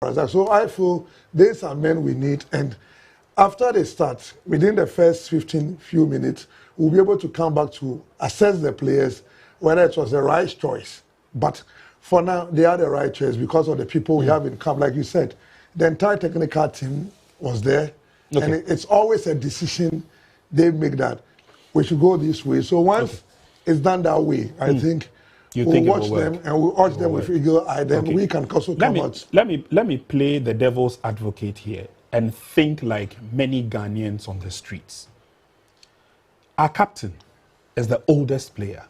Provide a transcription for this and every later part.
So I feel these are men we need, and after they start, within the first 15 few minutes, we'll be able to come back to assess the players, whether it was the right choice. But for now, they are the right choice because of the people we have in camp. Like you said, the entire technical team was there, and it's always a decision they make that we should go this way. So once it's done that way, I think we'll watch them and we'll watch them with eagle eye. Then we can also come out. Let me play the devil's advocate here and think like many Ghanaians on the streets. Our captain is the oldest player,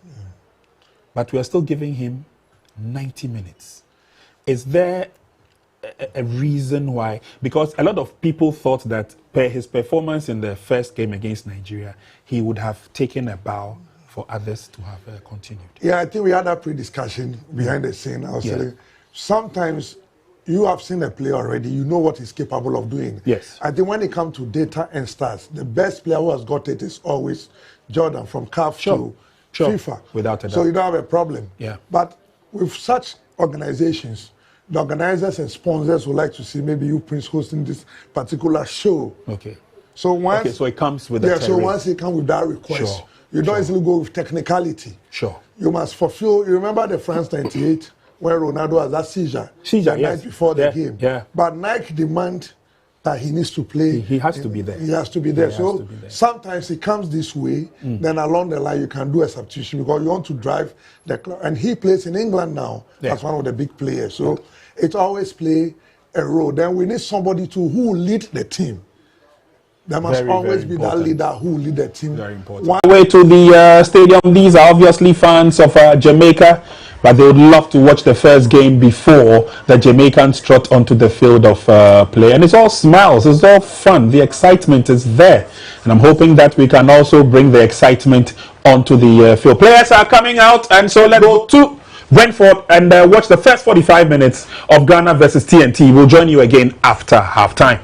but we are still giving him 90 minutes. Is there a reason why? Because a lot of people thought that per his performance in the first game against Nigeria, he would have taken a bow for others to have continued. Yeah, I think we had that pre-discussion behind the scene. I was saying, sometimes you have seen a player already, you know what he's capable of doing. Yes. I think when it comes to data and stats, the best player who has got it is always Jordan, from CAF to FIFA. Without a doubt. So you don't have a problem. Yeah. But with such organizations, the organizers and sponsors would like to see maybe you, Prince, hosting this particular show. Okay. So once so it comes with the so once it comes with that request, you don't easily go with technicality. You must fulfill. You remember the France 98 when Ronaldo has that seizure the night before the game. Yeah. But Nike demand that he needs to play. He has to be there. He has to be there. So sometimes it comes this way. Then along the line you can do a substitution because you want to drive the club. And he plays in England now. That's one of the big players. So it always play a role. Then we need somebody who will lead the team. There must always be that leader who will lead the team. Very important. One way to the stadium. These are obviously fans of Jamaica, but they would love to watch the first game before the Jamaicans trot onto the field of play. And it's all smiles, it's all fun. The excitement is there. And I'm hoping that we can also bring the excitement onto the field. Players are coming out, and so let's go to Brentford and watch the first 45 minutes of Ghana versus TNT. We'll join you again after halftime.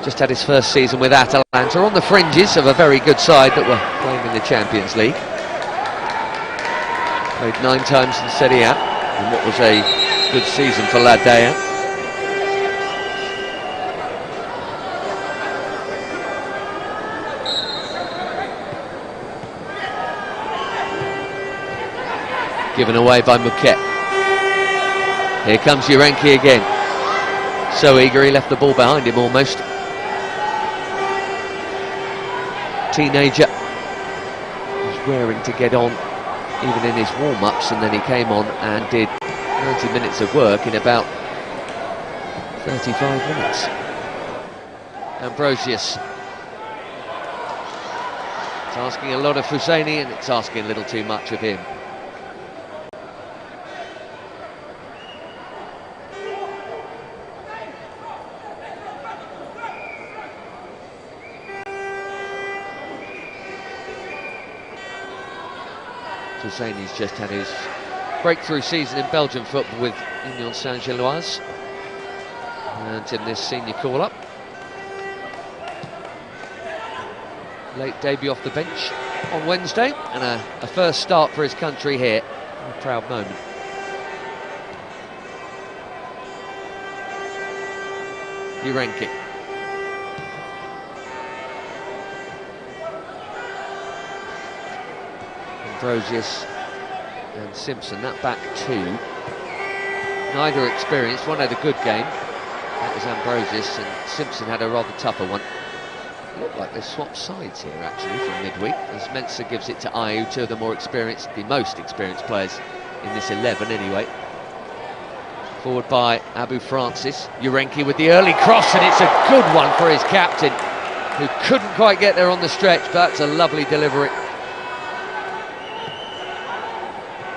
just had his first season with Atalanta, on the fringes of a very good side that were playing in the Champions League. Played 9 times in Serie A, in what was a good season for La Dea. Given away by Muquet. Here comes Urenki again. So eager, he left the ball behind him almost. Teenager was raring to get on even in his warm-ups, and then he came on and did 90 minutes of work in about 35 minutes. Ambrosius. It's asking a lot of Husseini, and it's asking a little too much of him. Husseini's just had his breakthrough season in Belgian football with Union Saint-Gilloise, and in this senior call-up. Late debut off the bench on Wednesday, and a first start for his country here. A proud moment. Urenki. Ambrosius and Simpson, that back two. Neither experienced. One had a good game, that was Ambrosius, and Simpson had a rather tougher one. It looked like they swapped sides here actually from midweek, as Mensah gives it to Ayew, two of the more experienced, the most experienced players in this 11 anyway. Forward by Abu Francis. Urenki with the early cross, and it's a good one for his captain, who couldn't quite get there on the stretch, but that's a lovely delivery.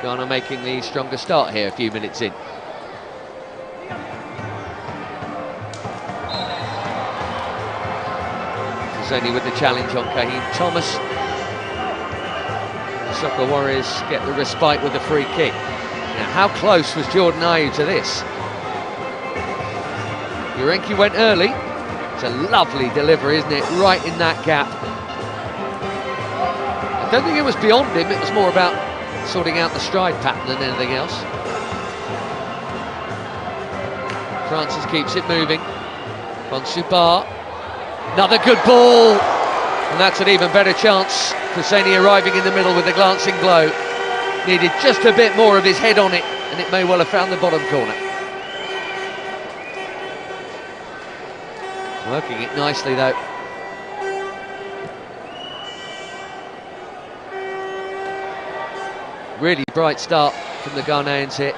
Ghana making the stronger start here a few minutes in. Husseini with the challenge on Kaheem Thomas. The Soccer Warriors get the respite with the free kick. Now, how close was Jordan Ayew to this? Urenki went early. It's a lovely delivery, isn't it? Right in that gap. I don't think it was beyond him, it was more about sorting out the stride pattern than anything else. Francis keeps it moving. Bonsubar. Another good ball. And that's an even better chance. Husseini arriving in the middle with a glancing blow. Needed just a bit more of his head on it, and it may well have found the bottom corner. Working it nicely though. Really bright start from the Ghanaians here.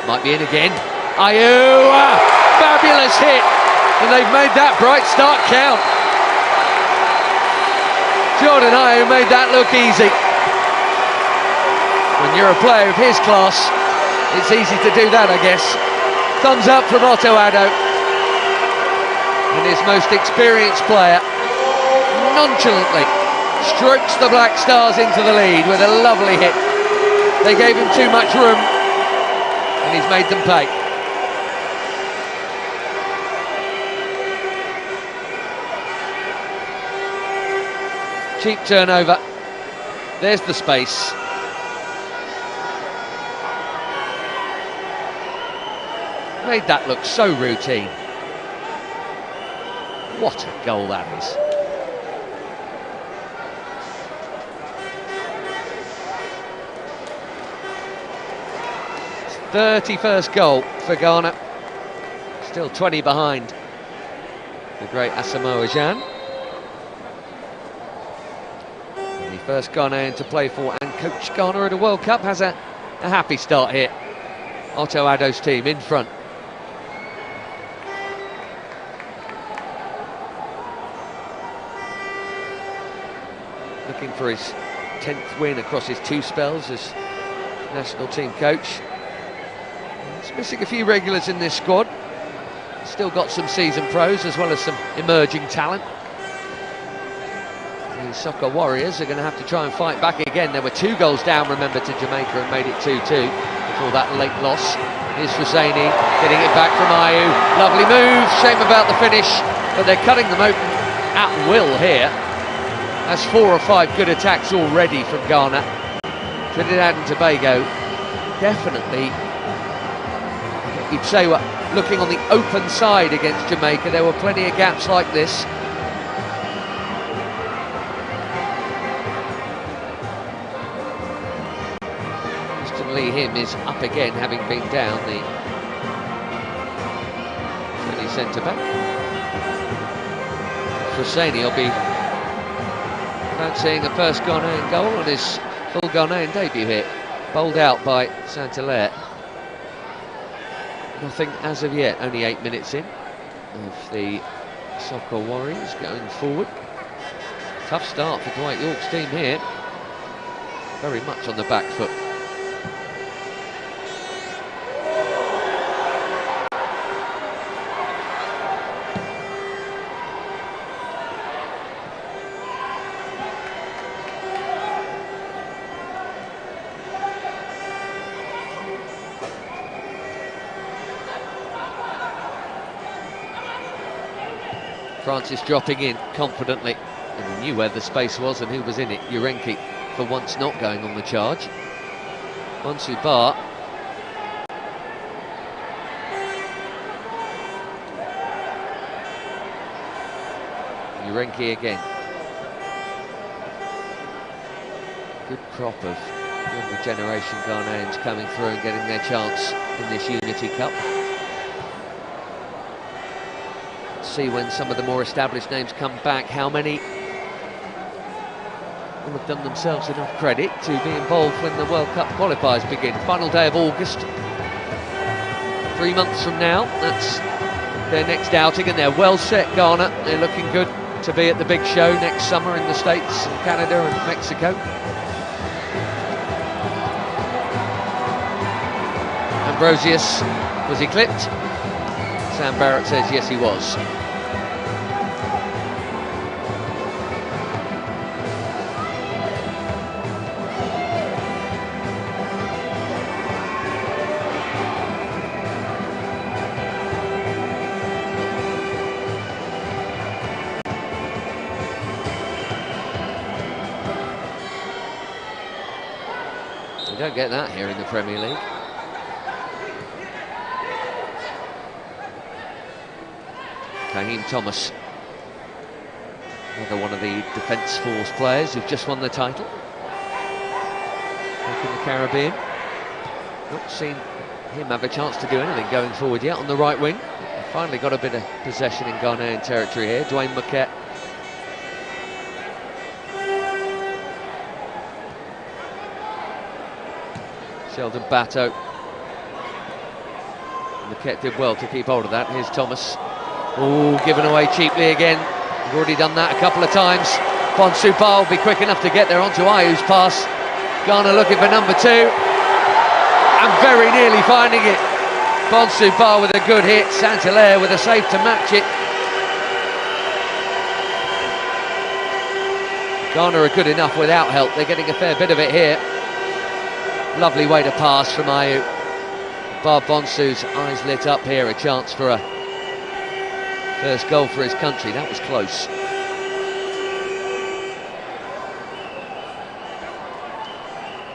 Might be in again. Ayew! Fabulous hit! And they've made that bright start count. Jordan Ayew made that look easy. When you're a player of his class, it's easy to do that, I guess. Thumbs up from Otto Addo. And his most experienced player, nonchalantly strokes the Black Stars into the lead with a lovely hit. They gave him too much room, and he's made them pay. Cheap turnover. There's the space. Made that look so routine. What a goal that is. 31st goal for Ghana. Still 20 behind the great Asamoah Gyan. And the first Ghanaian to play for and coach Ghana at a World Cup has a happy start here. Otto Addo's team in front. Looking for his 10th win across his 2 spells as national team coach. He's missing a few regulars in this squad. Still got some seasoned pros as well as some emerging talent. The Soccer Warriors are going to have to try and fight back again. There were 2 goals down, remember, to Jamaica and made it 2-2 before that late loss. Here's Husseini getting it back from Ayew. Lovely move, shame about the finish, but they're cutting them open at will here. That's 4 or 5 good attacks already from Ghana. Trinidad and Tobago definitely, you'd say, were looking on the open side against Jamaica. There were plenty of gaps like this. Lee Him is up again, having been down, the Trini centre-back. Husseini will be fancying a first Ghanaian goal on his full Ghanaian debut here. Bowled out by Saint-Hilaire. Nothing as of yet, only 8 minutes in of the Soccer Warriors going forward. Tough start for Dwight York's team here. Very much on the back foot. Francis dropping in confidently, and he knew where the space was and who was in it. Urenki, for once, not going on the charge. Bonsu Ba. Urenki again. Good crop of younger generation Ghanaians coming through and getting their chance in this Unity Cup. See when some of the more established names come back how many will have done themselves enough credit to be involved when the World Cup qualifiers begin. Final day of August, 3 months from now, that's their next outing, and they're well set, Ghana. They're looking good to be at the big show next summer in the States and Canada and Mexico. Ambrosius, was he clipped? Sam Barrett says yes, he was. You don't get that here in the Premier League. Raheem Thomas, another one of the Defence Force players who've just won the title back in the Caribbean. Not seen him have a chance to do anything going forward yet on the right wing. Finally got a bit of possession in Ghanaian territory here. Dwayne Marquette. Sheldon Batto. Marquette did well to keep hold of that. Here's Thomas. Oh, given away cheaply again. We've already done that a couple of times. Bonsu Ba will be quick enough to get there onto Ayew's pass. Ghana looking for number 2. And very nearly finding it. Bonsu Ba with a good hit. Saint-Hilaire with a save to match it. Ghana are good enough without help. They're getting a fair bit of it here. Lovely way to pass from Ayew. Ba Bonsu's eyes lit up here. A chance for a first goal for his country. That was close.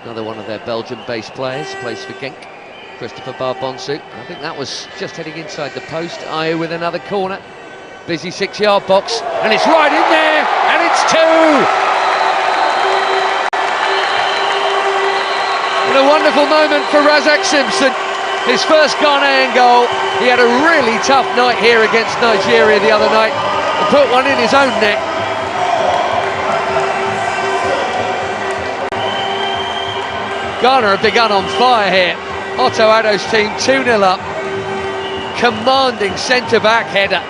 Another one of their Belgium-based players, plays for Genk, Christopher Ba Bonsu. I think that was just heading inside the post. Ayew with another corner. Busy 6-yard box, and it's right in there, and it's 2! And a wonderful moment for Razak Simpson. His first Ghanaian goal. He had a really tough night here against Nigeria the other night and put one in his own net. Ghana have begun on fire here. Otto Addo's team 2-0 up. Commanding centre-back header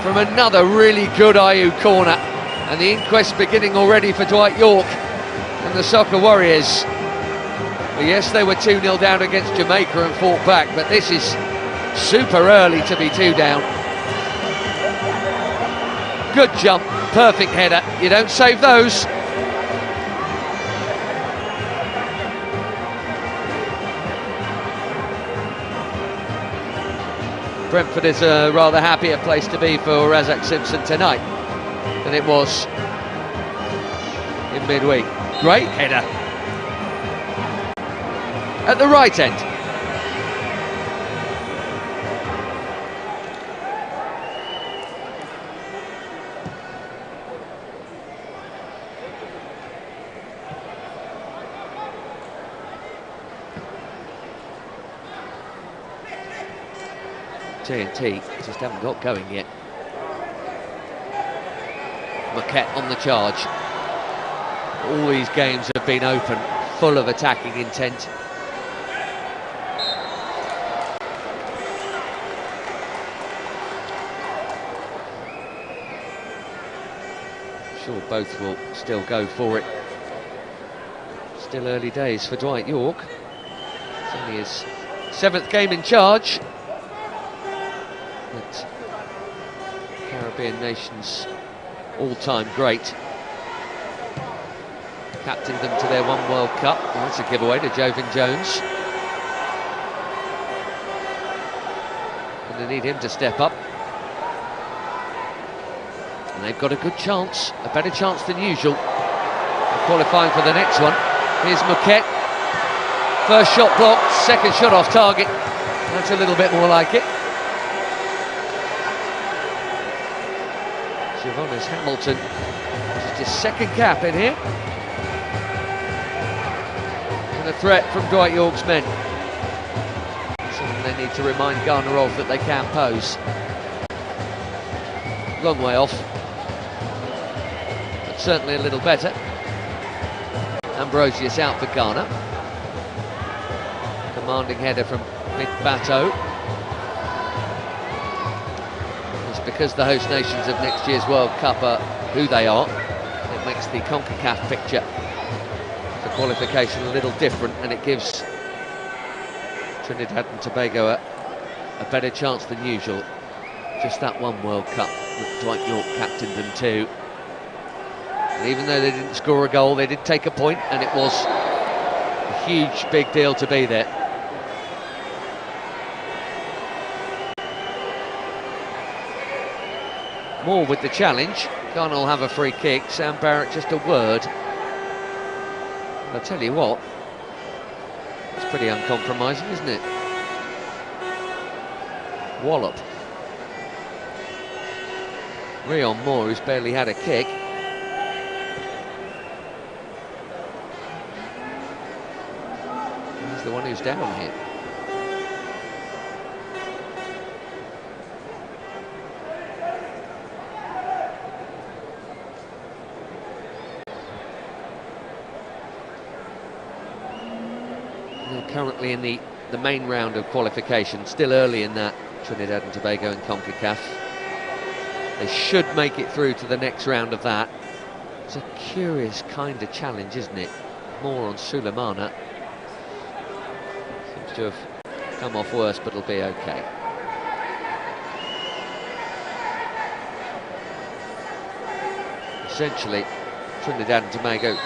from another really good Ayew corner. And the inquest beginning already for Dwight York and the Soccer Warriors. Well, yes, they were 2-0 down against Jamaica and fought back, but this is super early to be 2 down. Good jump, perfect header. You don't save those. Brentford is a rather happier place to be for Razak Simpson tonight than it was in midweek. Great header at the right end. TNT just haven't got going yet. Marquette on the charge. All these games have been open, full of attacking intent. I'm sure both will still go for it. Still early days for Dwight York. It's only his 7th game in charge. But Caribbean nations all-time great. Captained them to their 1 World Cup. Well, that's a giveaway to Joevin Jones. Going to need him to step up. And they've got a good chance, a better chance than usual. They're qualifying for the next one. Here's Marquette. First shot blocked, second shot off target. That's a little bit more like it. Johannes Hamilton, just his 2nd cap in here. And a threat from Dwight York's men. Something they need to remind Ghana of, that they can pose. Long way off, but certainly a little better. Ambrosius out for Ghana. Commanding header from Mick Bateau. Because the host nations of next year's World Cup are who they are, it makes the CONCACAF picture for qualification a little different, and it gives Trinidad and Tobago a better chance than usual. Just that 1 World Cup that Dwight York captained them to. And even though they didn't score a goal, they did take a point, and it was a huge, big deal to be there. More with the challenge. Ghana will have a free kick. Sam Barrett just a word. I'll tell you what, it's pretty uncompromising, isn't it? Wallop. Rion Moore, who's barely had a kick. He's the one who's down here. Currently in the main round of qualification, still early in that, Trinidad and Tobago and CONCACAF. They should make it through to the next round of that. It's a curious kind of challenge, isn't it? More on Sulemana. Seems to have come off worse, but it'll be okay. Essentially, Trinidad and Tobago,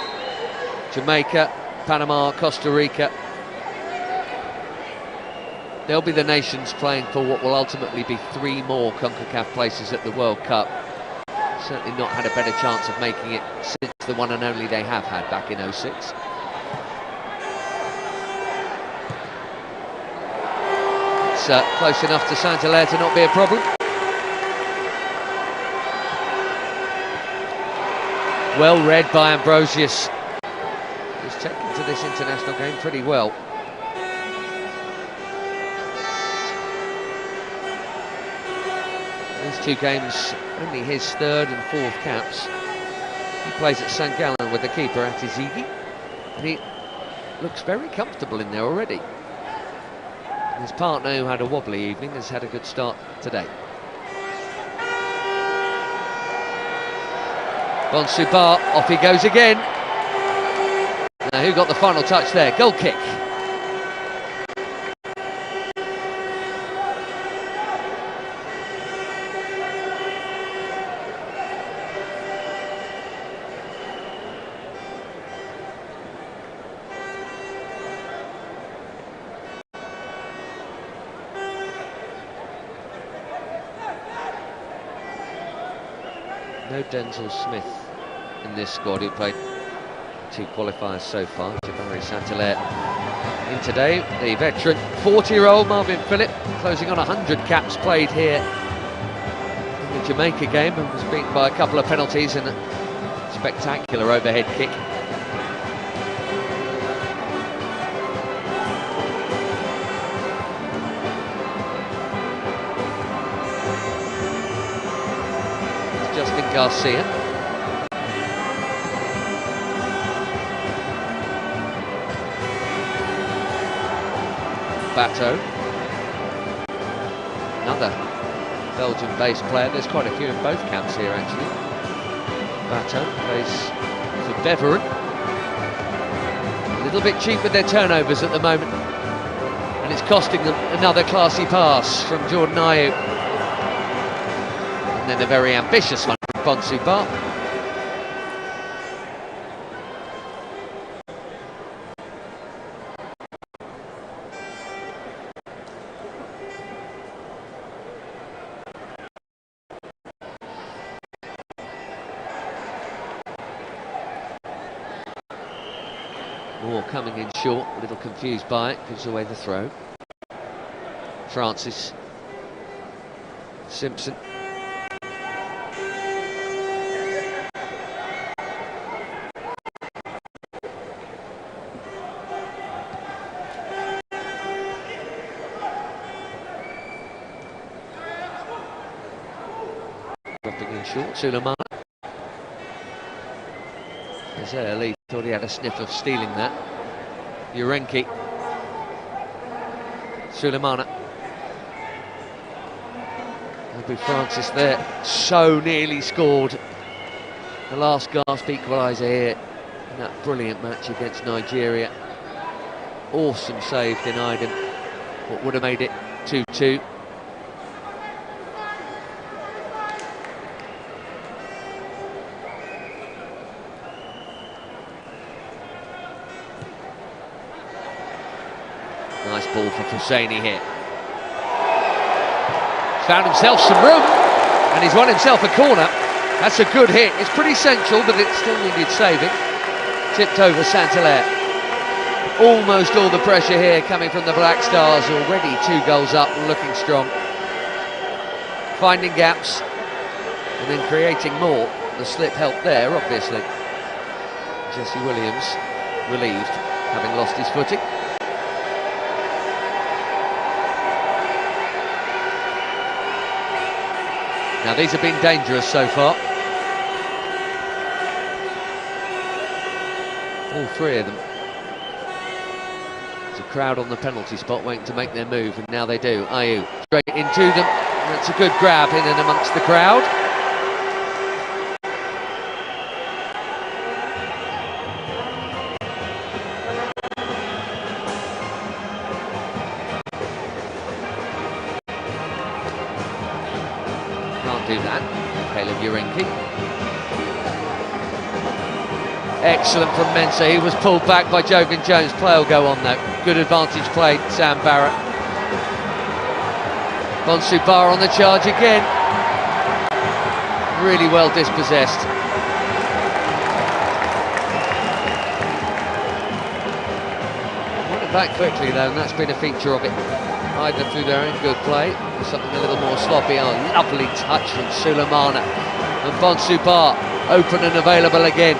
Jamaica, Panama, Costa Rica. They'll be the nations playing for what will ultimately be 3 more CONCACAF places at the World Cup. Certainly not had a better chance of making it since the one and only they have had back in '06. It's close enough to Saint-Hilaire to not be a problem. Well read by Ambrosius. He's taken to this international game pretty well. These 2 games, only his 3rd and 4th caps. He plays at St Gallen with the keeper, Atizigi, and he looks very comfortable in there already. And his partner, who had a wobbly evening, has had a good start today. Bonsubar, off he goes again. Now, who got the final touch there? Goal kick. No Denzel Smith in this squad, who played 2 qualifiers so far. Jabari Saint-Hilaire in today. The veteran 40-year-old Marvin Phillip, closing on 100 caps played here in the Jamaica game, and was beaten by a couple of penalties and a spectacular overhead kick. Justin Garcia. Bateau. Another Belgian-based player. There's quite a few in both camps here, actually. Bateau plays for Beveren. A little bit cheap with their turnovers at the moment, and it's costing them another classy pass from Jordan Ayew. And then a very ambitious one from Bonsu Ba. Moore coming in short, a little confused by it, gives away the throw. Francis. Simpson. Dropping in short, Suleiman. Ali thought he had a sniff of stealing that. Urenki. Suleimana. There'll be Francis there. So nearly scored. The last gasp equaliser here in that brilliant match against Nigeria. Awesome save, denied him. What would have made it 2-2. Nice ball for Husseini here. Found himself some room, and he's won himself a corner. That's a good hit. It's pretty central, but it still needed saving. Tipped over Saint-Hilaire. Almost all the pressure here coming from the Black Stars. Already 2 goals up and looking strong. Finding gaps and then creating more. The slip helped there, obviously. Jesse Williams relieved, having lost his footing. Now these have been dangerous so far. All 3 of them. There's a crowd on the penalty spot waiting to make their move, and now they do. Ayew straight into them. That's a good grab in and amongst the crowd. Do that. Caleb Urenki. Excellent from Mensah. He was pulled back by Jogan Jones. Play will go on though. Good advantage played, Sam Barrett. Bonsu Ba on the charge again. Really well dispossessed. Won it back quickly though, and that's been a feature of it. Either through their own good play or something a little more sloppy. Oh, lovely touch from Suleimana. And Bonsu Ba open and available again.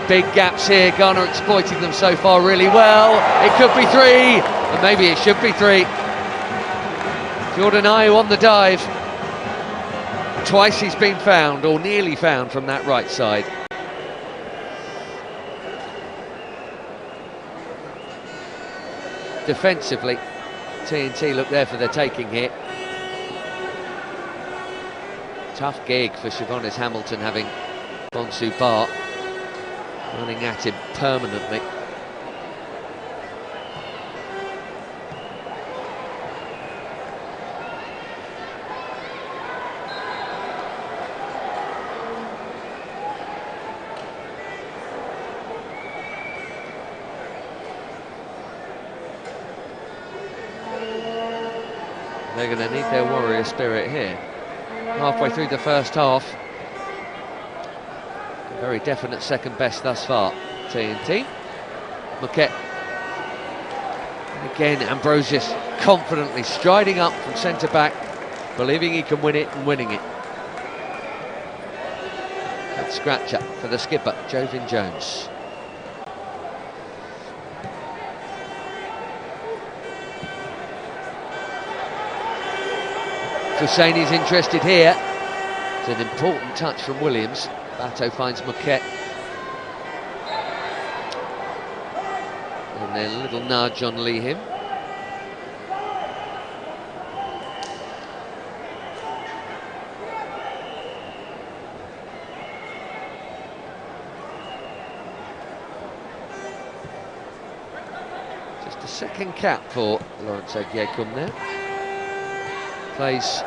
Big gaps here, Ghana exploiting them so far really well. It could be 3, and maybe it should be 3. Jordan Ayew on the dive. Twice he's been found, or nearly found, from that right side. Defensively, TNT look there for the taking here. Tough gig for Siobhanis Hamilton, having Bonsu Ba running at him permanently. They're going to need their warrior spirit here. Halfway through the first half, Very definite second best thus far, TNT. Moquette. And again, Ambrosius confidently striding up from centre-back, believing he can win it and winning it. That scratcher for the skipper, Jovin Jones. Husseini's interested here. It's an important touch from Williams. Bato finds Moquette. And then a little nudge on Lihim. Just a second cap for Lawrence Ogyekun there. Plays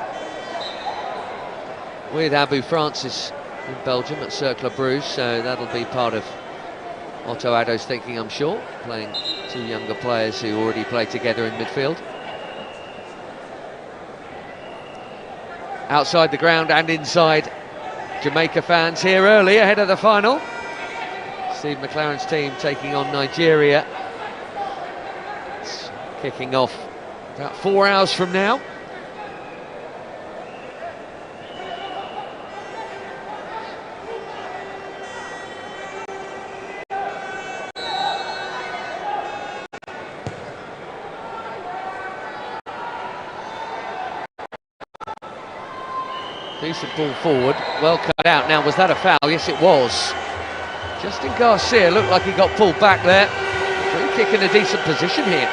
with Abu Francis in Belgium at Cercle Bruges, so that'll be part of Otto Addo's thinking, I'm sure, playing two younger players who already play together in midfield. Outside the ground and inside, Jamaica fans here early ahead of the final. Steve McLaren's team taking on Nigeria. It's kicking off about 4 hours from now. Decent ball forward, well cut out. Now, was that a foul? Yes, it was. Justin Garcia looked like he got pulled back there. Free kick in a decent position here.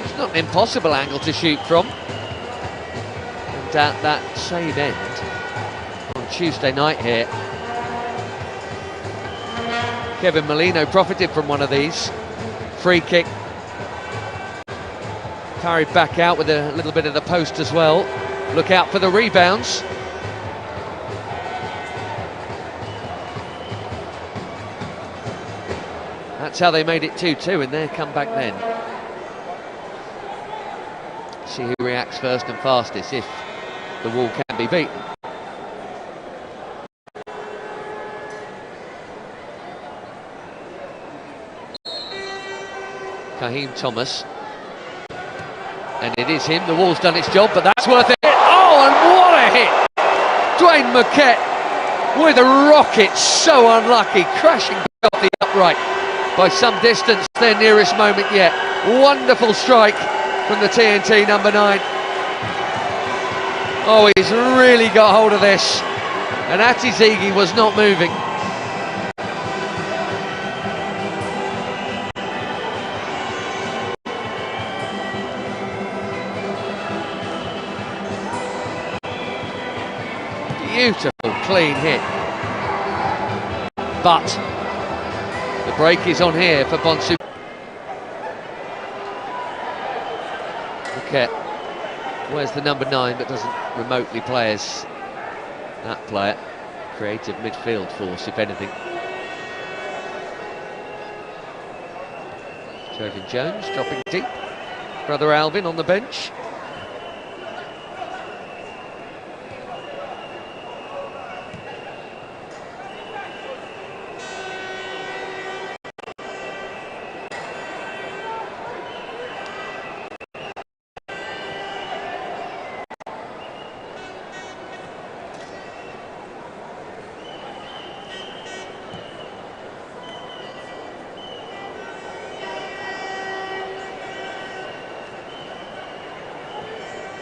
It's not an impossible angle to shoot from. At that same end on Tuesday night here, Kevin Molino profited from one of these. Free kick carried back out with a little bit of the post as well. Look out for the rebounds. That's how they made it 2-2 in their comeback then. See who reacts first and fastest if the wall can be beaten. Kaheem Thomas. And it is him, the wall's done its job, but that's worth it. Oh, and what a hit! Dwayne Moquette with a rocket, so unlucky, crashing off the upright by some distance, their nearest moment yet. Wonderful strike from the TNT number 9. Oh, he's really got hold of this, and Atizigi was not moving. Beautiful, clean hit. But the break is on here for Bonsu. Okay. Where's the number 9 that doesn't remotely play as that player? Creative midfield force, if anything. Jovin Jones dropping deep. Brother Alvin on the bench.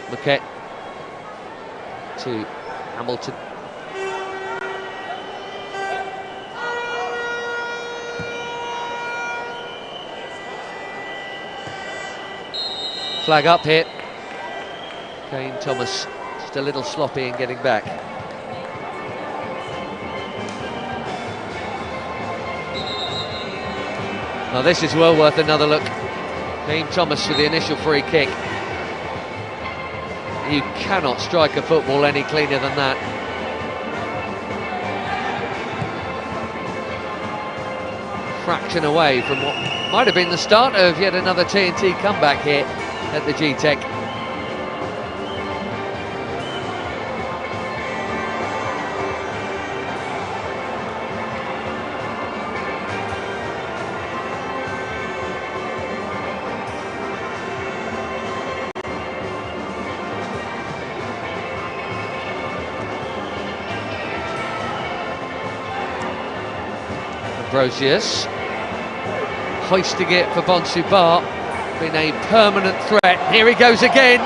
Moquette to Hamilton. Flag up here. Kane Thomas just a little sloppy in getting back. Now this is well worth another look. Kane Thomas with the initial free kick. You cannot strike a football any cleaner than that. fraction away from what might have been the start of yet another TNT comeback here at the G-Tech. Ambrosius hoisting it for Bonsubar, been a permanent threat. Here he goes again.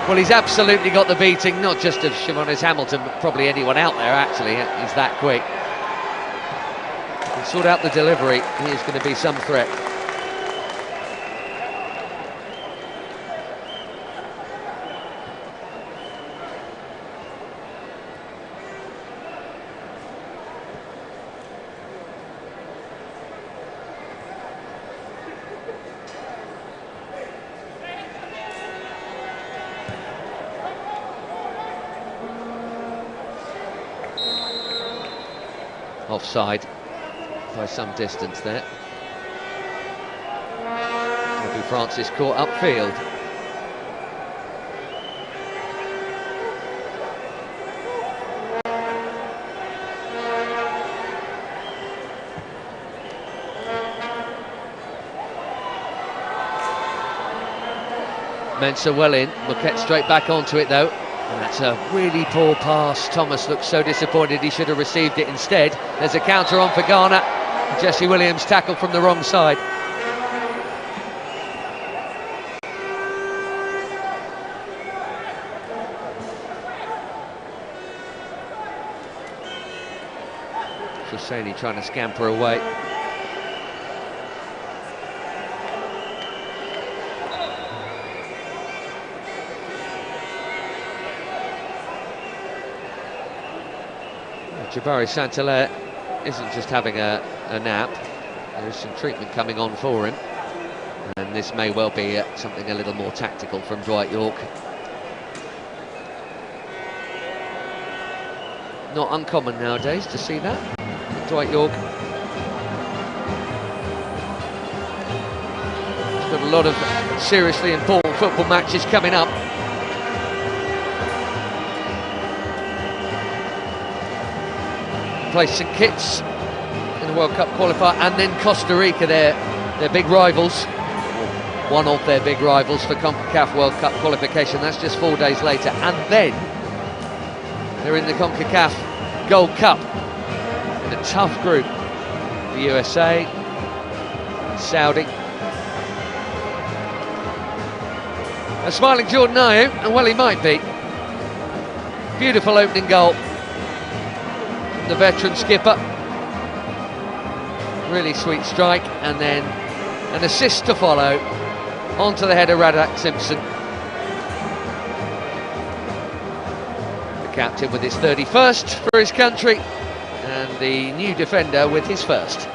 Well, he's absolutely got the beating, not just of Siavonis Hamilton, but probably anyone out there actually. He's that quick. Can sort out the delivery, he is going to be some threat. Offside by some distance there. Maybe Francis caught upfield. Mensah well in, will get straight back onto it though. And that's a really poor pass. Thomas looks so disappointed, he should have received it instead. There's a counter on for Ghana. Jesse Williams tackled from the wrong side. Husseini trying to scamper away. Jabari Saint-Hilaire isn't just having a nap, there is some treatment coming on for him, and this may well be something a little more tactical from Dwight York. Not uncommon nowadays to see that with Dwight York. He's got a lot of seriously important football matches coming up. Play St Kitts in the World Cup qualifier, and then Costa Rica, their big rivals, one of their big rivals for CONCACAF World Cup qualification. That's just 4 days later, and then they're in the CONCACAF Gold Cup in a tough group. The USA, Saudi. A smiling Jordan Ayew, and well he might be. Beautiful opening goal. The veteran skipper, really sweet strike, and then an assist to follow onto the head of Radak Simpson. The captain with his 31st for his country, and the new defender with his first.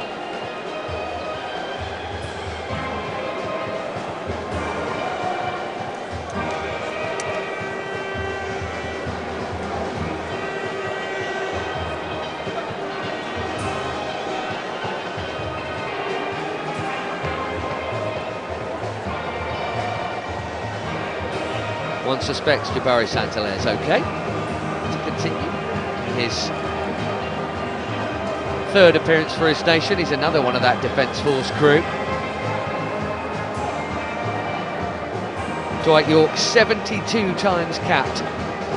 One suspects Jabari Saint-Hilaire is okay to continue his third appearance for his nation. He's another one of that Defence Force crew. Dwight York, 72 times capped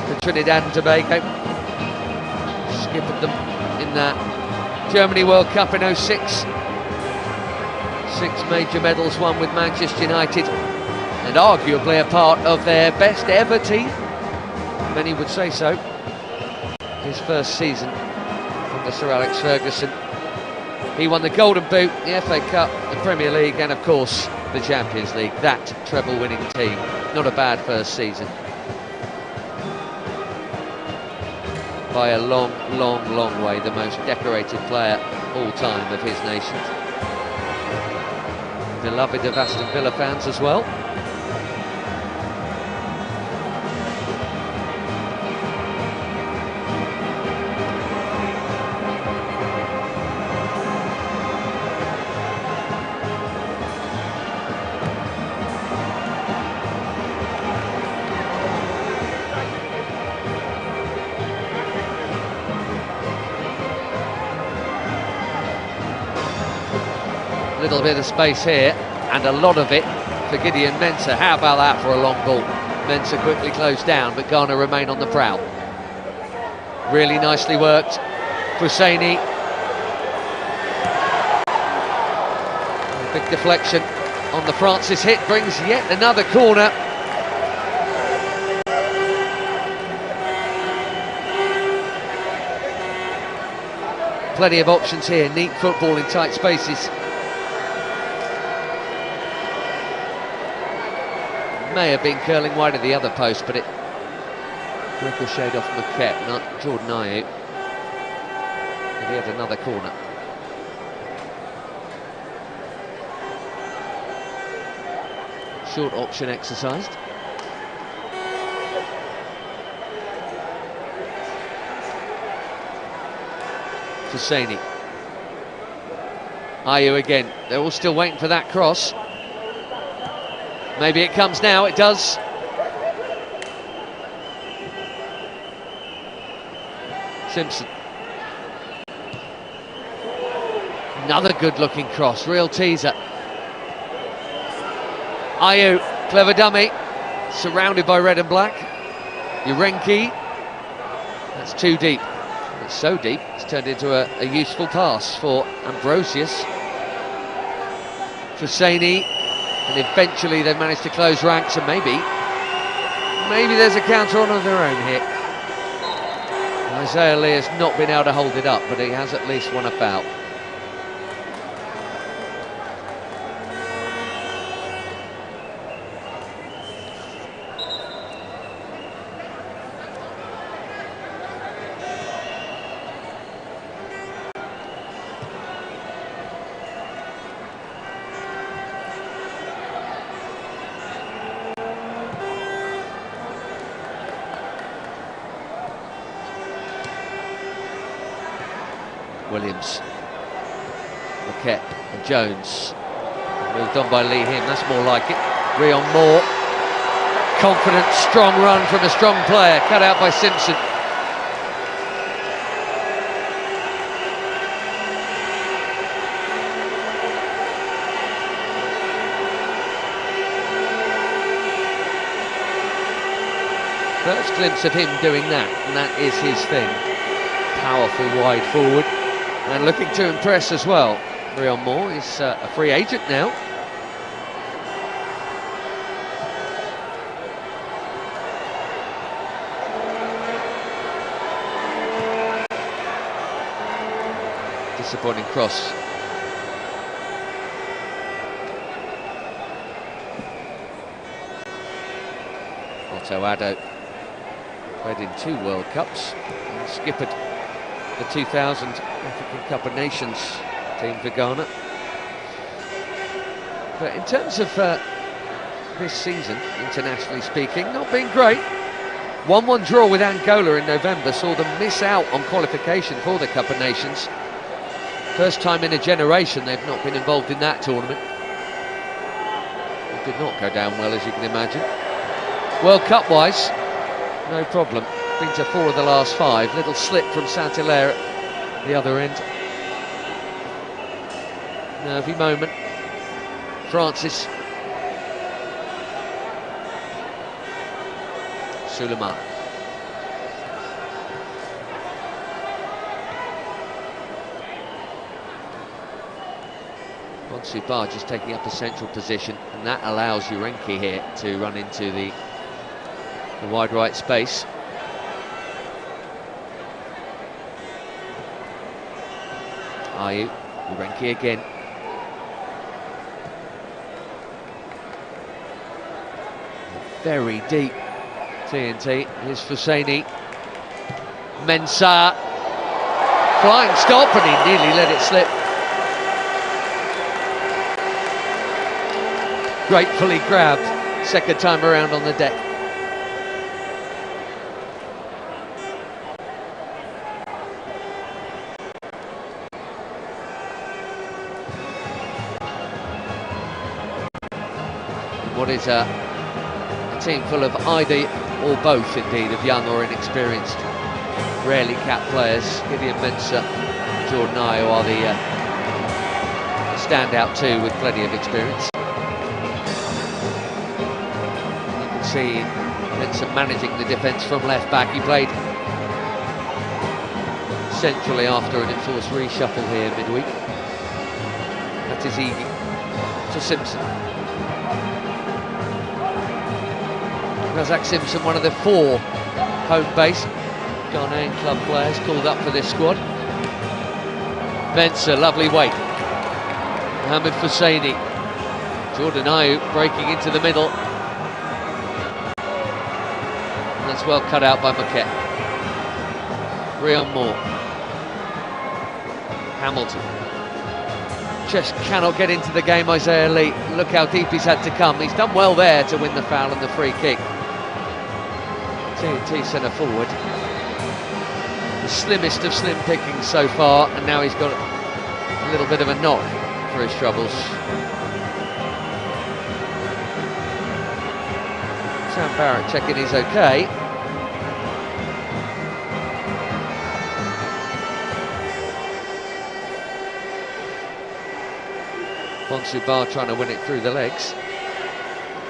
for Trinidad and Tobago. Skippered them in that Germany World Cup in 06. 6 major medals won with Manchester United, and arguably a part of their best ever team. Many would say so. His first season under Sir Alex Ferguson. He won the Golden Boot, the FA Cup, the Premier League, and of course the Champions League. That treble-winning team. Not a bad first season. By a long, long, long way, the most decorated player all time of his nation. Beloved of Aston Villa fans as well. Little bit of space here, and a lot of it for Gideon Mensah. How about that for a long ball? Mensah quickly closed down, but Ghana remain on the prowl. Really nicely worked. Husseini. Big deflection on the Francis hit brings yet another corner. Plenty of options here, neat football in tight spaces. May have been curling wide of the other post, but it ricocheted off Marquette, not Jordan Ayew. And he had another corner. Short option exercised. Husseini. Ayew again. They're all still waiting for that cross. Maybe it comes now, it does. Simpson. Another good looking cross, real teaser. Ayew, clever dummy, surrounded by red and black. Urenki, that's too deep. It's so deep, it's turned into a useful pass for Ambrosius. Husseini, and eventually they've managed to close ranks, and maybe there's a counter on of their own here. Isaiah Lee has not been able to hold it up, but he has at least won a foul. Williams, Marquette and Jones. Moved on by Lee Him, that's more like it. Rion Moore. Confident, strong run from a strong player, cut out by Simpson. First glimpse of him doing that, and that is his thing. Powerful wide forward. And looking to impress as well. Rion Moore is a free agent now. Disappointing cross. Otto Addo played in 2 World Cups and skippered the 2000 African Cup of Nations team for Ghana. But in terms of this season, internationally speaking, not been great. 1-1 draw with Angola in November saw them miss out on qualification for the Cup of Nations. First time in a generation they've not been involved in that tournament. It did not go down well, as you can imagine. World Cup wise, no problem. Been to 4 of the last 5. Little slip from Saint-Hilaire at the other end. Nervy moment. Francis. Suleiman. Bonsu just taking up a central position, and that allows Urenki here to run into the wide right space. Ayew, Urenki again. Very deep TNT. Here's Husseini. Mensah. Flying stop, and he nearly let it slip. Gratefully grabbed. Second time around on the deck. What is a team full of either or both, indeed, of young or inexperienced, rarely capped players. Gideon Mensah, Jordan Ayew are the standout too, with plenty of experience. You can see Benson managing the defence from left back. He played centrally after an enforced reshuffle here midweek. That is Egan to Simpson. Razak Simpson, one of the 4 home-based Ghanaian club players called up for this squad. Mensah, lovely weight. Mohamed Husseini. Jordan Ayew breaking into the middle. And that's well cut out by Marquette. Rion Moore. Hamilton. Just cannot get into the game, Isaiah Lee. Look how deep he's had to come. He's done well there to win the foul and the free kick. TNT centre forward. The slimmest of slim pickings so far, and now he's got a little bit of a knock for his troubles. Sam Barrett checking he's okay. Bonsubar trying to win it through the legs.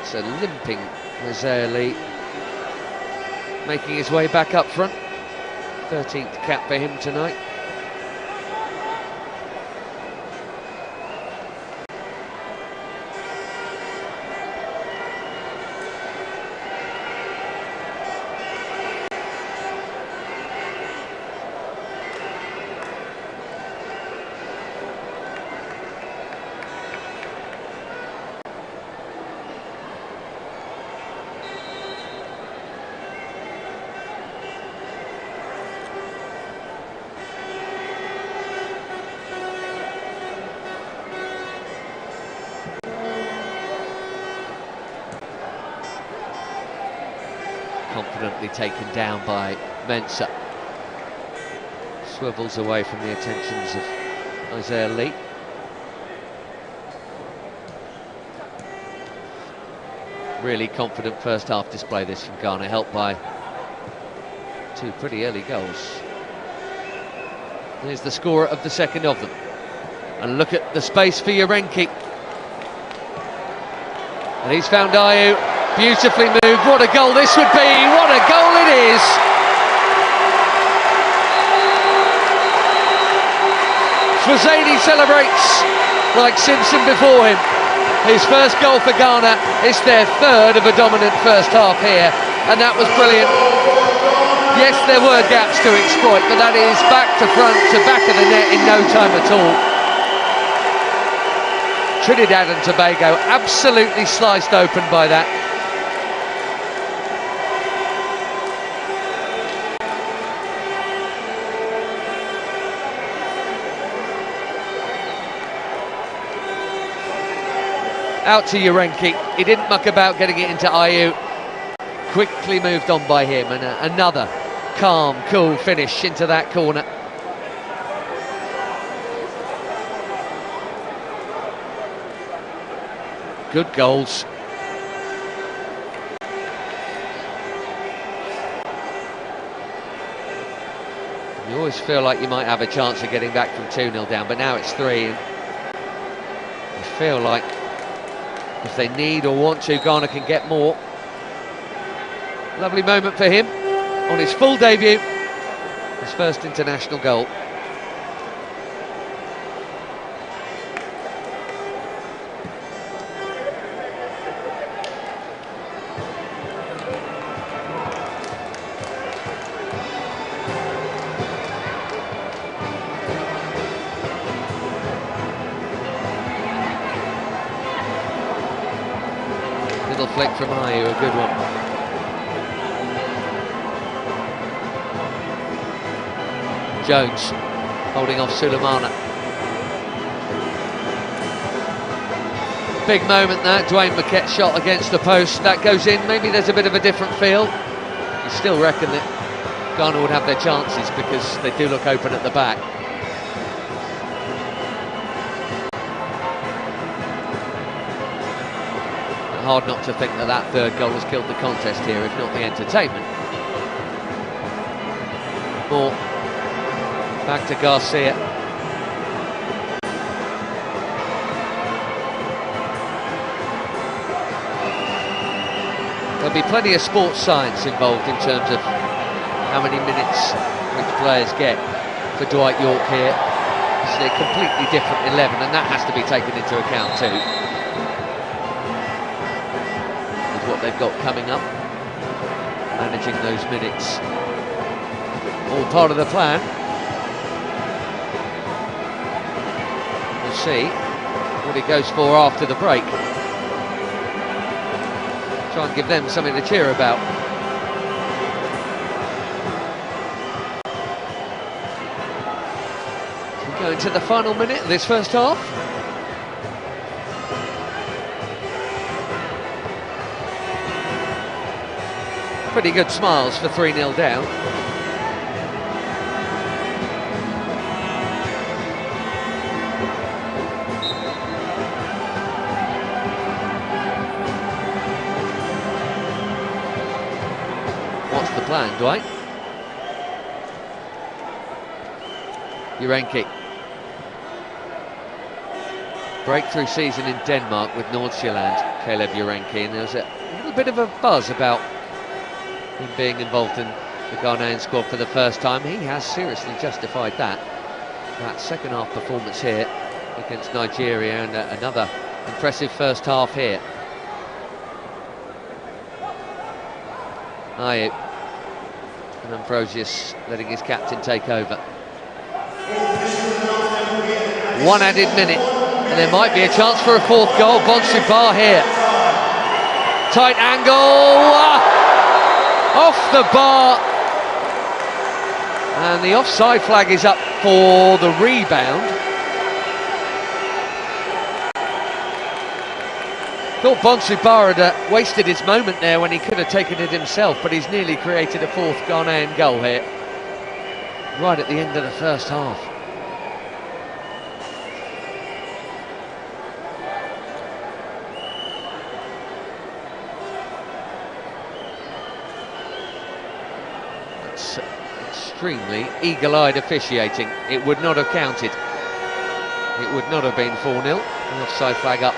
So limping Isaiah Lee, making his way back up front. 13th cap for him tonight. Confidently taken down by Mensah. Swivels away from the attentions of Isaiah Lee. Really confident first half display this from Ghana, helped by 2 pretty early goals. Here's the scorer of the second of them. And look at the space for Yarenki. And he's found Ayew. Beautifully moved. What a goal this would be. What a goal it is. Fouzaini celebrates like Simpson before him. His first goal for Ghana. It's their 3rd of a dominant first half here, and that was brilliant. Yes, there were gaps to exploit, but that is back to front to back of the net in no time at all. Trinidad and Tobago absolutely sliced open by that. Out to Yarenki. He didn't muck about getting it into Ayew. Quickly moved on by him, and another calm, cool finish into that corner. Good goals. You always feel like you might have a chance of getting back from 2-0 down, but now it's 3. And you feel like if they need or want to, Ghana can get more. Lovely moment for him on his full debut, his first international goal. Little flick from Ayew, a good one. Jones holding off Sulemana. Big moment that, Dwayne Marquette's shot against the post. That goes in, maybe there's a bit of a different feel. You still reckon that Ghana would have their chances because they do look open at the back. Hard not to think that that 3rd goal has killed the contest here, if not the entertainment. Moore. Back to Garcia. There'll be plenty of sports science involved in terms of how many minutes which players get for Dwight York here. It's a completely different 11, and that has to be taken into account too, with what they've got coming up. Managing those minutes, all part of the plan. We'll see what he goes for after the break. Try and give them something to cheer about. We go into the final minute of this first half. Pretty good smiles for 3-0 down. What's the plan, Dwight? Urenki. Breakthrough season in Denmark with Nordsjælland, Caleb Urenki, and there was a little bit of a buzz about him being involved in the Ghanaian squad for the first time. He has seriously justified that. That second half performance here against Nigeria, and another impressive first half here. Ayew and Ambrosius letting his captain take over. One added minute, and there might be a chance for a fourth goal. Bonsubar here. Tight angle. Off the bar, and the offside flag is up for the rebound. Thought Bonsubar had wasted his moment there when he could have taken it himself, but he's nearly created a fourth Ghanaian goal here, right at the end of the first half. Extremely eagle-eyed officiating. It would not have counted. It would not have been 4-0. An offside flag up.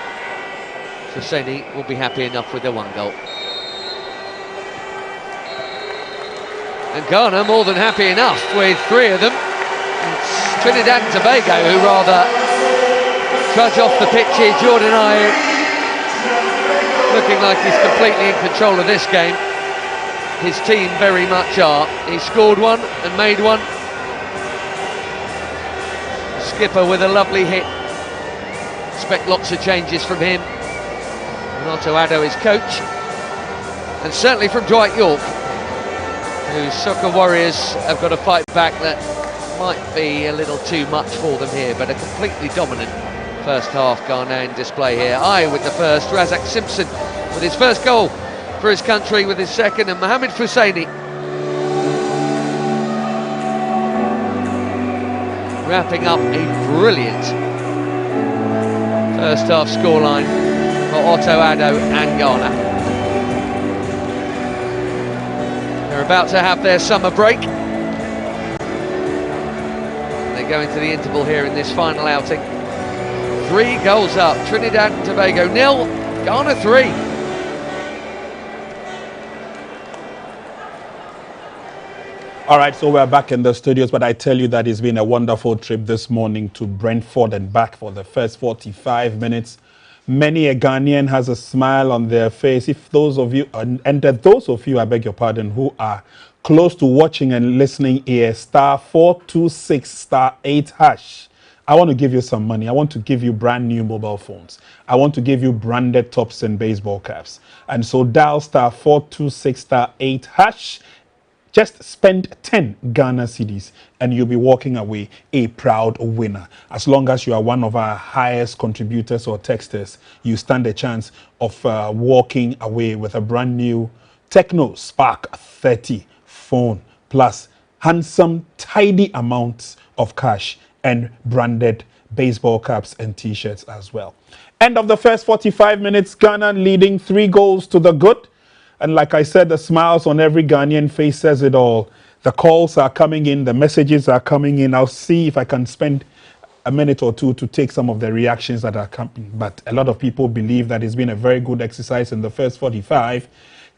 Fuseni will be happy enough with the one goal. And Ghana more than happy enough with 3 of them. It's Trinidad and Tobago who rather trudge off the pitch here. Jordan Ayew looking like he's completely in control of this game. His team very much are. He scored one and made one. Skipper with a lovely hit. Expect lots of changes from him. Renato Addo is coach. And certainly from Dwight York, whose soccer warriors have got a fight back that might be a little too much for them here, but a completely dominant first half Ghanaian display here. Ayew with the first, Razak Simpson with his first goal for his country with his second, and Mohamed Fuseni wrapping up a brilliant first half scoreline for Otto Addo and Ghana. They're about to have their summer break. They go into the interval here in this final outing. 3 goals up, Trinidad and Tobago 0, Ghana 3. All right, so we're back in the studios, but I tell you that it's been a wonderful trip this morning to Brentford and back for the first 45 minutes. Many a Ghanaian has a smile on their face. If those of you, and those of you, I beg your pardon, who are close to watching and listening here, *426*8#. I want to give you some money. I want to give you brand new mobile phones. I want to give you branded tops and baseball caps. And so dial *426*8#. Just spend 10 Ghana cedis and you'll be walking away a proud winner. As long as you are one of our highest contributors or texters, you stand a chance of walking away with a brand new Tecno Spark 30 phone, plus handsome, tidy amounts of cash and branded baseball caps and t-shirts as well. End of the first 45 minutes, Ghana leading 3 goals to the good. And like I said, the smiles on every Ghanaian face says it all. The calls are coming in, the messages are coming in. I'll see if I can spend a minute or two to take some of the reactions that are coming. But a lot of people believe that it's been a very good exercise in the first 45.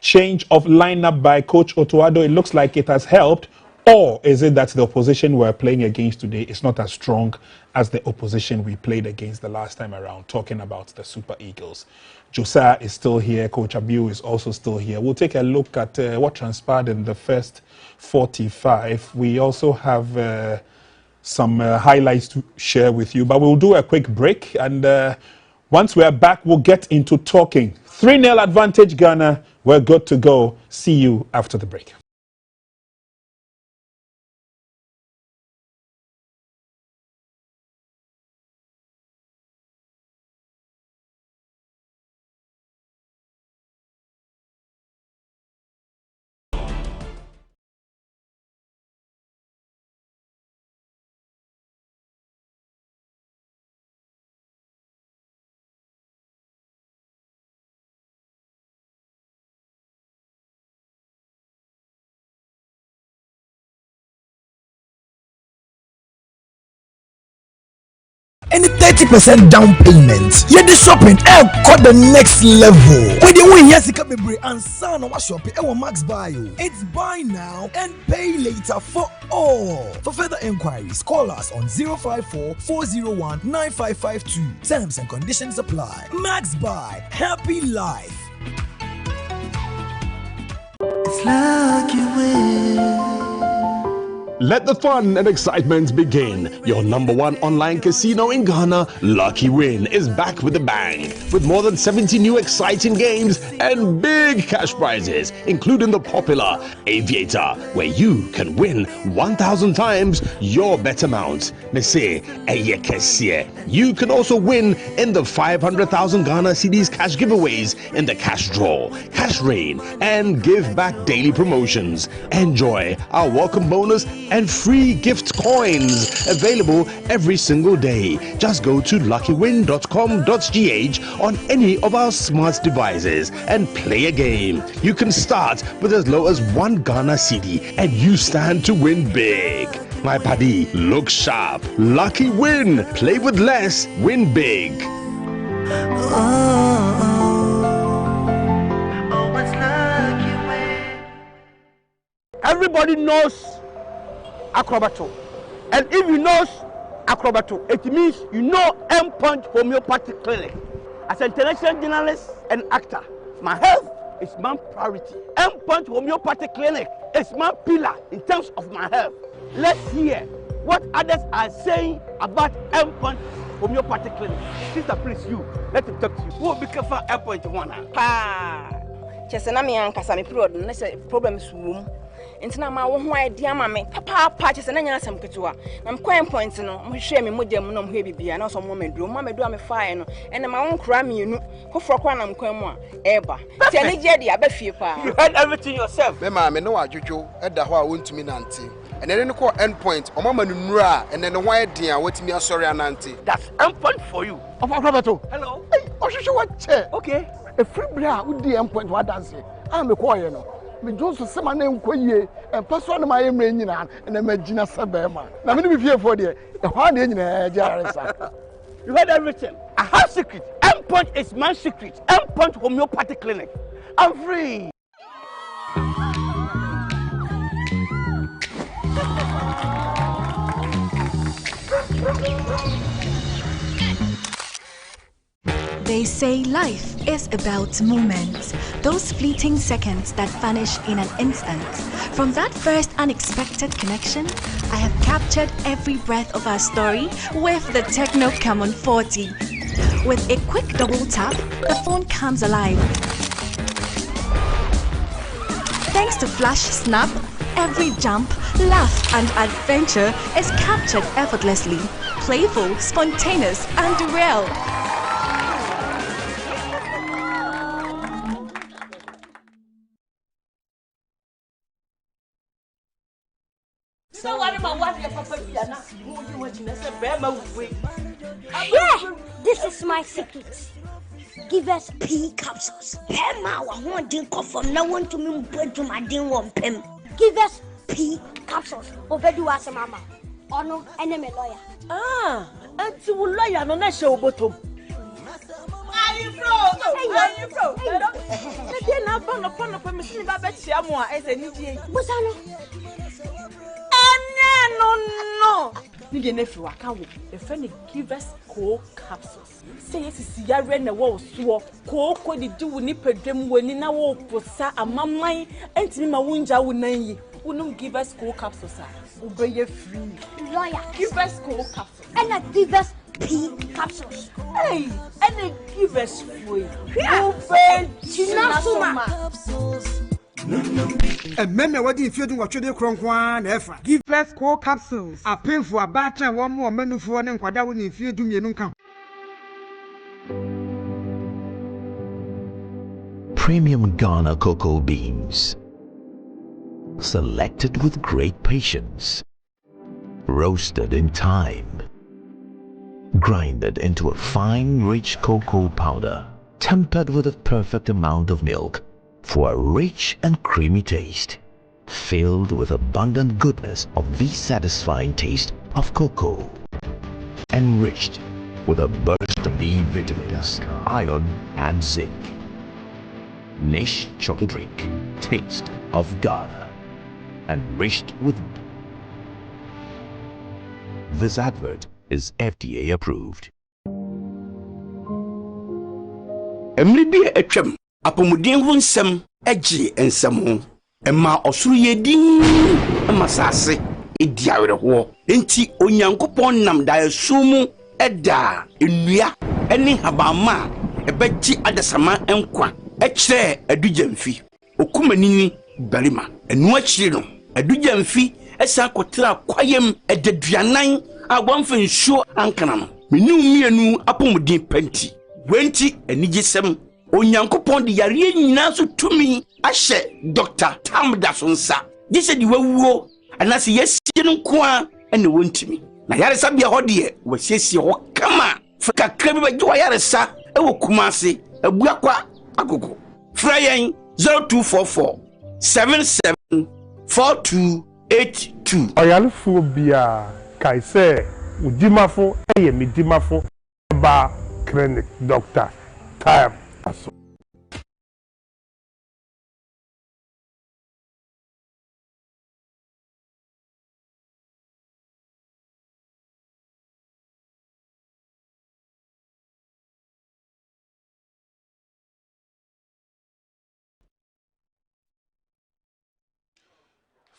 change of lineup by Coach Otuado, it looks like it has helped? Or is it that the opposition we're playing against today is not as strong as the opposition we played against the last time around, talking about the Super Eagles? Josiah is still here. Coach Abiu is also still here. We'll take a look at what transpired in the first 45. We also have some highlights to share with you, but we'll do a quick break. And once we're back, we'll get into talking. 3-0 advantage Ghana. We're good to go. See you after the break. And 30% down payment. Yeah, the shopping got the next level. When you win, yes, you can be and son of shopping. Max Bio. It's buy now and pay later for all. For further inquiries, call us on 054-401-9552. Terms and conditions apply. Max Buy. Happy life. It's like you win. Let the fun and excitement begin. Your #1 online casino in Ghana, Lucky Win, is back with a bang. With more than 70 new exciting games and big cash prizes, including the popular Aviator, where you can win 1,000 times your bet amount. You can also win in the 500,000 Ghana cedis cash giveaways in the cash draw, cash rain, and give back daily promotions. Enjoy our welcome bonus and free gift coins available every single day. Just go to luckywin.com.gh on any of our smart devices and play a game. You can start with as low as 1 Ghana cedi and you stand to win big. My buddy, look sharp. Lucky Win. Play with less, win big. Everybody knows Acrobato, and if you know Acrobato, it means you know M-Punch Homeopathic Clinic. As an international journalist and actor, my health is my priority. M-Punch Homeopathic Clinic is my pillar in terms of my health. Let's hear what others are saying about M-Punch Homeopathic Clinic. Sister, please, let him talk to you. Who will be careful M-Punch one? Chesenami and Kasami problem. Let's say problems room. Intina ma wo ho idea ma me papa chese na nya asem ketewa na mkwan point no mo hwe me modem no mo hwe bibia na so mo meduro me fire no ene ma won kra mienu foforo kwa na mkwan mu a eba ti ene je dia ba fie pa. You heard everything yourself. Me ma me no adwodwo eda ho a wontumi nante ene ne ko end point o mama no nura ene ne ho eden a watimi asori anante. That's end point for you. Of Acrobato. Hello. Hey, ohwehwe what che. Okay. A free bra wo di end point wa dance. Am me call you no. Me just say man enkoyie en paso na my emre nyina na magina sebema na me no be fie for there e ho na nyina jaresa. You heard everything. I have secret. M-Punch is my secret. M-Punch Homeopathic Clinic. I'm free. They say life is about moments, those fleeting seconds that vanish in an instant. From that first unexpected connection, I have captured every breath of our story with the Techno Camon 40. With a quick double tap, the phone comes alive. Thanks to Flash Snap, every jump, laugh and adventure is captured effortlessly. Playful, spontaneous and real. Yeah, this is my secret. Give us P capsules. Pema, I want to go from now on to me to my din one pem. Give us P capsules. Overdo as a mama. Or no, enemy lawyer. And to lawyer no na show bottom. Are you from? na ba no me si ba betia mo a ese ni die busa no no ni de na fi waka wo e fe ni give us cold capsules say yes yare na wo so ko di di wo ni pedwam woni na wo posa amamman entimi ma wunja wo nan yi wonum give us cold capsules a obeye free lawyer give us cold capsules and a give us pea capsules hey and a give us free open chinasoma Meme wadi ifedu watwede kronkwa na efa. Give us cold capsules. Apemfo abatra wo mo manufo ne nkwada wo ne ifedu mienu nka. Premium Ghana cocoa beans. Selected with great patience. Roasted in time. Grinded into a fine, rich cocoa powder. Tempered with a perfect amount of milk. For a rich and creamy taste, filled with abundant goodness of the satisfying taste of cocoa, enriched with a burst of B vitamins, iron and zinc. Niche chocolate drink, taste of Ghana, enriched with. This advert is FDA approved. Apomuden ho nsem agi ensem ho ema osuru yedin ema sase ediawere ho enti onyankopon nam da esumu eda enua ene habama ebeji adasama enkwa ekire adujamfi okumanini barima enu akire no adujamfi esa kotra kwayem edaduanan agwamfa nsuo ankana no menu mienu apomuden panti wenti enigisem onyankopon de yare nyina so tumi ahye Dr. Tamda sonsa gise di wawuo anase yesie no koa ene wontimi na yare sabia ho de wasiesie ho kama fika krabi baji wa yare sa ewo kumase abuakwa agogo frayen 0244 774282 oyalfo bia kaise udimafo eye midimafo ba clinic Dr. Time.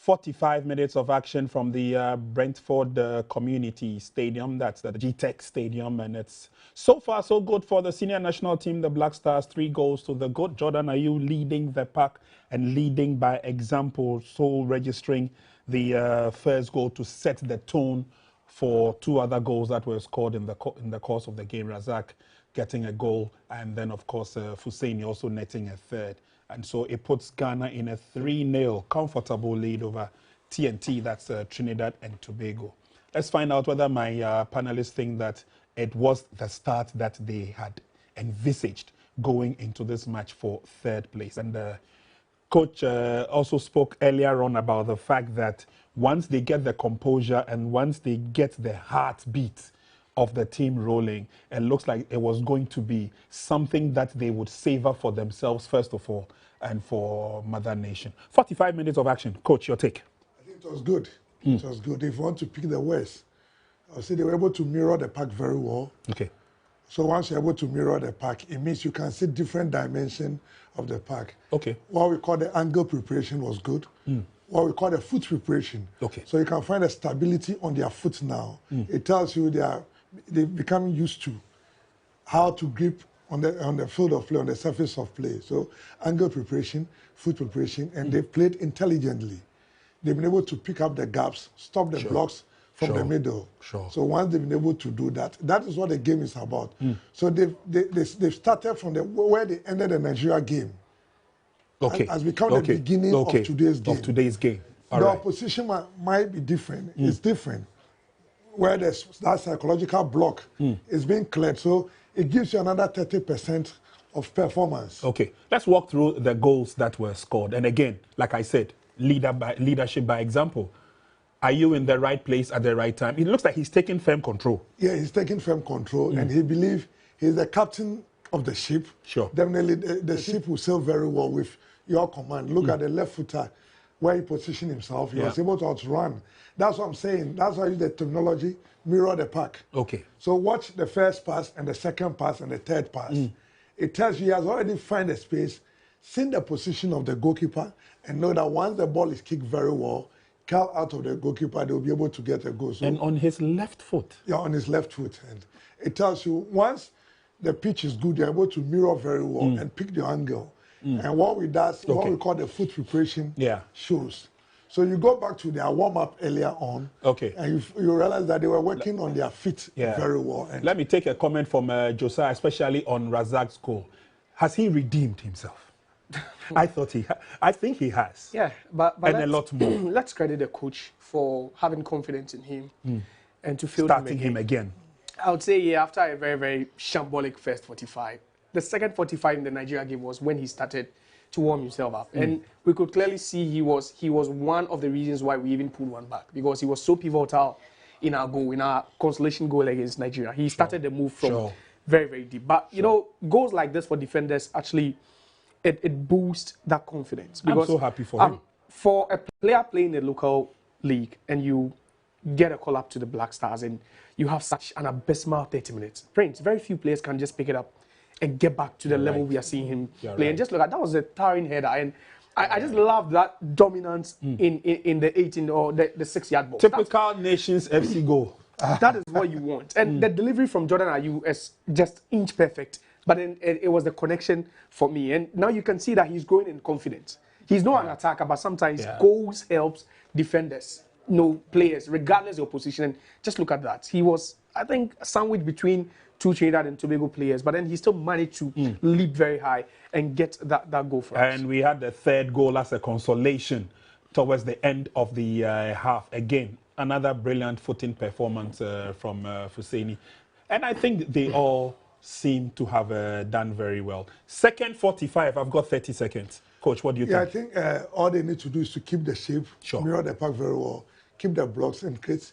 45 minutes of action from the Brentford Community Stadium. That's the G-Tech Stadium. And it's so far so good for the senior national team, the Black Stars. 3 goals to the good. Jordan Ayew leading the pack and leading by example. So registering the first goal to set the tone for 2 other goals that were scored in the course of the game. Razak getting a goal. And then, of course, Fusaini also netting a third. And so it puts Ghana in a 3-0 comfortable lead over TNT, that's Trinidad and Tobago. Let's find out whether my panelists think that it was the start that they had envisaged going into this match for 3rd place. And the coach also spoke earlier on about the fact that once they get the composure and once they get the heartbeat of the team rolling, it looks like it was going to be something that they would savor for themselves, first of all, and for Mother Nation. 45 minutes of action. Coach, your take. I think it was good. It was good. If you want to pick the worst, I'll say they were able to mirror the pack very well. Okay. So once you're able to mirror the pack, it means you can see different dimensions of the pack. Okay. What we call the angle preparation was good. What we call the foot preparation. Okay. So you can find a stability on their foot now. It tells you they become used to how to grip on the field of play, on the surface of play. So angle preparation, foot preparation, and they played intelligently. They've been able to pick up the gaps, stop the blocks from the middle. So once they've been able to do that, that is what the game is about. So they've started from where they ended the Nigeria game. Okay. Has become the beginning of today's game. All the right. opposition might be different. It's different. Where that psychological block is being cleared. So it gives you another 30% of performance. Okay, let's walk through the goals that were scored. And again, like I said, leadership by example. Are you in the right place at the right time? It looks like he's taking firm control. Yeah, he's taking firm control, and he believes he's the captain of the ship, sure, definitely the ship will sail very well with your command. Look at the left footer, where he positioned himself. He was able to outrun. That's what I'm saying. That's why I use the technology, mirror the pack. Okay. So watch the first pass and the second pass and the third pass. It tells you he has already found the space, seen the position of the goalkeeper, and know that once the ball is kicked very well, curl out of the goalkeeper, they'll be able to get a goal. So, and on his left foot. Yeah, on his left foot. And it tells you once the pitch is good, you're able to mirror very well and pick the angle. And what we call the foot preparation shows. So you go back to their warm-up earlier on, and you realize that they were working on their feet very well. And let me take a comment from Josiah, especially on Razak's goal. Has he redeemed himself? I think he has. Yeah, but and a lot more. Let's credit the coach for having confidence in him and to field starting him again. I would say, after a very, very shambolic first 45. The second 45 in the Nigeria game was when he started to warm himself up. And we could clearly see he was one of the reasons why we even pulled one back, because he was so pivotal in our goal, in our consolation goal against Nigeria. He started the move from very, very deep. But, you know, goals like this for defenders actually, it boosts that confidence. Because, I'm so happy for him. For a player playing in a local league and you get a call up to the Black Stars and you have such an abysmal 30 minutes. Prince, very few players can just pick it up and get back to the level we are seeing him play. And just look at that, was a towering header. And I just love that dominance in the 18 or the 6-yard box. Typical Nations FC goal. That is what you want. And the delivery from Jordan Ayew is just inch perfect. But then it was the connection for me. And now you can see that he's growing in confidence. He's not an attacker, but sometimes goals helps defenders, players, regardless of your position. And just look at that. He was, I think, sandwiched between two Trinidad and Tobago players, but then he still managed to leap very high and get that goal for us. And we had the third goal as a consolation towards the end of the half. Again, another brilliant footing performance from Fuseni. And I think they all seem to have done very well. Second 45, I've got 30 seconds. Coach, what do you think? I think all they need to do is to keep the shape, mirror the pack very well, keep the blocks and create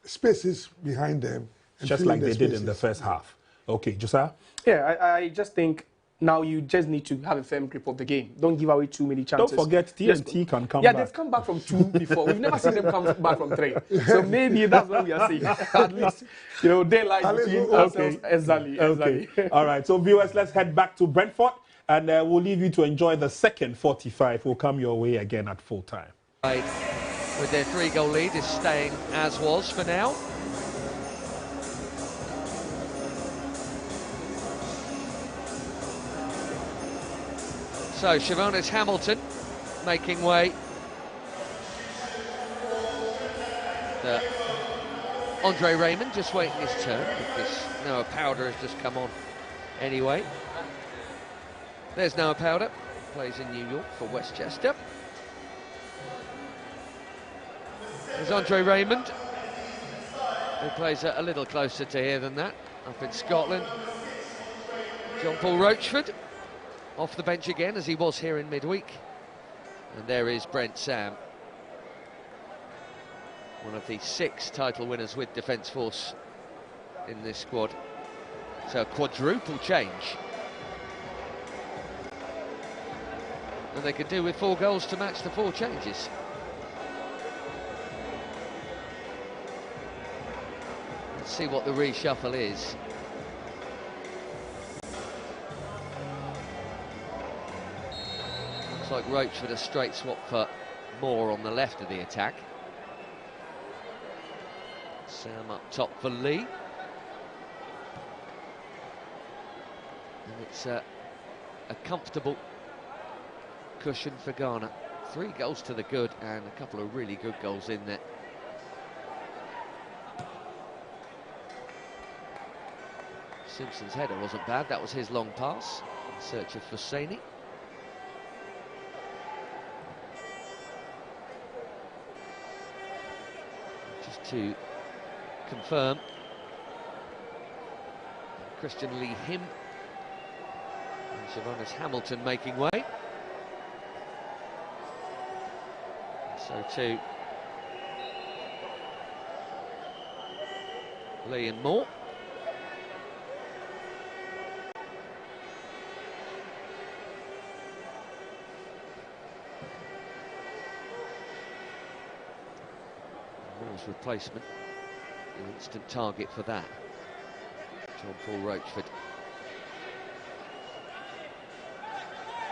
spaces behind them. Just like they did in the first half. Okay, Josiah? Yeah, I just think now you just need to have a firm grip of the game. Don't give away too many chances. Don't forget TNT can come back. Yeah, they've come back from 2 before. We've never seen them come back from 3. So maybe that's what we are seeing. At least, daylight between ourselves. Exactly. All right, so viewers, let's head back to Brentford. And we'll leave you to enjoy the second 45. Will come your way again at full time. With their 3-goal lead is staying as was for now. So Siobhan's Hamilton making way. Andre Raymond just waiting his turn because Noah Powder has just come on anyway. There's Noah Powder, plays in New York for Westchester. There's Andre Raymond, who plays a little closer to here than that, up in Scotland. John Paul Roachford, off the bench again, as he was here in midweek. And there is Brent Sam, one of the 6 title winners with Defence Force in this squad. So a quadruple change. And they could do with 4 goals to match the 4 changes. Let's see what the reshuffle is. Looks like Roach with a straight swap for Moore on the left of the attack. Sam up top for Lee. And it's a comfortable cushion for Ghana. 3 goals to the good and a couple of really good goals in there. Simpson's header wasn't bad, that was his long pass in search of Fuseni. Just to confirm, Christian Lee Him and Siobhan's Hamilton making way. So too Lee and Moore. Bale's replacement, an instant target for that. John Paul Roachford.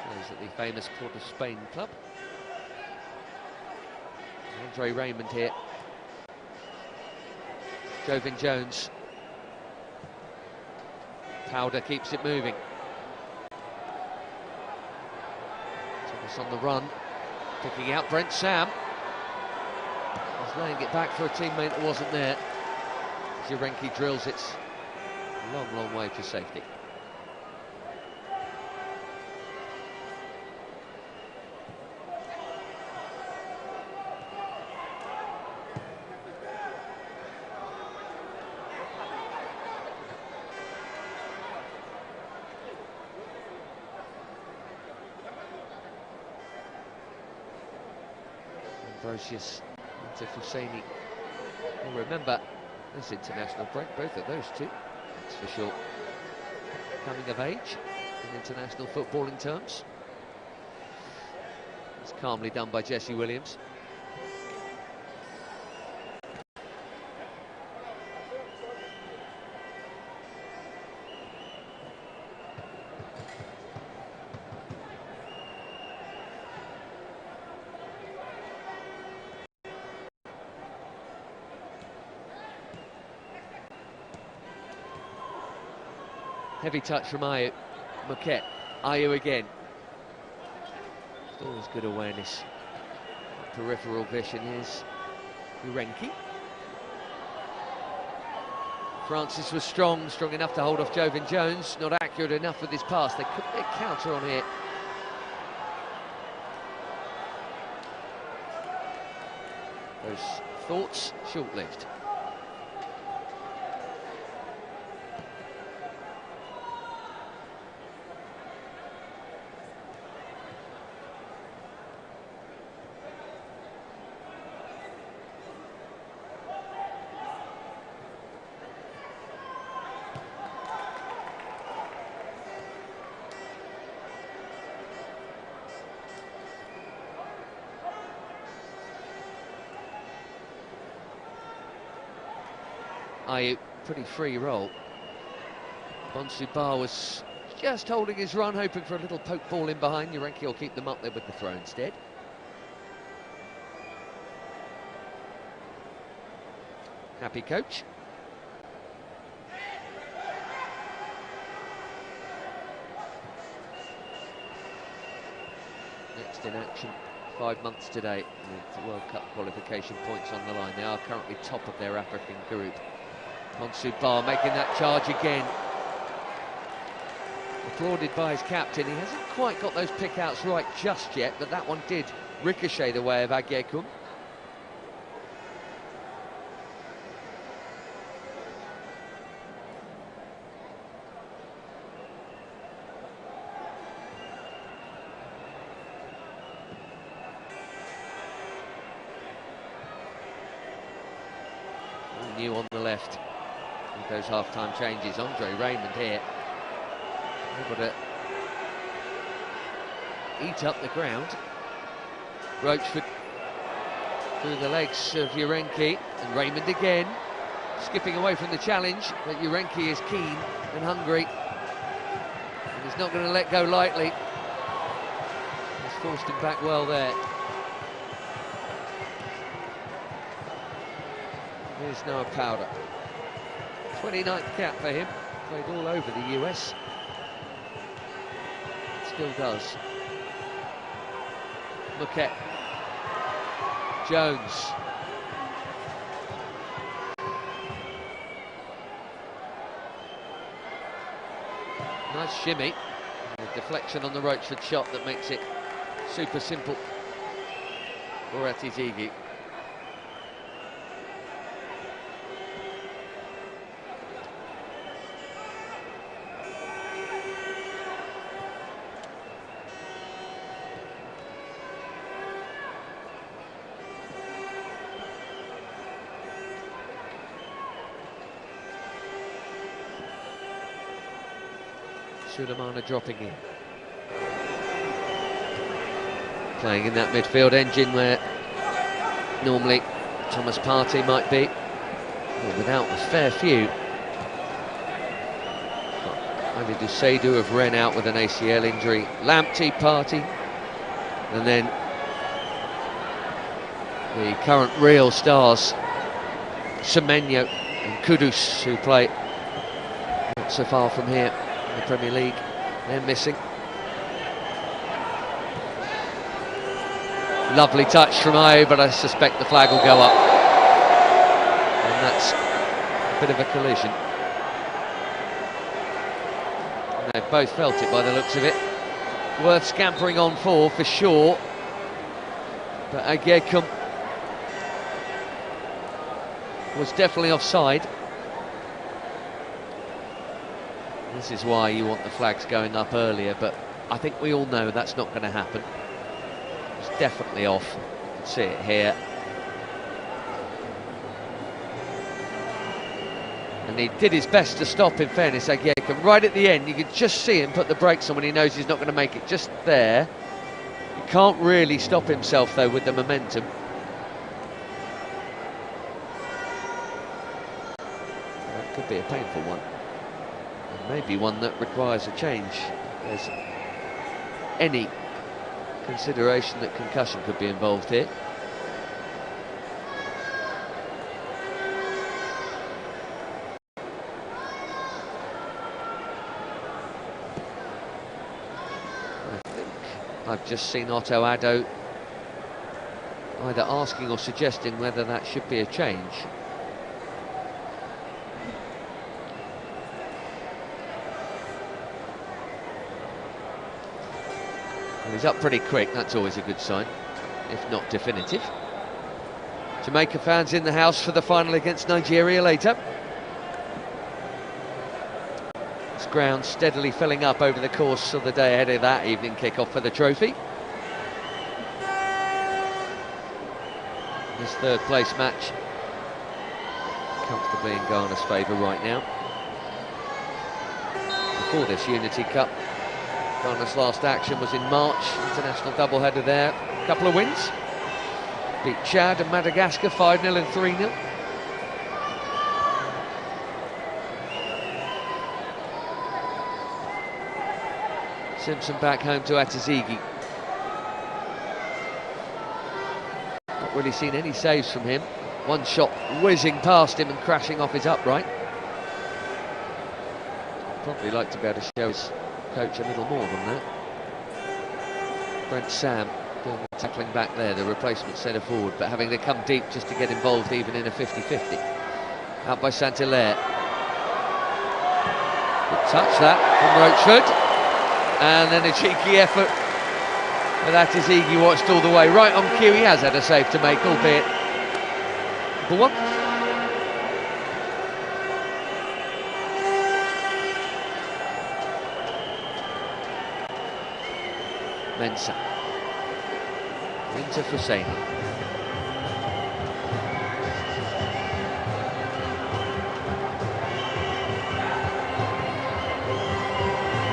Plays at the famous Port of Spain club. Andre Raymond here. Jovin Jones. Powder keeps it moving. Thomas on the run, picking out Brent Sam. He's laying it back for a teammate that wasn't there. Jurenki drills it. Long, long way to safety. Ambrosius into Husseini. You'll remember this international break, both of those two, that's for sure. Coming of age in international footballing terms. It's calmly done by Jesse Williams. Heavy touch from Ayew. Moquette. Ayew again. Always good awareness. Peripheral vision is Jurenki. Francis was strong enough to hold off Jovin Jones. Not accurate enough with his pass. They couldn't get counter on here. Those thoughts short-lived. Ayew, pretty free roll. Bonsu Ba was just holding his run, hoping for a little poke ball in behind. Jurenki will keep them up there with the throw instead. Happy coach. Next in action, 5 months today, with World Cup qualification points on the line. They are currently top of their African group. Bonsu Ba making that charge again. Applauded by his captain. He hasn't quite got those pick-outs right just yet, but that one did ricochet the way of Agyekum. All new on the left. With those half-time changes, Andre Raymond here. Able to eat up the ground. Roachford through the legs of Jurenki, and Raymond again, skipping away from the challenge, but Jurenki is keen and hungry, and he's not going to let go lightly. He's forced him back well there. Here's Noah Powder. 29th cap for him, played all over the US. Still does. Moquette. Jones. Nice shimmy. And a deflection on the Roachford shot that makes it super simple for Atizigi. Sulemana dropping in. Playing in that midfield engine where normally Thomas Partey might be, well, without a fair few. Maybe Duseidu of Rennes out with an ACL injury. Lamptey, Partey, and then the current real stars, Semenyo and Kudus, who play not so far from here in the Premier League. They're missing. Lovely touch from Ayew, but I suspect the flag will go up. And that's a bit of a collision. And they've both felt it by the looks of it. Worth scampering on for sure. But Ayew was definitely offside. This is why you want the flags going up earlier, but I think we all know that's not going to happen. It's definitely off. You can see it here. And he did his best to stop, in fairness, Ayew. Right at the end, you could just see him put the brakes on when he knows he's not going to make it. Just there. He can't really stop himself, though, with the momentum. That could be a painful one. And maybe one that requires a change. There's any consideration that concussion could be involved here. I think I've just seen Otto Addo either asking or suggesting whether that should be a change. Well, he's up pretty quick, that's always a good sign, if not definitive. Jamaica fans in the house for the final against Nigeria later. This ground steadily filling up over the course of the day ahead of that evening kick-off for the trophy. This third place match comfortably in Ghana's favour right now. Before this Unity Cup, Ghana's last action was in March, international doubleheader there. A couple of wins. Beat Chad and Madagascar 5-0 and 3-0. Simpson back home to Atazigi. Not really seen any saves from him. One shot whizzing past him and crashing off his upright. Probably like to be able to show his coach a little more than that. Brent Sam doing the tackling back there, the replacement centre forward, but having to come deep just to get involved even in a 50-50. Out by Saint-Hilaire. Good touch that from Roachford. And then a cheeky effort. But Atazigi watched all the way. Right on cue, he has had a save to make, albeit for one. Mensah into Husseini.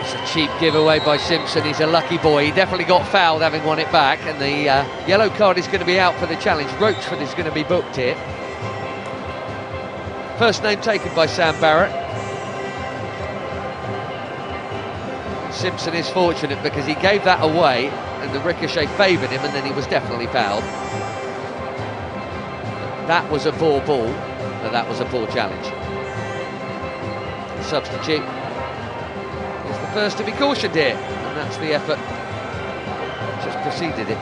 It's a cheap giveaway by Simpson. He's a lucky boy. He definitely got fouled having won it back, and the yellow card is going to be out for the challenge. Roachford is going to be booked here. First name taken by Sam Barrett. Simpson is fortunate because he gave that away and the ricochet favoured him, and then he was definitely fouled. That was a poor ball, but that was a poor challenge. The substitute is the first to be cautioned here, and that's the effort just preceded it.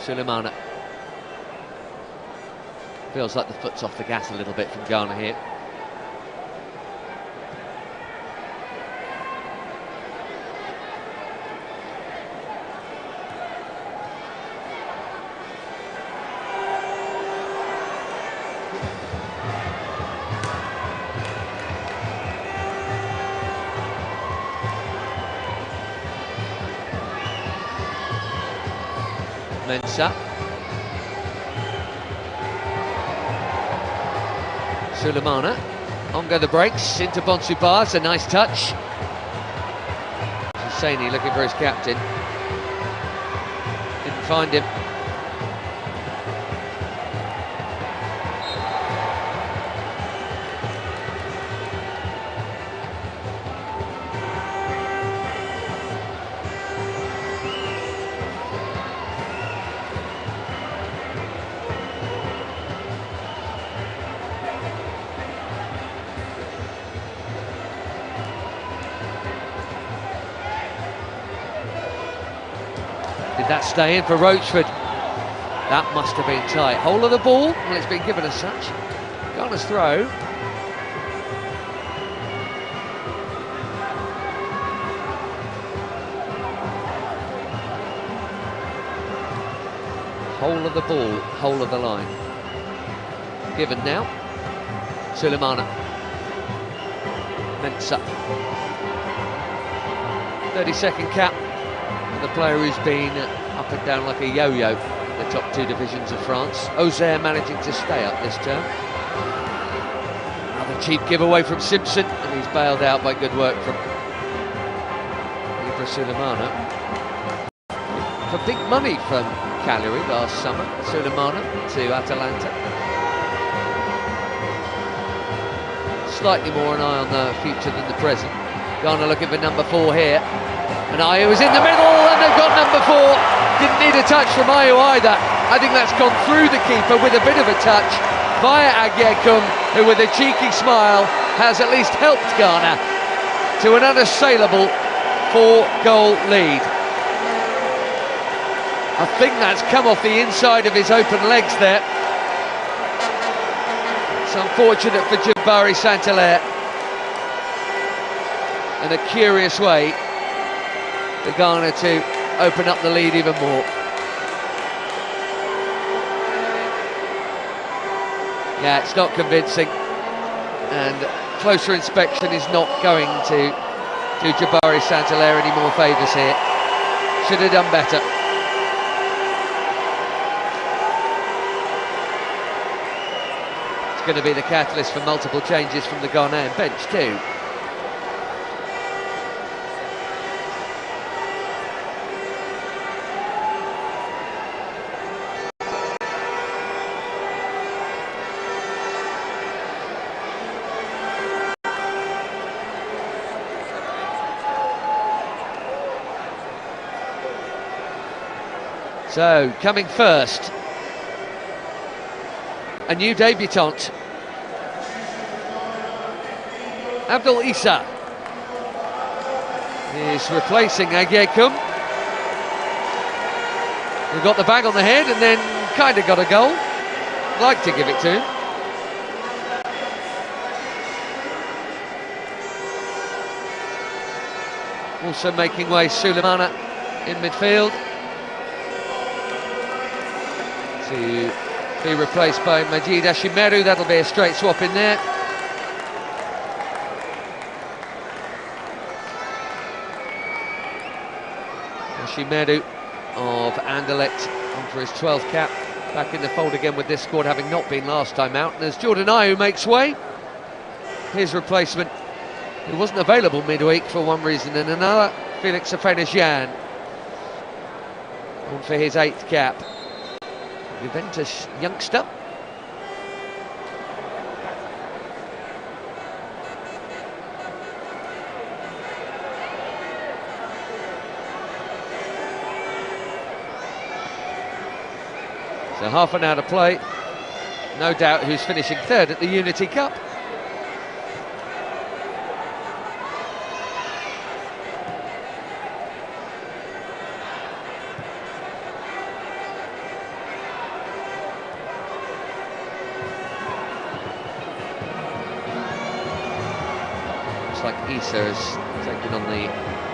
Sulemana. Feels like the foot's off the gas a little bit from Ghana here. Mensah. Sulemana. On go the brakes into Bonsubars, a nice touch. Husseini looking for his captain. Didn't find him. Did that stay in for Roachford? That must have been tight. Whole of the ball? Well, it's been given as such. Ghana's throw. Whole of the ball, whole of the line. Given now. Sulemana. Mensah. 30-second cap. The player who's been up and down like a yo-yo in the top two divisions of France. Auxerre managing to stay up this term. Another cheap giveaway from Simpson, and he's bailed out by good work from Ibra Sulemana. For big money from Cagliari last summer, Sulemana to Atalanta. Slightly more an eye on the future than the present. Ghana looking for number 4 here. And Ayew was in the middle, and they've got number 4. Didn't need a touch from Ayew either. I think that's gone through the keeper with a bit of a touch via Agyekum, who with a cheeky smile has at least helped Ghana to an unassailable 4-goal lead. I think that's come off the inside of his open legs there. It's unfortunate for Jabari Saint-Hilaire. In a curious way, for Ghana to open up the lead even more. Yeah, it's not convincing, and closer inspection is not going to do Jabari Saint-Hilaire any more favours here. Should have done better. It's going to be the catalyst for multiple changes from the Ghanaian bench too. So, coming first, a new debutant, Abdul Issa is replacing Agyekum, who got the bag on the head and then kind of got a goal. Like to give it to him. Also making way Sulemana in midfield, to be replaced by Majid Ashimeru. That'll be a straight swap in there. Ashimeru of Anderlecht on for his 12th cap, back in the fold again with this squad, having not been last time out. And as Jordan Ayew makes way, his replacement, who wasn't available midweek for one reason and another, Felix Afena-Gyan, on for his 8th cap. Juventus youngster. So half an hour to play. No doubt who's finishing 3rd at the Unity Cup. Like Issa has taken on the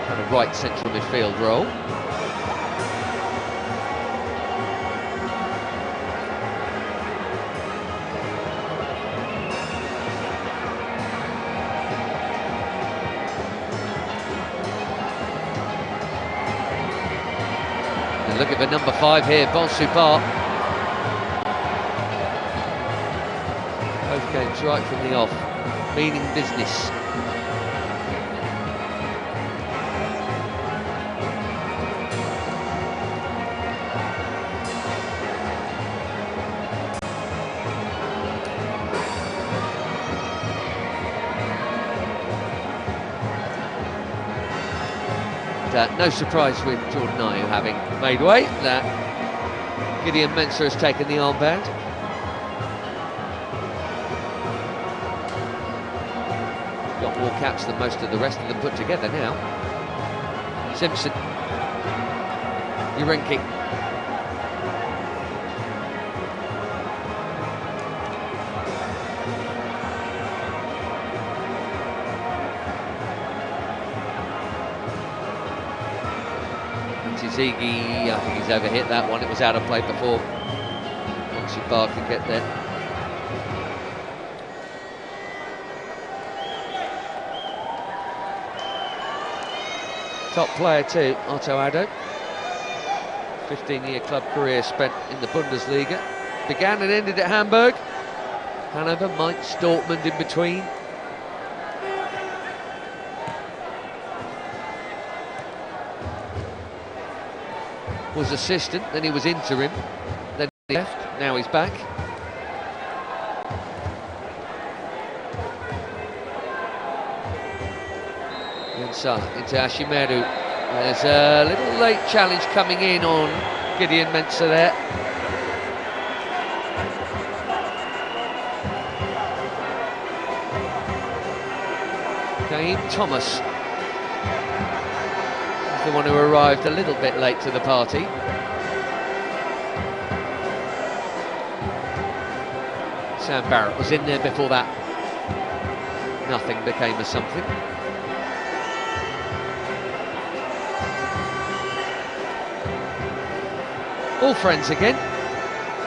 kind of right central midfield role. Looking for number 5 here, Bonsupat. Both games right from the off, meaning business. No surprise with Jordan Ayew having made way, that Gideon Mensah has taken the armband. Got more caps than most of the rest of them put together now. Simpson, Urenki. Ziggy, I think he's overhit that one. It was out of play before Bonsupat could get there. Top player too, Otto Addo. 15-year club career spent in the Bundesliga. Began and ended at Hamburg. Hanover, Mainz, Dortmund in between. Was assistant, then he was interim, then he left, now he's back. Inside into Ashimeru. There's a little late challenge coming in on Gideon Mensah there. Kaim Thomas, the one who arrived a little bit late to the party. Sam Barrett was in there before that. Nothing became a something. All friends again.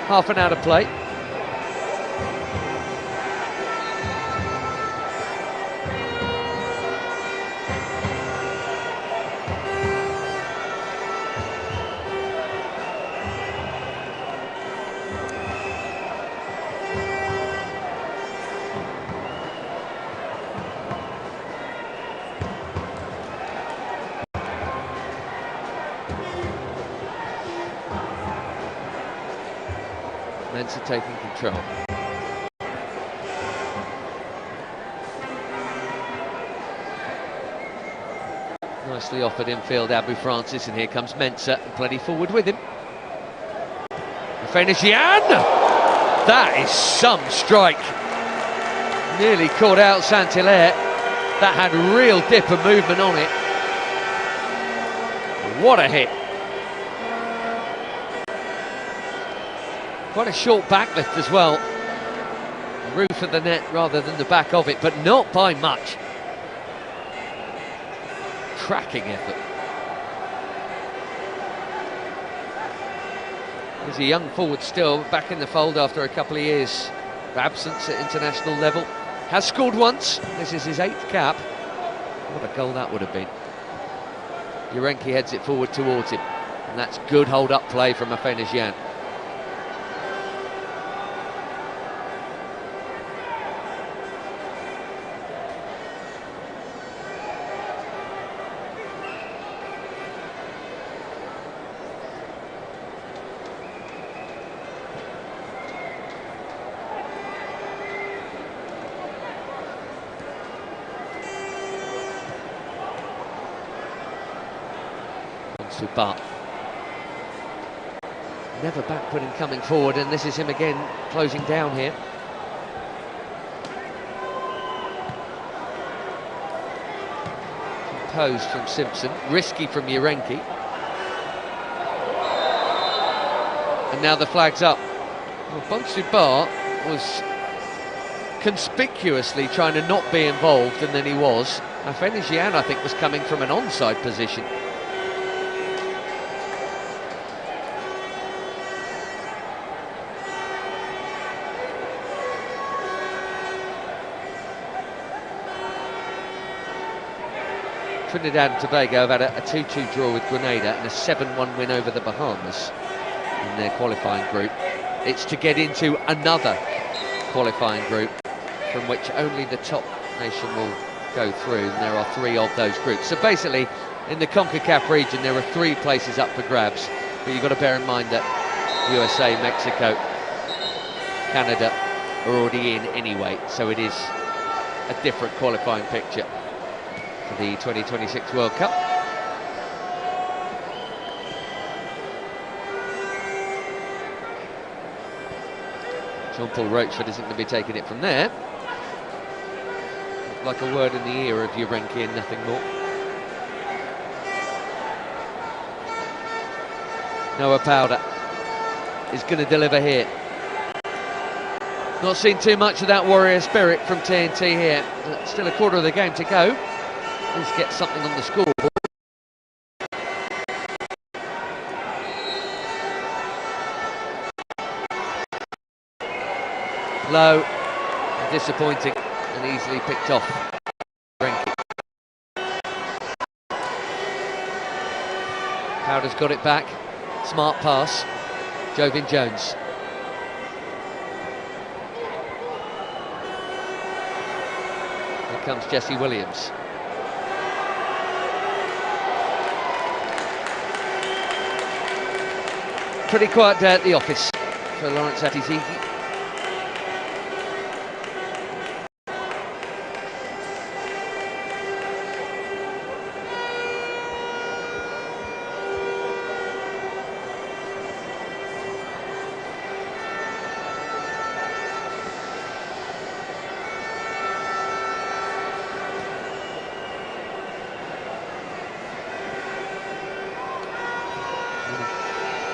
Half an hour to play. Mensah taking control. Nicely offered infield, Abu Francis, and here comes Mensah, and plenty forward with him. Fenician! That is some strike. Nearly caught out Saint-Hilaire. That had real dip and movement on it. What a hit. Quite a short backlift as well. Roof of the net rather than the back of it, but not by much. Cracking effort. He's a young forward still, back in the fold after a couple of years of absence at international level. Has scored once. This is his 8th cap. What a goal that would have been. Urenki heads it forward towards him, and that's good hold-up play from Afenician. But never backward in coming forward, and this is him again closing down here. Composed from Simpson, risky from Urenki, and now the flag's up. Well, Bonsupat was conspicuously trying to not be involved, and then he was. Afenician, I think, was coming from an onside position. Trinidad and Tobago have had a 2-2 draw with Grenada and a 7-1 win over the Bahamas in their qualifying group. It's to get into another qualifying group from which only the top nation will go through, and there are 3 of those groups. So basically, in the CONCACAF region, there are 3 places up for grabs, but you've got to bear in mind that USA, Mexico, Canada are already in anyway, so it is a different qualifying picture for the 2026 World Cup. Jean-Paul Rochford isn't going to be taking it from there. Like a word in the ear of Urenki and nothing more. Noah Powder is going to deliver here. Not seen too much of that warrior spirit from TNT here. Still a quarter of the game to go. Let's get something on the scoreboard. Low, disappointing, and easily picked off. Powder's got it back. Smart pass. Jovin Jones. Here comes Jesse Williams. Pretty quiet day at the office for Lawrence Atizigi.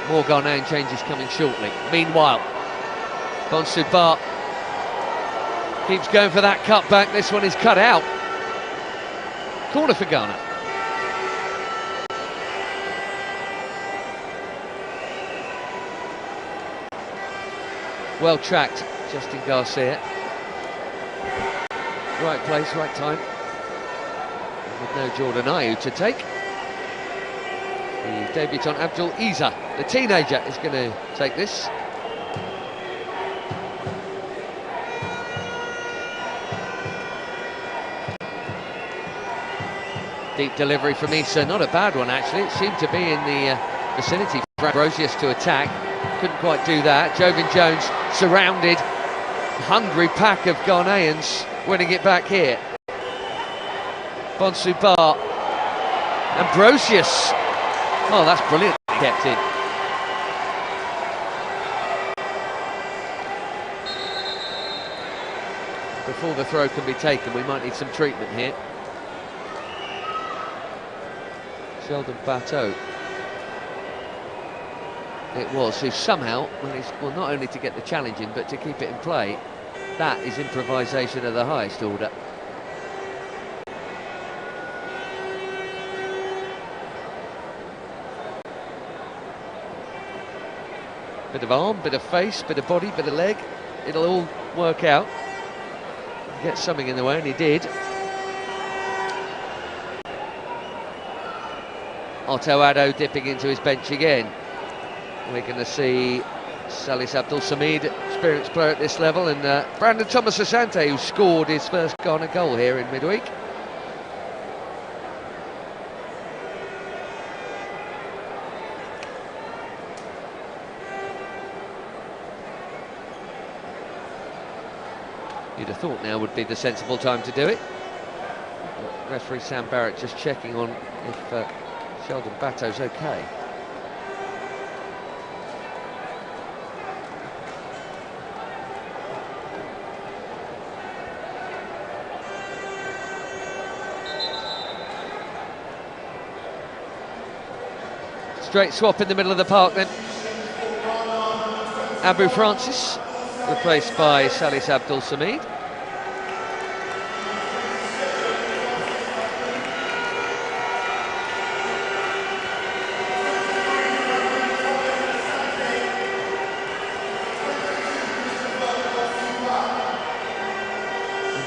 More Ghanaian changes coming shortly. Meanwhile, Bonsuba keeps going for that cutback. This one is cut out. Corner for Ghana. Well tracked, Justin Garcia. Right place, right time. With no Jordan Ayew to take. The debutant Abdul Isa, the teenager, is going to take this. Deep delivery from Isa, not a bad one actually. It seemed to be in the vicinity for Ambrosius to attack. Couldn't quite do that. Jovin Jones surrounded. Hungry pack of Ghanaians winning it back here. Bonsuba. Ambrosius. Oh, that's brilliant. Kept in. Before the throw can be taken, we might need some treatment here. Sheldon Bateau. It was, who somehow managed, well, not only to get the challenge in, but to keep it in play. That is improvisation of the highest order. Bit of arm, bit of face, bit of body, bit of leg. It'll all work out. Get something in the way, and he did. Otto Addo dipping into his bench again. We're going to see Salis Abdul Samid, experienced player at this level, and Brandon Thomas Asante, who scored his first Ghana goal here in midweek. You'd have thought now would be the sensible time to do it. Referee Sam Barrett just checking on if Sheldon Bateau's okay. Straight swap in the middle of the park then. Abu Francis replaced by Salis Abdul Samid.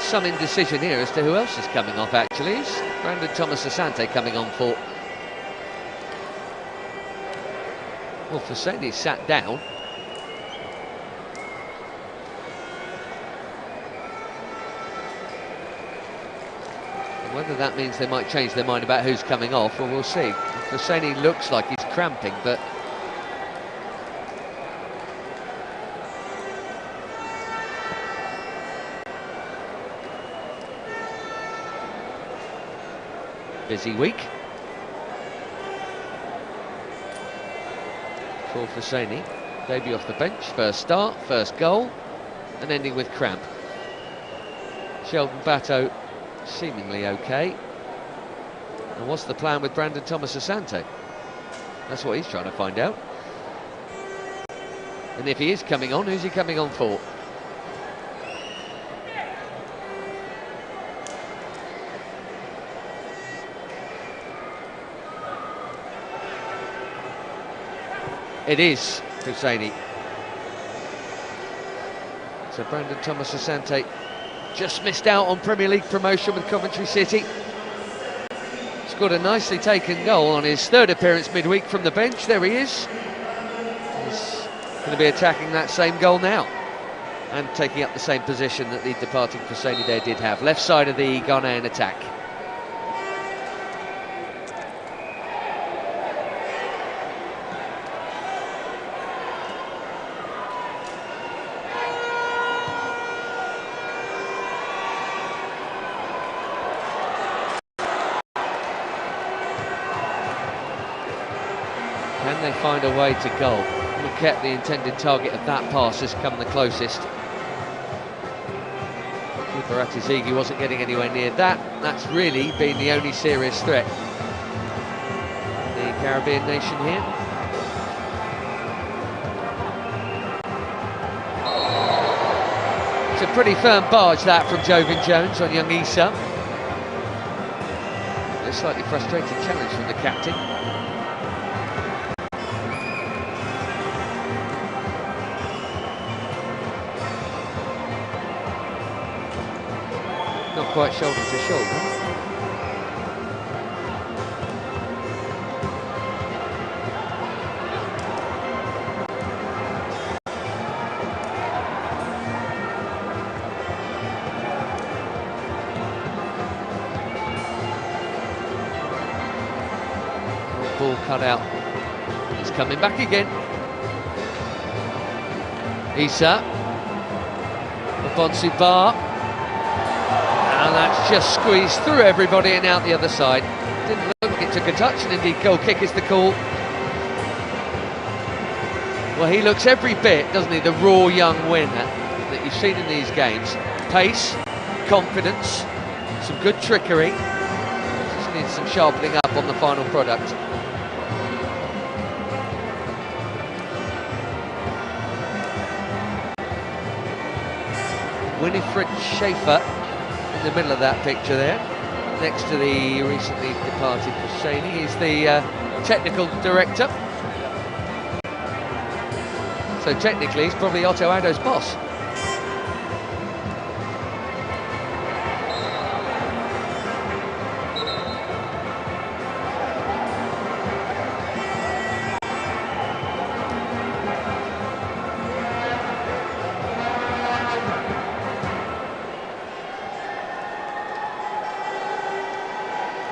some indecision here as to who else is coming off, actually. Is Brandon Thomas-Asante coming on for? Well, Fousseyni sat down. And whether that means they might change their mind about who's coming off, well, we'll see. Fousseyni looks like he's cramping, but busy week for Fousseyni. Debut off the bench, first start, first goal, and ending with cramp. Sheldon Batto seemingly okay. And what's the plan with Brandon Thomas-Asante? That's what he's trying to find out. And if he is coming on, who's he coming on for? It is Fousseyni. So Brandon Thomas-Asante just missed out on Premier League promotion with Coventry City. Scored a nicely taken goal on his third appearance midweek from the bench. There he is. He's going to be attacking that same goal now and taking up the same position that the departing Fousseyni there did have. Left side of the Ghanaian attack. Can they find a way to goal? Look at the intended target of that pass has come the closest. Keeper Atizigi wasn't getting anywhere near that. That's really been the only serious threat. The Caribbean nation here. It's a pretty firm barge that from Jovin Jones on young Issa. A slightly frustrating challenge from the captain. Not quite shoulder to shoulder. Ball cut out. He's coming back again. Issa. Abonsu Bar. And that's just squeezed through everybody and out the other side. Didn't look like it took a touch, and indeed goal kick is the call. Well, he looks every bit, doesn't he, the raw young winner that you've seen in these games. Pace, confidence, some good trickery. Just needs some sharpening up on the final product. Winifred Schaefer in the middle of that picture there, next to the recently departed Fousseyni. He's the technical director. So technically he's probably Otto Addo's boss.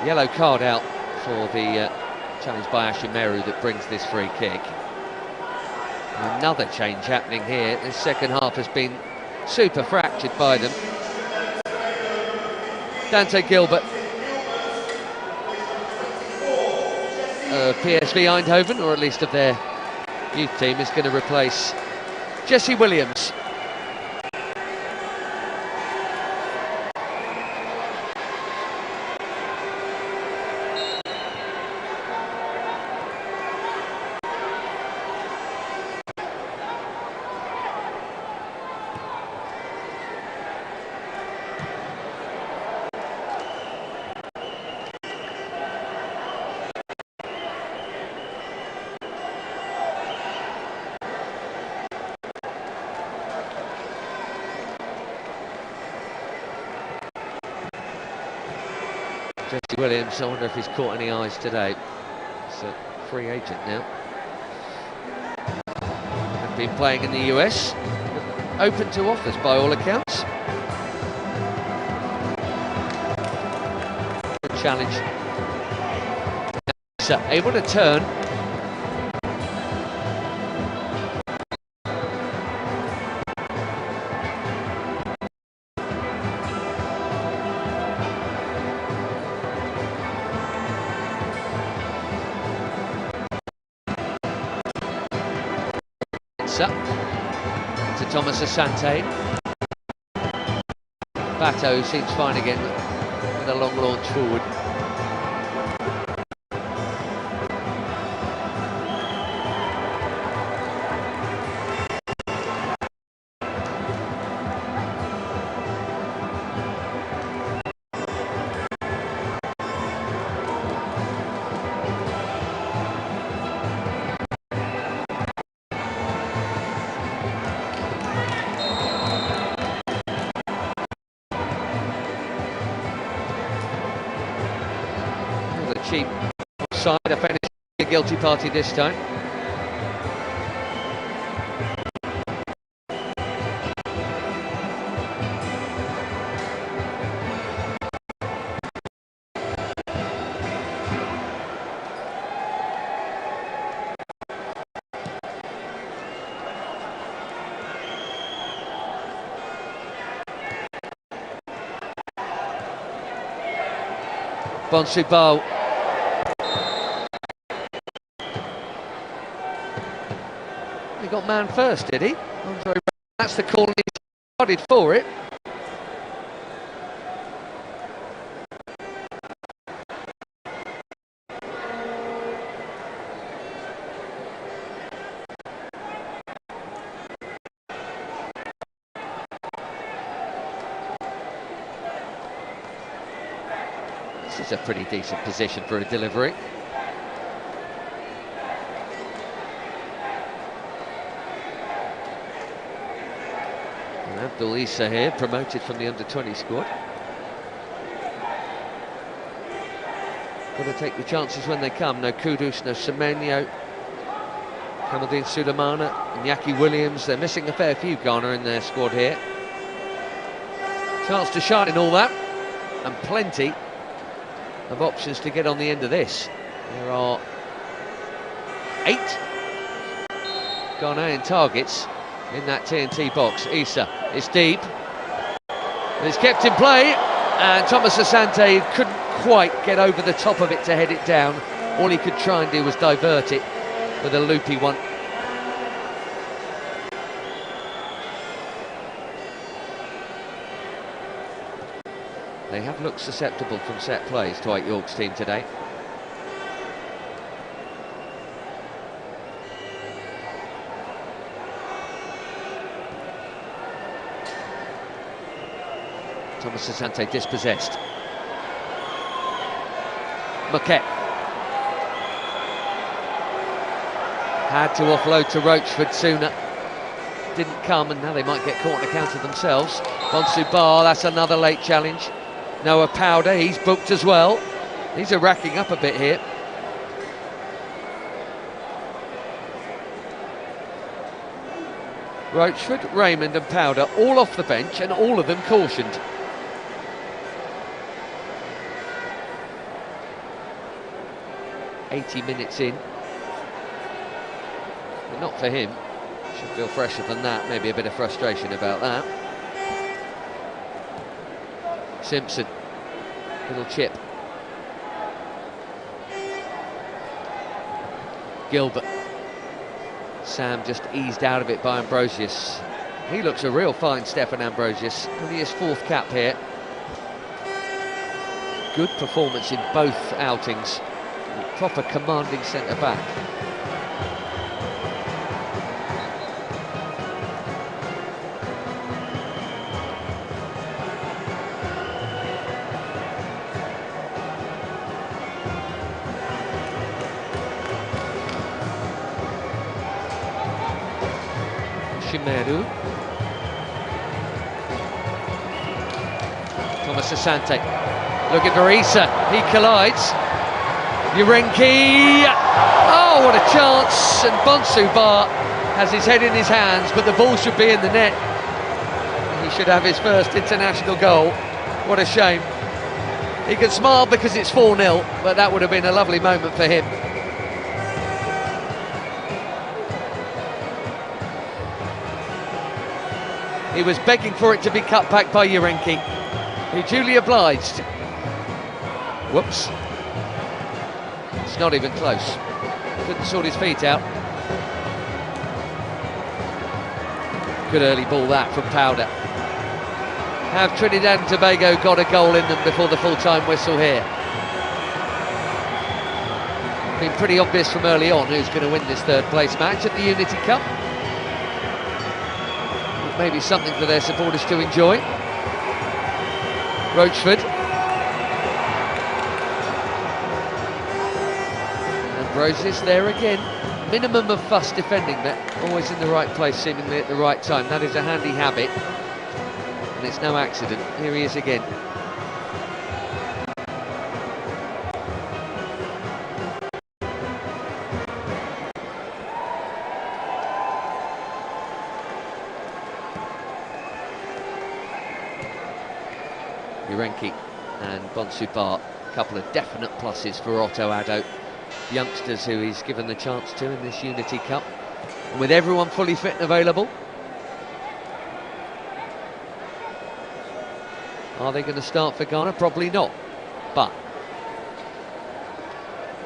Yellow card out for the challenge by Ashimeru that brings this free kick. Another change happening here. This second half has been super fractured by them. Dante Gilbert of PSV Eindhoven, or at least of their youth team, is going to replace Jesse Williams. Jesse Williams, I wonder if he's caught any eyes today. He's a free agent now. Had been playing in the US. Open to offers by all accounts. Good challenge. So able to turn. To Thomas Asante. Bato seems fine again with a long launch forward. Cheap side, offending a guilty party this time. Bonsubal. He got man first, did he? That's the call, he started for it. This is a pretty decent position for a delivery. Abdul Issa here, promoted from the under-20 squad. Got to take the chances when they come. No Kudus, no Semenyo, Kamaldeen Sulemana, Iñaki Williams. They're missing a fair few, Ghana, in their squad here. Chance to shine in all that, and plenty of options to get on the end of this. There are 8 Ghanaian targets in that TNT box. Issa, it's deep, and it's kept in play, and Thomas Asante couldn't quite get over the top of it to head it down. All he could try and do was divert it with a loopy one. They have looked susceptible from set plays, Dwight York's team today. Thomas Asante dispossessed. Marquette had to offload to Roachford sooner. Didn't come, and now they might get caught on account of themselves. Bonsubal, that's another late challenge. Noah Powder, he's booked as well. These are racking up a bit here. Roachford, Raymond and Powder all off the bench, and all of them cautioned. "80 minutes in, but not for him. Should feel fresher than that. Maybe a bit of frustration about that. Simpson, little chip. Gilbert. Sam just eased out of it by Ambrosius. He looks a real fine, Stefan Ambrosius. Only his 4th cap here. Good performance in both outings. Proper commanding centre-back. Shimeru. Thomas Asante. Looking for Issa, he collides. Urenki, oh what a chance, and Bonsu Bar has his head in his hands, but the ball should be in the net. He should have his first international goal. What a shame. He can smile because it's 4-0, but that would have been a lovely moment for him. He was begging for it to be cut back by Urenki, who duly obliged. Whoops. It's not even close. Couldn't sort his feet out. Good early ball that from Powder. Have Trinidad and Tobago got a goal in them before the full-time whistle here? Been pretty obvious from early on who's going to win this third place match at the Unity Cup. Maybe something for their supporters to enjoy. Roachford. Ambrosius there again. Minimum of fuss defending, but always in the right place, seemingly at the right time. That is a handy habit. And it's no accident. Here he is again. Urenki and Bonsu Bar, a couple of definite pluses for Otto Addo, youngsters who he's given the chance to in this Unity Cup. And with everyone fully fit and available, are they going to start for Ghana? Probably not, but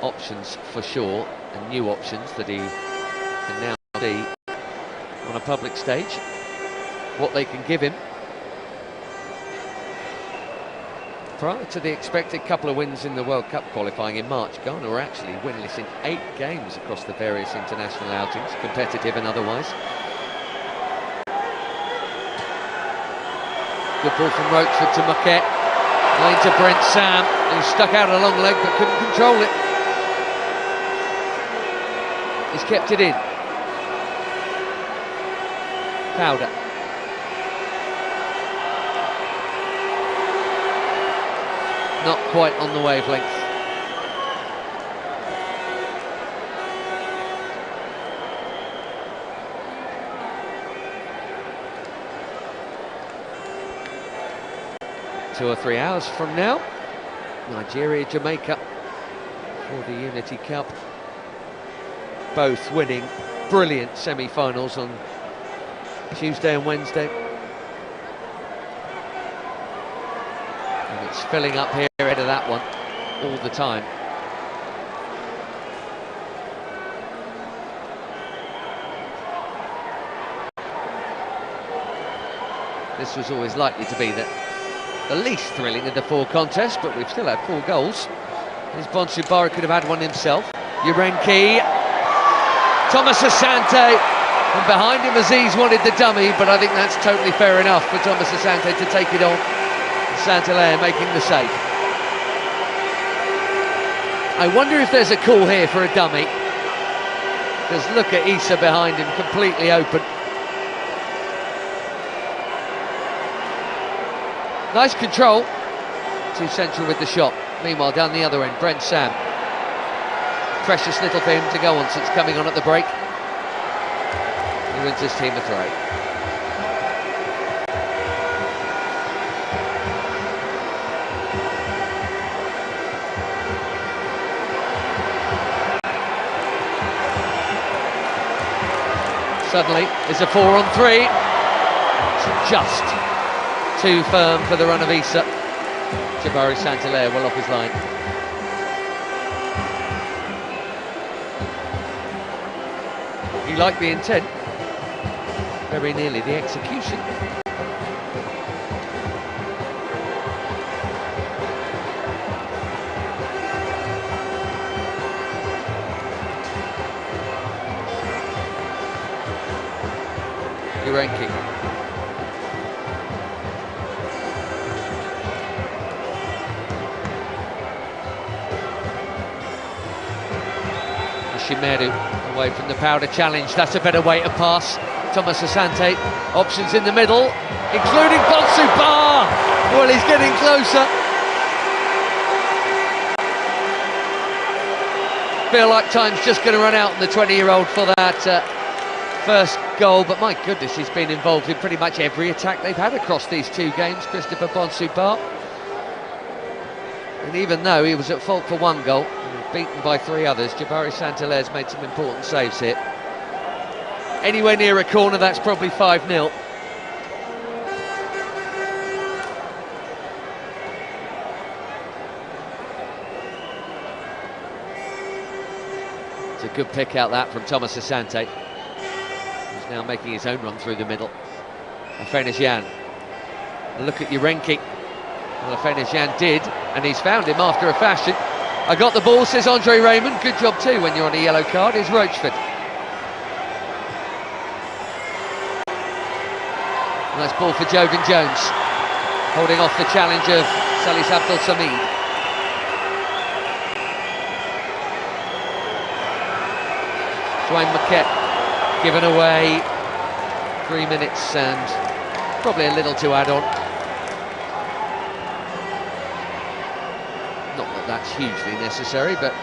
options for sure, and new options that he can now see on a public stage, what they can give him. Prior to the expected couple of wins in the World Cup qualifying in March, Ghana were actually winless in 8 games across the various international outings, competitive and otherwise. Good ball from Roachford to Marquette, line to Brent Sam, who stuck out a long leg but couldn't control it. He's kept it in. Powder. Not quite on the wavelength. Two or 3 hours from now, Nigeria, Jamaica for the Unity Cup. Both winning brilliant semi-finals on Tuesday and Wednesday. And it's filling up here ahead of that one all the time. This was always likely to be the least thrilling of the 4 contests, but we've still had 4 goals. His Bonsu Bar could have had one himself. Urenki, Thomas Asante, and behind him Aziz wanted the dummy, but I think that's totally fair enough for Thomas Asante to take it on. Santalea making the save. I wonder if there's a call here for a dummy, because look at Issa behind him, completely open. Nice control, too central with the shot. Meanwhile, down the other end, Brent Sam. Precious little for him to go on since coming on at the break. He wins his team a throw. Suddenly, it's a 4-on-3. It's just too firm for the run of Issa. Jabari Santalea well off his line. He liked the intent, very nearly the execution. Urenki. Shimeru away from the Powder challenge. That's a better way to pass. Thomas Asante, options in the middle, including Bonsu Bar. Well, he's getting closer. feel like time's just going to run out on the 20-year-old for that first goal, but my goodness, he's been involved in pretty much every attack they've had across these two games, Christopher Bonsubar. And even though he was at fault for one goal, beaten by 3 others, Jabari Santalaire's made some important saves here. Anywhere near a corner, that's probably 5-0. It's a good pick out that from Thomas Asante. He's now making his own run through the middle. Afenesian. Look at Urenki. Well, Afenesian did, and he's found him after a fashion. I got the ball, says Andre Raymond. Good job too when you're on a yellow card. Is Roachford. Nice ball for Jovan Jones, holding off the challenge of Salis Abdul Samid. Dwayne Marquette given away. 3 minutes and probably a little to add on. Not that that's hugely necessary, but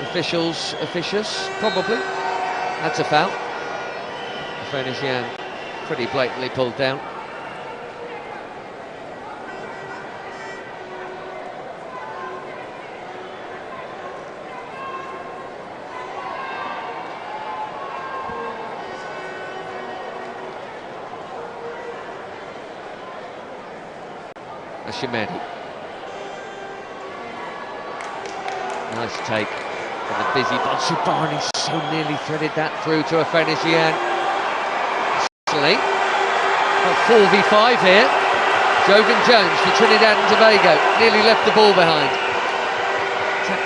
officials officious, probably. That's a foul. Afenesian pretty blatantly pulled down. Ashimedi. Nice take from the busy Bonsubar, and he's so nearly threaded that through to Afenesian. 4v5 here. Jovan Jones for Trinidad and Tobago nearly left the ball behind.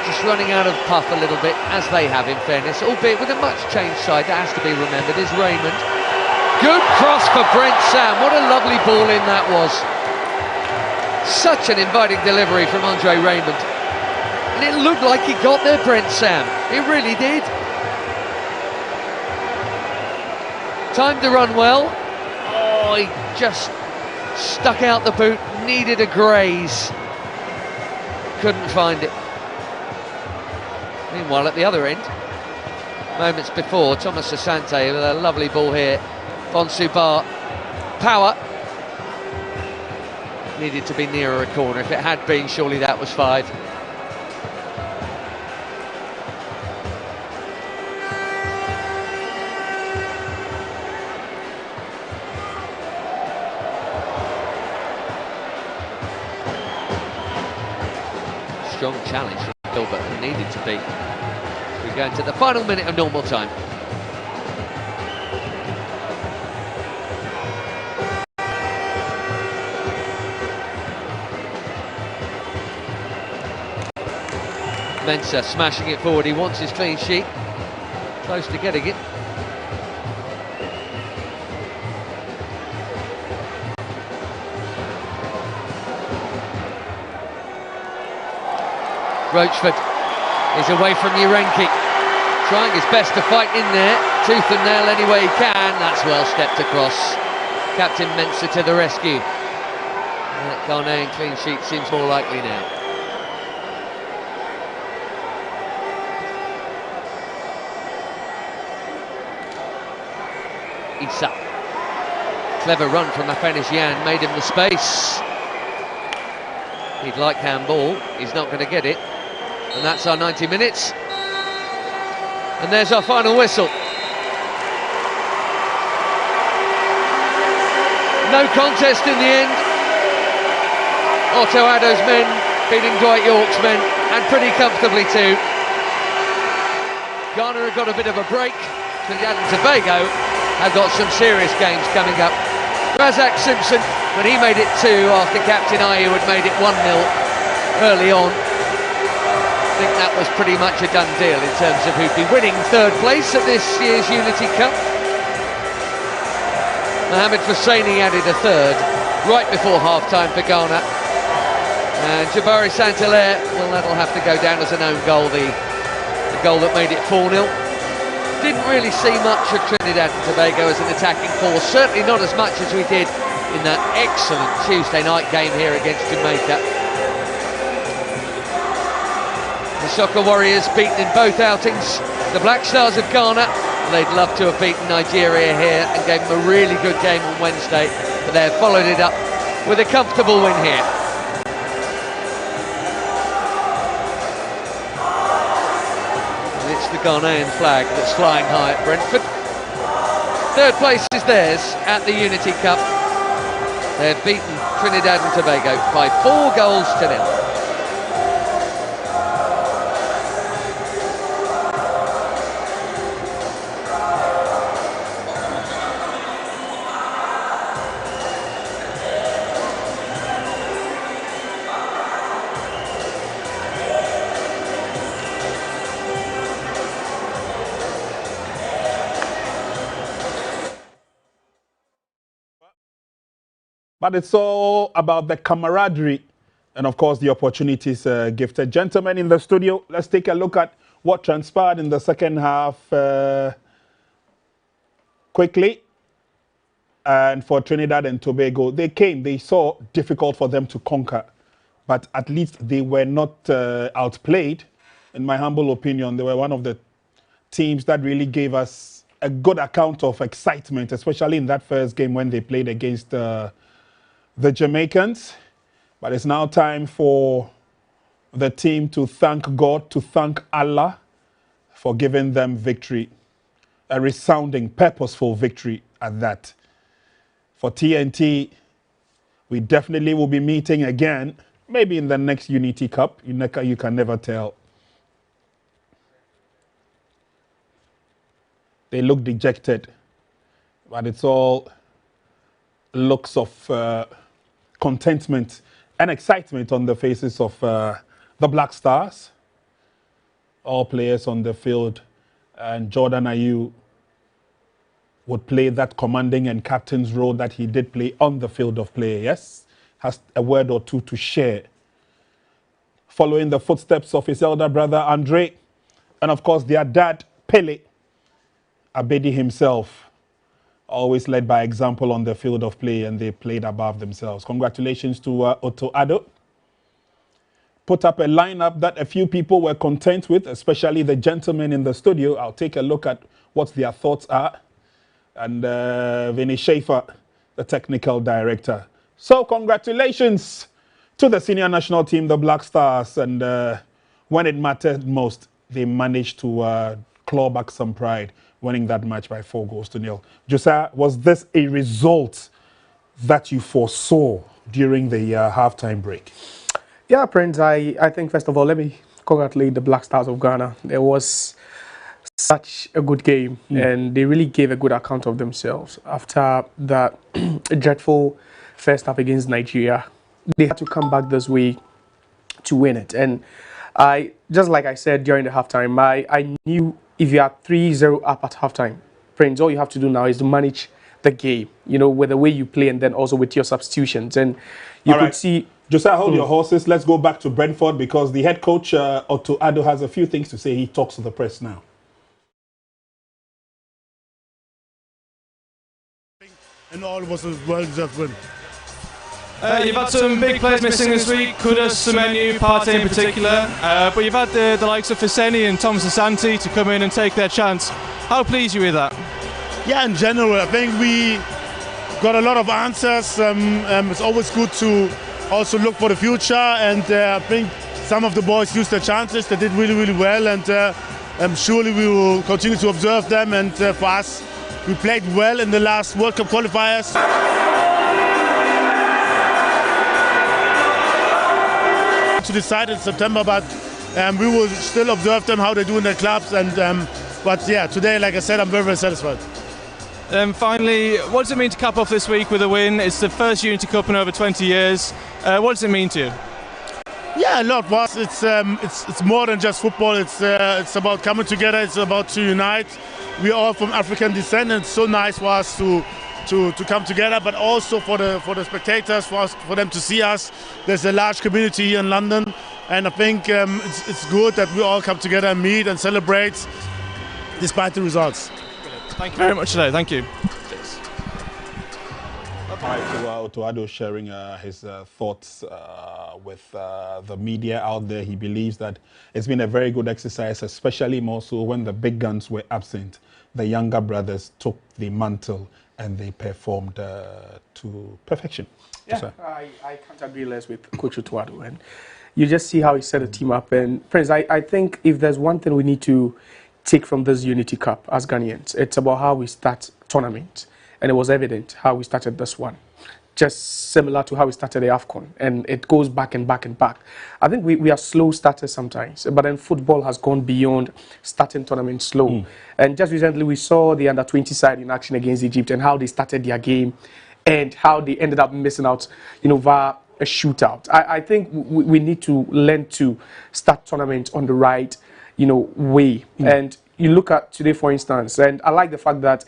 Just running out of puff a little bit, as they have in fairness, albeit with a much changed side. That has to be remembered. Is Raymond. Good cross for Brent Sam. What a lovely ball in that was. Such an inviting delivery from Andre Raymond. And it looked like he got there, Brent Sam. It really did. Timed the run well. Oh, he just stuck out the boot, needed a graze. Couldn't find it. Meanwhile, at the other end, moments before, Thomas Asante with a lovely ball here. Bonsubar, power. Needed to be nearer a corner. If it had been, surely that was 5. Strong challenge from Gilbert, and needed to be. We go into the final minute of normal time. Mensah smashing it forward. He wants his clean sheet. Close to getting it. Roachford is away from Urenki, trying his best to fight in there, tooth and nail any way he can. That's well stepped across. Captain Mensah to the rescue. That Ghanaian clean sheet seems more likely now. Issa. Clever run from Afenesian, made him the space. He'd like handball, he's not going to get it. And that's our 90 minutes. And there's our final whistle. No contest in the end. Otto Addo's men beating Dwight York's men, and pretty comfortably too. Ghana have got a bit of a break. Trinidad and Tobago have got some serious games coming up. Razak Simpson, when he made it 2 after Captain Ayew had made it 1-0 early on, I think that was pretty much a done deal in terms of who'd be winning 3rd place at this year's Unity Cup. Mohamed Hosseini added a 3rd right before half-time for Ghana. And Jabari Santalaire, well, that'll have to go down as an own goal, the goal that made it 4-0. Didn't really see much of Trinidad and Tobago as an attacking force, certainly not as much as we did in that excellent Tuesday night game here against Jamaica. The Soccer Warriors beaten in both outings. The Black Stars of Ghana, they'd love to have beaten Nigeria here and gave them a really good game on Wednesday, but they have followed it up with a comfortable win here. And it's the Ghanaian flag that's flying high at Brentford. Third place is theirs at the Unity Cup. They've beaten Trinidad and Tobago by 4 goals to 0. But it's all about the camaraderie and, of course, the opportunities gifted. Gentlemen in the studio, let's take a look at what transpired in the second half quickly. And for Trinidad and Tobago, they saw difficult for them to conquer. But at least they were not outplayed. In my humble opinion, they were one of the teams that really gave us a good account of excitement, especially in that first game when they played against the Jamaicans. But it's now time for the team to thank God, to thank Allah for giving them victory. A resounding, purposeful victory at that. For TNT, we definitely will be meeting again, maybe in the next Unity Cup. You can never tell. They look dejected, but it's all looks of contentment and excitement on the faces of the Black Stars. All players on the field, and Jordan Ayew would play that commanding and captain's role that he did play on the field of play. Yes, has a word or two to share. Following the footsteps of his elder brother Andre, and of course their dad Pele, Abedi himself, always led by example on the field of play, and they played above themselves. Congratulations to Otto Addo. Put up a lineup that a few people were content with, especially the gentlemen in the studio. I'll take a look at what their thoughts are. And Vinny Schaefer, the technical director. So congratulations to the senior national team, the Black Stars. And when it mattered most, they managed to claw back some pride, winning that match by 4 goals to 0. Josiah, was this a result that you foresaw during the halftime break? Yeah, Prince, I think, first of all, let me congratulate the Black Stars of Ghana. There was such a good game, and they really gave a good account of themselves. After that dreadful first half against Nigeria, they had to come back this way to win it. And just like I said during the halftime, I knew if you are 3-0 up at halftime, Prince, all you have to do now is to manage the game, with the way you play and then also with your substitutions. And you could see... Josiah, hold your horses. Let's go back to Brentford because the head coach, Otto Addo, has a few things to say. He talks to the press now. And all was a well-deserved win. You've had some big players missing this week, Kudus, Semenyo, Partey in particular, but you've had the likes of Faseni and Thomas Asante to come in and take their chance. How pleased are you with that? Yeah, in general, I think we got a lot of answers. It's always good to also look for the future, and I think some of the boys used their chances. They did really, really well, and surely we will continue to observe them. And for us, we played well in the last World Cup qualifiers. To decide in September, but we will still observe them, how they do in their clubs. And but yeah, today, like I said, I'm very, very satisfied. Finally, what does it mean to cap off this week with a win? It's the first Unity Cup in over 20 years. What does it mean to you? Yeah, a lot. For us, it's more than just football. It's about coming together. It's about to unite. We're all from African descent, and it's so nice for us to come together, but also for the spectators, for them to see us. There's a large community here in London, and I think it's good that we all come together and meet and celebrate despite the results. Thank you very much today. Thank you. Otuado sharing his thoughts with the media out there. He believes that it's been a very good exercise, especially more so when the big guns were absent. The younger brothers took the mantle and they performed to perfection. Yeah, I can't agree less with Coach Otuado. And you just see how he set the team up. And Prince, I think if there's one thing we need to take from this Unity Cup as Ghanaians, it's about how we start tournament. And it was evident how we started this one. Just similar to how we started the AFCON. And it goes back and back and back. I think we are slow starters sometimes. But then football has gone beyond starting tournament slow. And just recently we saw the under-20 side in action against Egypt and how they started their game and how they ended up missing out, via a shootout. I think we need to learn to start tournament on the right, way. And you look at today, for instance, and I like the fact that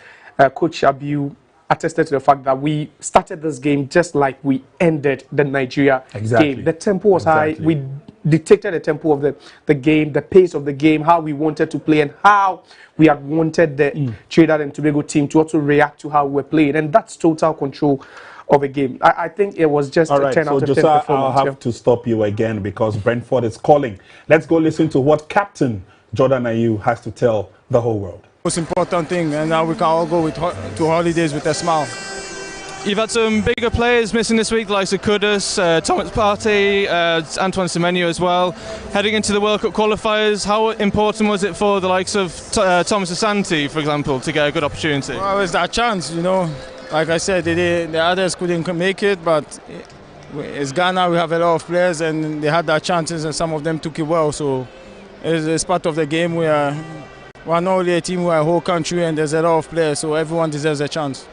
Coach Abiu attested to the fact that we started this game just like we ended the Nigeria game. The tempo was high. We dictated the tempo of the game, the pace of the game, how we wanted to play, and how we had wanted the Trinidad and Tobago team to also react to how we were playing. And that's total control of a game. I think it was just a 10 out of 10 performance. I'll have to stop you again because Brentford is calling. Let's go listen to what Captain Jordan Ayew has to tell the whole world. Most important thing, and now we can all go to holidays with a smile. You've had some bigger players missing this week, like Kudus, Thomas Partey, Antoine Semenyo as well. Heading into the World Cup qualifiers, how important was it for the likes of Thomas Asante, for example, to get a good opportunity? Well, it was that chance, Like I said, the others couldn't make it, but it's Ghana, we have a lot of players, and they had their chances, and some of them took it well. So it's part of the game. We're not only a team, we're a whole country, and there's a lot of players, so everyone deserves a chance.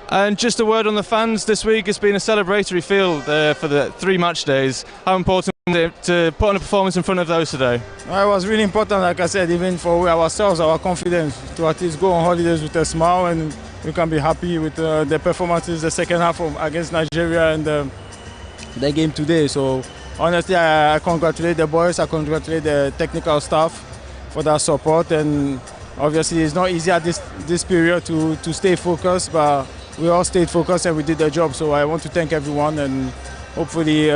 And just a word on the fans this week. It's been a celebratory field for the 3 match days. How important was it to put on a performance in front of those today? Well, it was really important, like I said, even for ourselves, our confidence, to at least go on holidays with a smile, and we can be happy with the performances the second half against Nigeria and the game today. So honestly, I congratulate the boys, I congratulate the technical staff for their support, and obviously it's not easy at this period to stay focused, but we all stayed focused and we did the job. So I want to thank everyone, and hopefully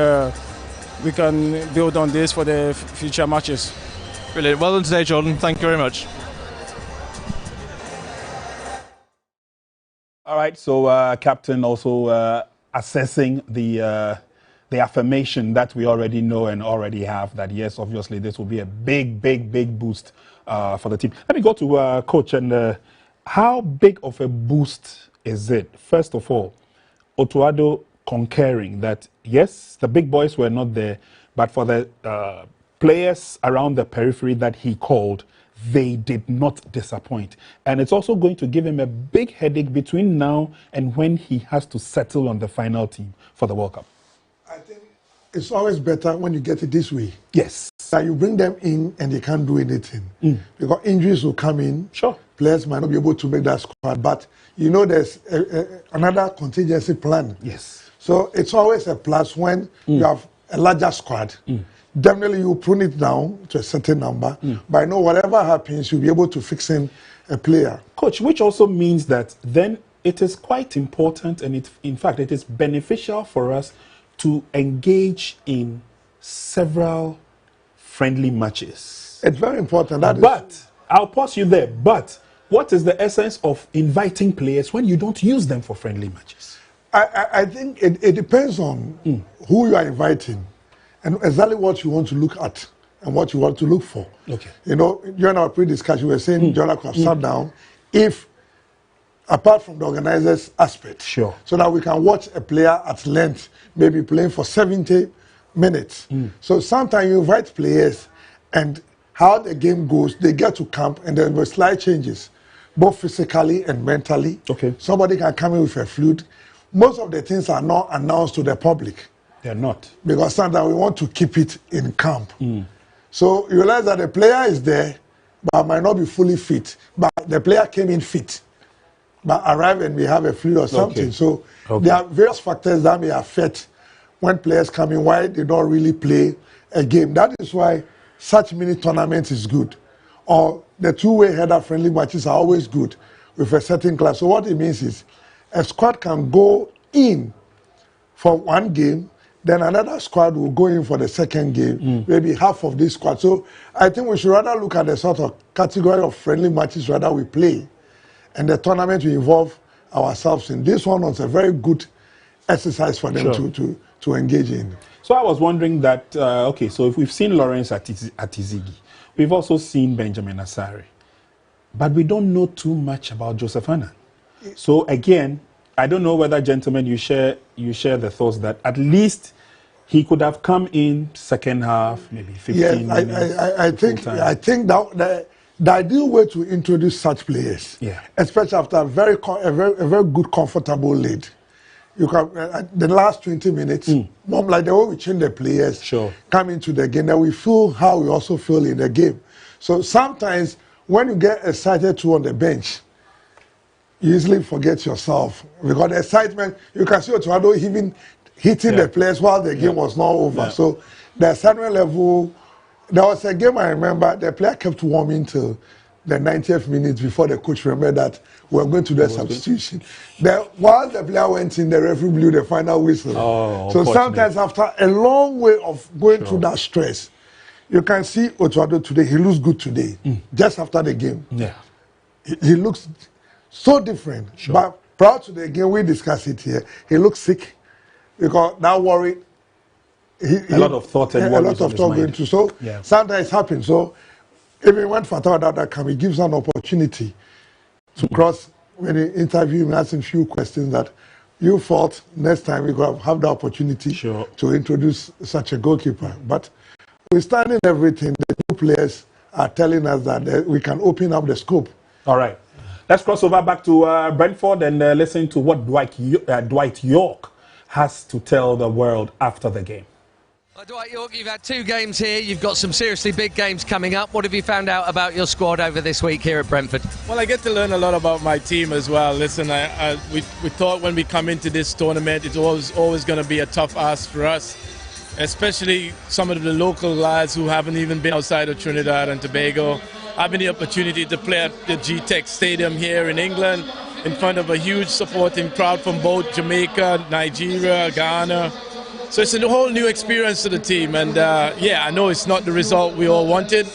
we can build on this for the future matches. Brilliant. Well done today, Jordan. Thank you very much. All right, so Captain also assessing the affirmation that we already know and already have, that yes, obviously this will be a big boost for the team. Let me go to Coach, and how big of a boost is it? First of all, Otuado concurring that yes, the big boys were not there, but for the players around the periphery that he called, they did not disappoint. And it's also going to give him a big headache between now and when he has to settle on the final team for the World Cup. I think it's always better when you get it this way. Yes. That you bring them in and they can't do anything. Because injuries will come in. Sure. Players might not be able to make that squad. But there's another contingency plan. Yes. So it's always a plus when you have a larger squad. Definitely you prune it down to a certain number. But I know whatever happens, you'll be able to fix in a player. Coach, which also means that then it is quite important, and in fact it is beneficial for us to engage in several friendly matches. It's very important. But I'll pause you there. But what is the essence of inviting players when you don't use them for friendly matches? I think it depends on who you are inviting and exactly what you want to look at and what you want to look for. Okay. During our pre-discussion, we were saying Jonah could have sat down if, apart from the organizers' aspect, sure, so that we can watch a player at length, maybe playing for 70 minutes. So sometimes you invite players, and how the game goes, they get to camp, and there were slight changes, both physically and mentally. Okay. Somebody can come in with a fluid. Most of the things are not announced to the public. They're not. Because sometimes we want to keep it in camp. So you realize that the player is there, but might not be fully fit. But the player came in fit, but arrived and we have a fluid or something. So there are various factors that may affect when players come in, why they don't really play a game. That is why such mini tournaments is good. Or the two-way header friendly matches are always good with a certain class. So what it means is a squad can go in for one game, then another squad will go in for the second game, maybe half of this squad. So I think we should rather look at the sort of category of friendly matches rather we play, and the tournament we involve ourselves in. This one was a very good exercise for them to engage in. So I was wondering that, okay, so if we've seen Lawrence Atizigi, we've also seen Benjamin Asare, but we don't know too much about Joseph Annan. So again, I don't know whether, gentlemen, you share the thoughts that at least he could have come in second half, maybe 15 minutes. I think that the ideal way to introduce such players, especially after a very good, comfortable lead, you can the last 20 minutes, like the way we change the players, come into the game, then we feel how we also feel in the game. So sometimes when you get excited too on the bench, you easily forget yourself because the excitement, you can see Otuado even hitting the players while the game was not over. So the excitement level, there was a game I remember, the player kept warming till the 90th minute before the coach remembered that we were going to do a substitution. While the player went in, the referee blew the final whistle. So sometimes after a long way of going through that stress, you can see Otuado today, he looks good today, just after the game. He looks so different. But prior to the game, we discussed it here, he looks sick because that worry, a lot of thought and a lot of thought going through. So sometimes it happens. So even when Fatah that come, he gives an opportunity to cross when he interview him, ask him a few questions that you thought next time we could have the opportunity to introduce such a goalkeeper. But we're studying everything. The new players are telling us that we can open up the scope. All right. Let's cross over back to Brentford and listen to what Dwight York has to tell the world after the game. Well, Dwight York, you've had 2 games here. You've got some seriously big games coming up. What have you found out about your squad over this week here at Brentford? Well, I get to learn a lot about my team as well. Listen, we thought when we come into this tournament, it's always going to be a tough ask for us, especially some of the local lads who haven't even been outside of Trinidad and Tobago. Having the opportunity to play at the G-Tech Stadium here in England in front of a huge supporting crowd from both Jamaica, Nigeria, Ghana. So it's a whole new experience to the team, and I know it's not the result we all wanted,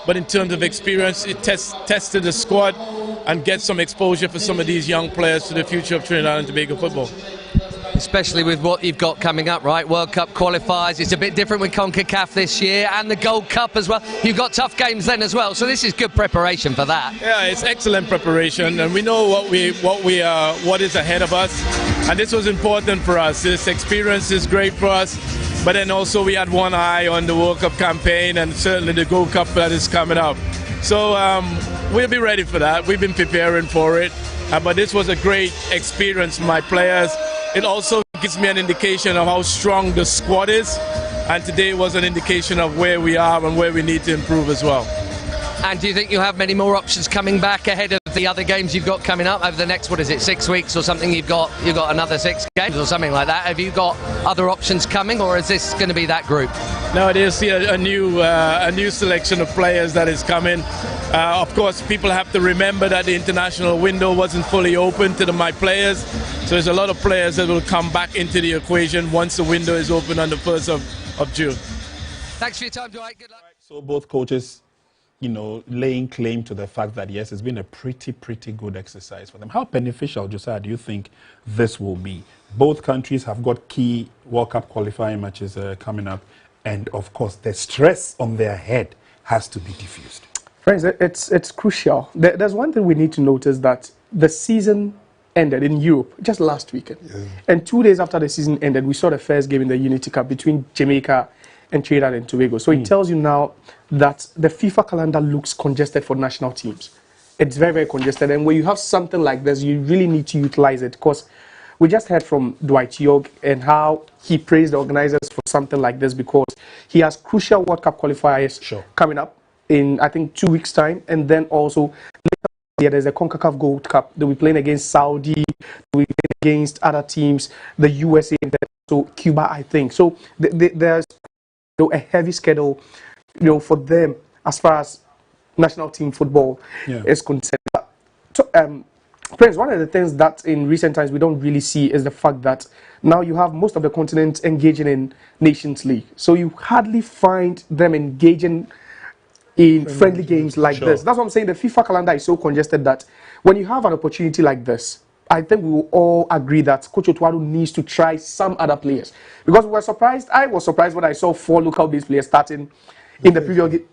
but in terms of experience, it tested the squad and get some exposure for some of these young players to the future of Trinidad and Tobago football. Especially with what you've got coming up, right? World Cup qualifiers, it's a bit different with CONCACAF this year, and the Gold Cup as well. You've got tough games then as well, so this is good preparation for that. Yeah, it's excellent preparation, and we know what is ahead of us, and this was important for us. This experience is great for us, but then also we had one eye on the World Cup campaign and certainly the Gold Cup that is coming up. So we'll be ready for that. We've been preparing for it, but this was a great experience for my players. It also gives me an indication of how strong the squad is, and today was an indication of where we are and where we need to improve as well. And do you think you'll have many more options coming back ahead of the other games you've got coming up over the next, 6 weeks or something? You've got another 6 games or something like that. Have you got other options coming, or is this going to be that group? No, there's a new selection of players that is coming. Of course, people have to remember that the international window wasn't fully open to my players. So there's a lot of players that will come back into the equation once the window is open on the 1st of June. Thanks for your time, Dwight. Good luck. So both coaches, laying claim to the fact that, yes, it's been a pretty good exercise for them. How beneficial, Josiah, do you think this will be? Both countries have got key World Cup qualifying matches coming up, and of course, the stress on their head has to be diffused. Friends, it's crucial. There's one thing we need to notice, that the season ended in Europe just last weekend. And 2 days after the season ended, we saw the first game in the Unity Cup between Jamaica and Trinidad and Tobago. So it tells you now that the FIFA calendar looks congested for national teams. It's very congested. And when you have something like this, you really need to utilize it, because we just heard from Dwight York and how he praised the organizers for something like this, because he has crucial World Cup qualifiers coming up in, I think, 2 weeks' time. And then also there's a CONCACAF Gold Cup. They'll be playing against Saudi, they'll be playing against other teams, the USA, and so Cuba, I think. So there's a heavy schedule, for them as far as national team football is concerned. Prince, one of the things that in recent times we don't really see is the fact that now you have most of the continent engaging in Nations League. So you hardly find them engaging in friendly games like this. That's what I'm saying. The FIFA calendar is so congested that when you have an opportunity like this, I think we will all agree that Coach Otuado needs to try some other players. Because we were surprised. I was surprised when I saw 4 local-based players starting in the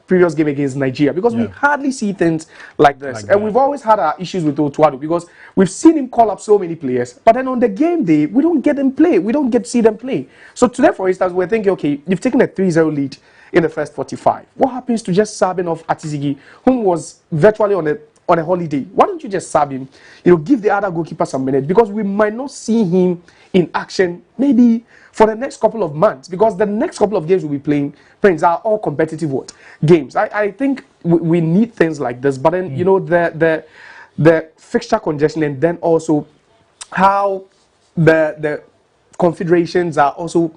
previous game against Nigeria, because we hardly see things like this. And we've always had our issues with Otuado because we've seen him call up so many players, but then on the game day, we don't get them play. We don't get to see them play. So today, for instance, we're thinking, okay, you've taken a 3-0 lead in the first 45. What happens to just subbing off Atizigi, whom was virtually on a holiday? Why don't you just sub him? Give the other goalkeeper some minutes, because we might not see him in action maybe for the next couple of months, because the next couple of games we'll be playing, friends, are all competitive games. I think we need things like this, but then the fixture congestion, and then also how the confederations are also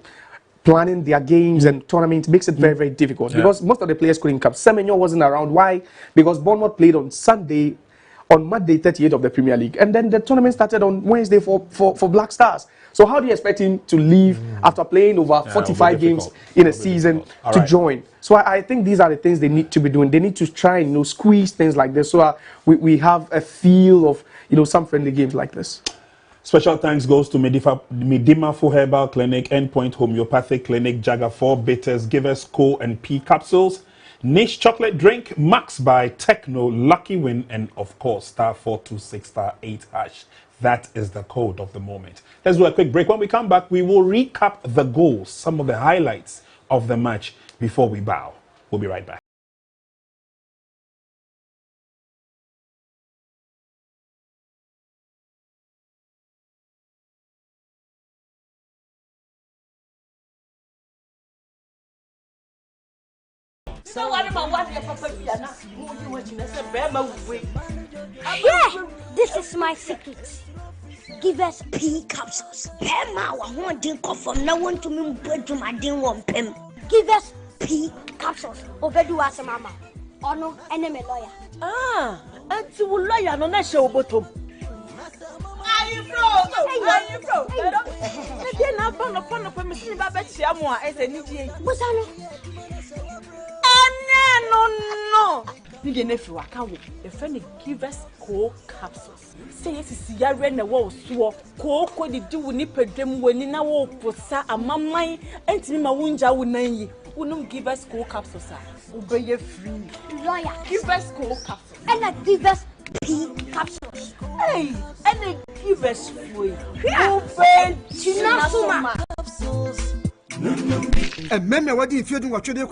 planning their games and tournaments makes it very, very difficult, because most of the players couldn't come. Semenyo wasn't around. Why? Because Bournemouth played on Monday 38 of the Premier League, and then the tournament started on Wednesday for Black Stars. So how do you expect him to leave after playing over 45 games in a season to join? So I think these are the things they need to be doing. They need to try and squeeze things like this, so we have a feel of some friendly games like this. Special thanks goes to Medima Full Herbal Clinic, Endpoint Homeopathic Clinic, Jagger 4 Bitters, Givers Co and P Capsules, Niche Chocolate Drink, Max by Techno, Lucky Win, and of course *426*8#. That is the code of the moment. Let's do a quick break. When we come back, we will recap the goals, some of the highlights of the match before we bow. We'll be right back. So what about what your papa yeah, this is my secret. Give us P capsules. Pema wa won din from no one to me to my din one pem. Give us P capsules. Obedu as mama. Ono enemy lawyer. Anti lawyer no na show bottom. Are you bro? They na pon me sin ba bet sia mo a ese ni die. Bosano. No. You get if you account the friend give us cold capsules. Say yes, is yare na wo so ko di do ni pedrem wani na wo posa amamman entimi ma wunja wonan yi. Unum give us cold capsules obey free. Lawyer, give us cold capsules. And I give us P capsules. Hey, and I give us free. And men what if you do what you do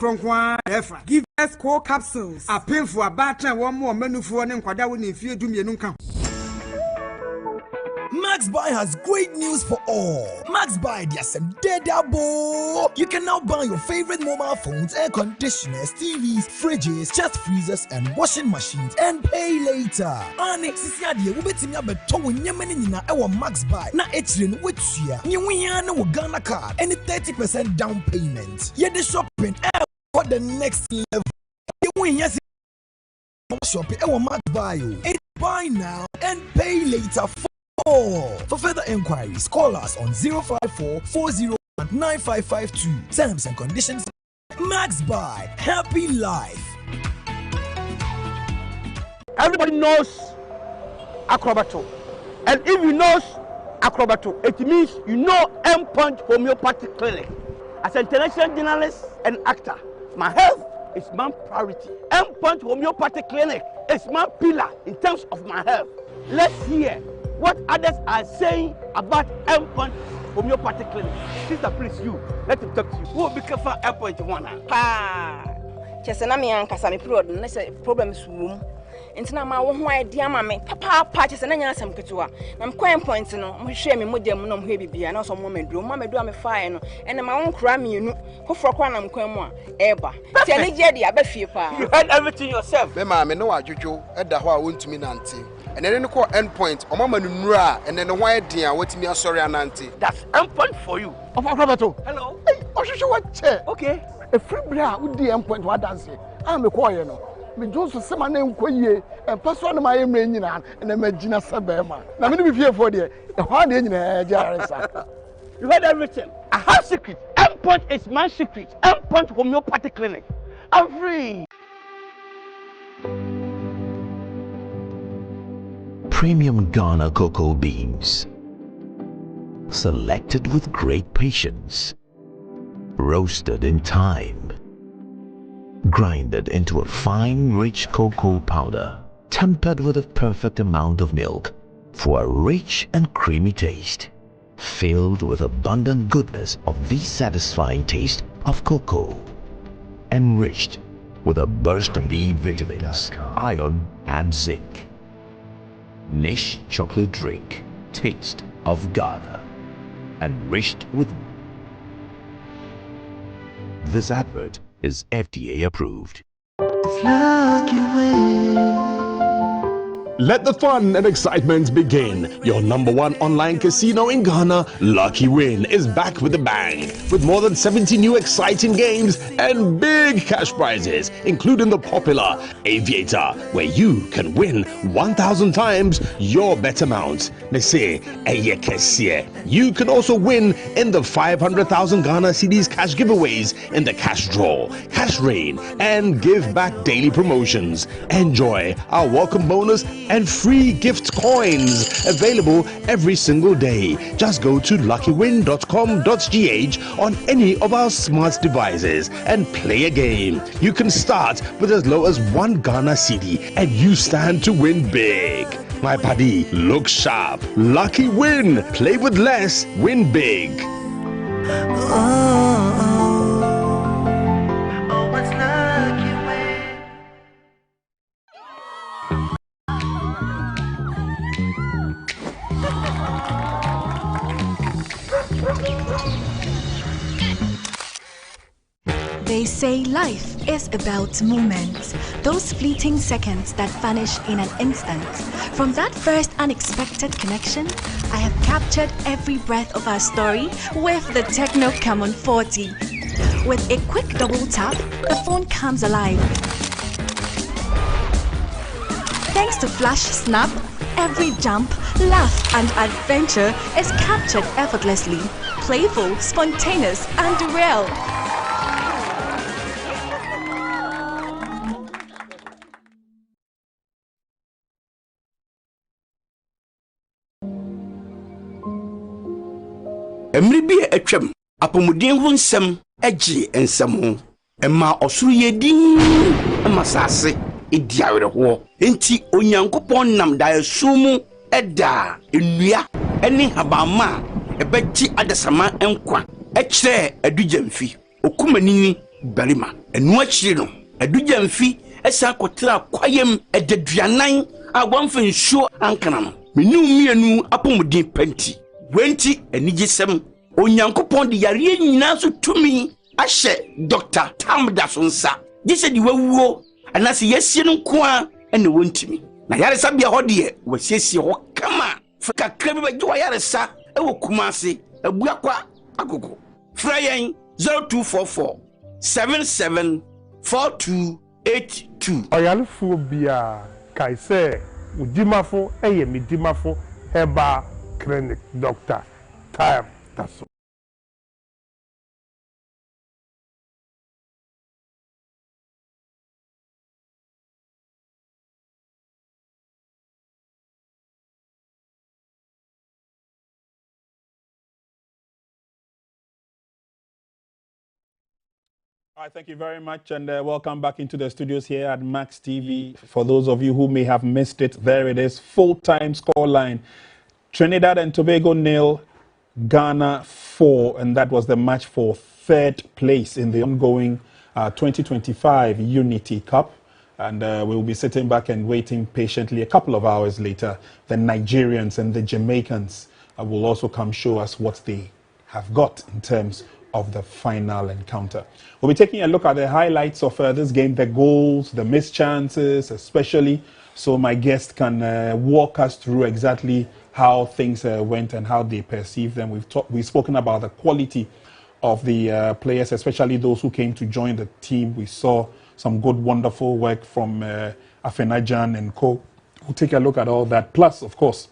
give us core capsules. A painful a batter one more menu for an inquadawin if you do me nunca. Max Buy has great news for all. Max Buy, there's some dead abo. You can now buy your favorite mobile phones, air conditioners, TVs, fridges, chest freezers, and washing machines and pay later. Annex is the idea. We bet me about to win our Max Buy. Na etrin with ya. You win no Ghana card and 30% down payment. Yet the shopping for the next level. You win yes. Shopping our Max Buy. It's buy now and pay later. For further enquiries, call us on 054-401-9552. Terms and conditions. Max Buy. Happy life. Everybody knows Acrobato. And if you know Acrobato, it means you know Endpoint Homeopathic Clinic. As an international journalist and actor, my health is my priority. Endpoint Homeopathic Clinic is my pillar in terms of my health. Let's hear what others are saying about Endpoint Homeopathic Clinic. Sister, please, let him talk to you. Who will be careful Endpoint one? Chesena me ankasa me period no say problems wom. Ntina ma wo ho idea ma me papa chesena nya asem ketewa. Na mkwan point no mo hwe me modem no mo hwe bibia na so mo meduro me fae no ene ma won kra me enu foforo kwa na mkwan mu a eba. Ti ene je dia ba fie pa. You heard everything yourself. Me ma me no adwodwo eda ho a wontumi nante. And then you call Endpoint, or Mama Nura, and then the white dear, what's me a sorry ananti. That's Endpoint for you. Of Acrobato. Hello. Hey, what chair? Okay. A free bra with the Endpoint, what does it? I'm a choir, no. me jo so se ma na nkɔ yie ɛmpa so na ma yɛ mmerɛ nyina na ma gyina sɛ bɛrima na me ne me fiefo deɛ ɛhɔ na nyina gyaresa. You heard everything. I have secret. M-Punch is my secret. M-Punch homeopathic clinic. I'm free. Premium Ghana cocoa beans, selected with great patience, roasted in time, grinded into a fine rich cocoa powder, tempered with a perfect amount of milk for a rich and creamy taste, filled with abundant goodness of the satisfying taste of cocoa, enriched with a burst of B vitamins, iron and zinc. Niche chocolate drink, taste of Ghana, enriched with. This advert is FDA approved. Let the fun and excitement begin. Your #1 online casino in Ghana, Lucky Win, is back with a bang. With more than 70 new exciting games and big cash prizes, including the popular Aviator, where you can win 1,000 times your bet amount. They say, you can also win in the 500,000 Ghana cedis cash giveaways in the cash draw, cash rain, and give back daily promotions. Enjoy our welcome bonus and free gift coins available every single day. Just go to luckywin.com.gh on any of our smart devices and play a game. You can start with as low as 1 Ghana cedi and you stand to win big. My buddy, look sharp. Lucky Win. Play with less, win big. They say life is about moments, those fleeting seconds that vanish in an instant. From that first unexpected connection, I have captured every breath of our story with the Techno Camon 40. With a quick double tap, the phone comes alive. Thanks to Flash Snap, every jump, laugh and adventure is captured effortlessly. Playful, spontaneous and real. Emri bi etwam apomuden ho nsem agye nsem ho emma osoro yedin emma sase ediawere ho enti onyankopon nam da esumu eda enua eni habama ebegye adasama enkwa ekire adujamfi okumanini barima enu akire no adujamfi esa kotra kwayem edaduanan agwamfa nsuo ankana no menu mienu apomuden panti wenti enigisem onyankopon de yare nyina so tumi ahye Dr. Tamda sonsa gise di wawuo anase yesie no nkoa ene wontimi na yare sabia ho de wasiesie ho kama fika krabi bagye wa yare sa ewo kumase abuakwa agogo frayen 0244 774282 oyalefo bia kaise udimafo midimafo heba clinic Dr. Time. That's all. All right, thank you very much, and welcome back into the studios here at Max TV. For those of you who may have missed it, there it is, full-time scoreline. Trinidad and Tobago 0, Ghana 4, and that was the match for third place in the ongoing 2025 Unity Cup. And we'll be sitting back and waiting patiently. A couple of hours later, the Nigerians and the Jamaicans will also come show us what they have got in terms of the final encounter. We'll be taking a look at the highlights of this game, the goals, the missed chances, especially, so my guest can walk us through exactly how things went and how they perceive them. We've spoken about the quality of the players, especially those who came to join the team. We saw some good, wonderful work from Afenajan and co. We'll take a look at all that. Plus, of course,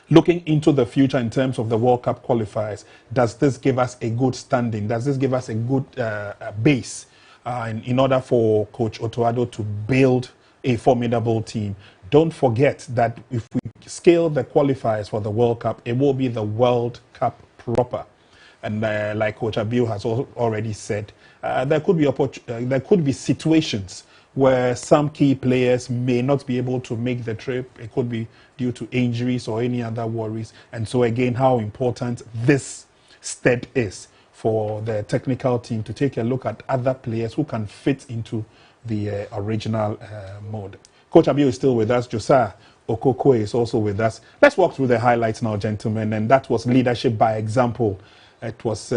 looking into the future in terms of the World Cup qualifiers, does this give us a good standing? Does this give us a good base in order for Coach Otuado to build a formidable team? Don't forget that if we scale the qualifiers for the World Cup, it will be the World Cup proper. And like Coach Abiu has already said, there could be situations where some key players may not be able to make the trip. It could be due to injuries or any other worries. And so again, how important this step is for the technical team to take a look at other players who can fit into the original mode. Coach Abiu is still with us. Josiah Okoko is also with us. Let's walk through the highlights now, gentlemen. And that was leadership by example. It was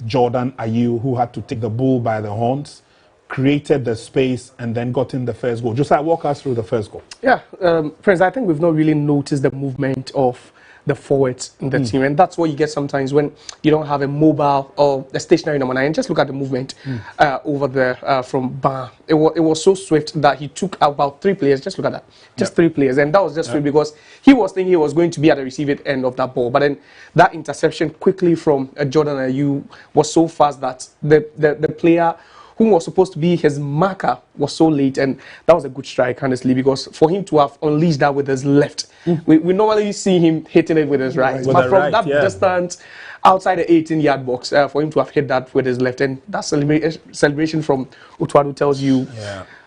Jordan Ayew who had to take the bull by the horns, created the space, and then got in the first goal. Josiah, walk us through the first goal. Yeah, friends, I think we've not really noticed the movement of the forwards in the team, and that's what you get sometimes when you don't have a mobile or a stationary number 9. And just look at the movement over there from Ba. It was so swift that he took about 3 players. Just look at that, just 3 players, and that was just swift because he was thinking he was going to be at the receiving end of that ball. But then that interception quickly from Jordan Ayew was so fast that the player who was supposed to be his marker was so late, and that was a good strike, honestly, because for him to have unleashed that with his left, we normally see him hitting it with his right, but from that distance outside the 18-yard box, for him to have hit that with his left, and that celebration from Otuado tells you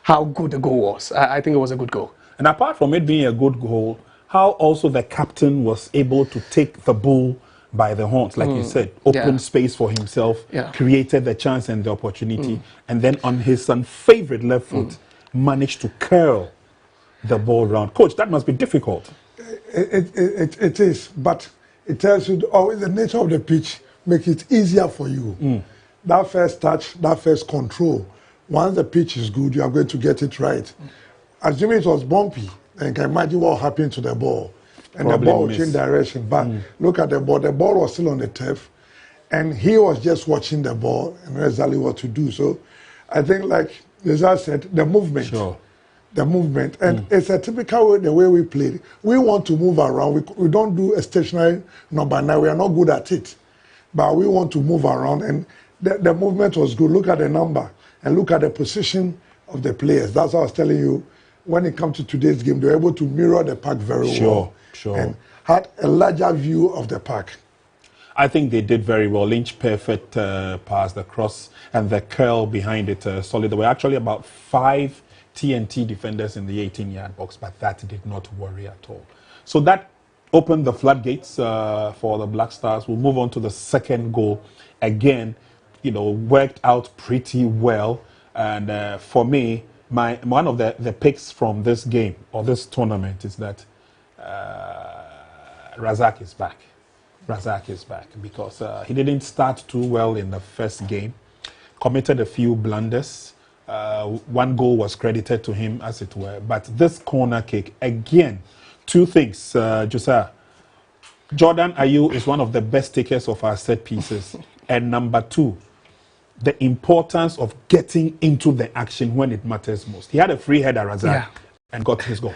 how good the goal was. I think it was a good goal. And apart from it being a good goal, how also the captain was able to take the bull by the horns, like you said, open space for himself, created the chance and the opportunity, and then on his favorite left foot, managed to curl the ball round. Coach, that must be difficult. It is, but it tells you always the nature of the pitch makes it easier for you. That first touch, that first control, once the pitch is good, you are going to get it right. Assuming it was bumpy, and you can imagine what happened to the ball. And the ball changed direction. But look at the ball. The ball was still on the turf. And he was just watching the ball and knew exactly what to do. So I think, like Lisa said, the movement. The movement. And it's a typical way, the way we play. We want to move around. We don't do a stationary number 9. We are not good at it. But we want to move around. And the movement was good. Look at the number. And look at the position of the players. That's what I was telling you. When it comes to today's game, they were able to mirror the pack very well. And had a larger view of the pack. I think they did very well. Lynch perfect pass, the cross, and the curl behind it solid. There were actually about 5 TNT defenders in the 18-yard box, but that did not worry at all. So that opened the floodgates for the Black Stars. We'll move on to the second goal. Again, worked out pretty well. And for me, one of the picks from this game or this tournament is that Razak is back. Razak is back because he didn't start too well in the first game. Committed a few blunders. One goal was credited to him, as it were. But this corner kick, again, 2 things, Josiah. Jordan Ayew is one of the best takers of our set pieces. And number 2, the importance of getting into the action when it matters most. He had a free header, Razak, and got his goal.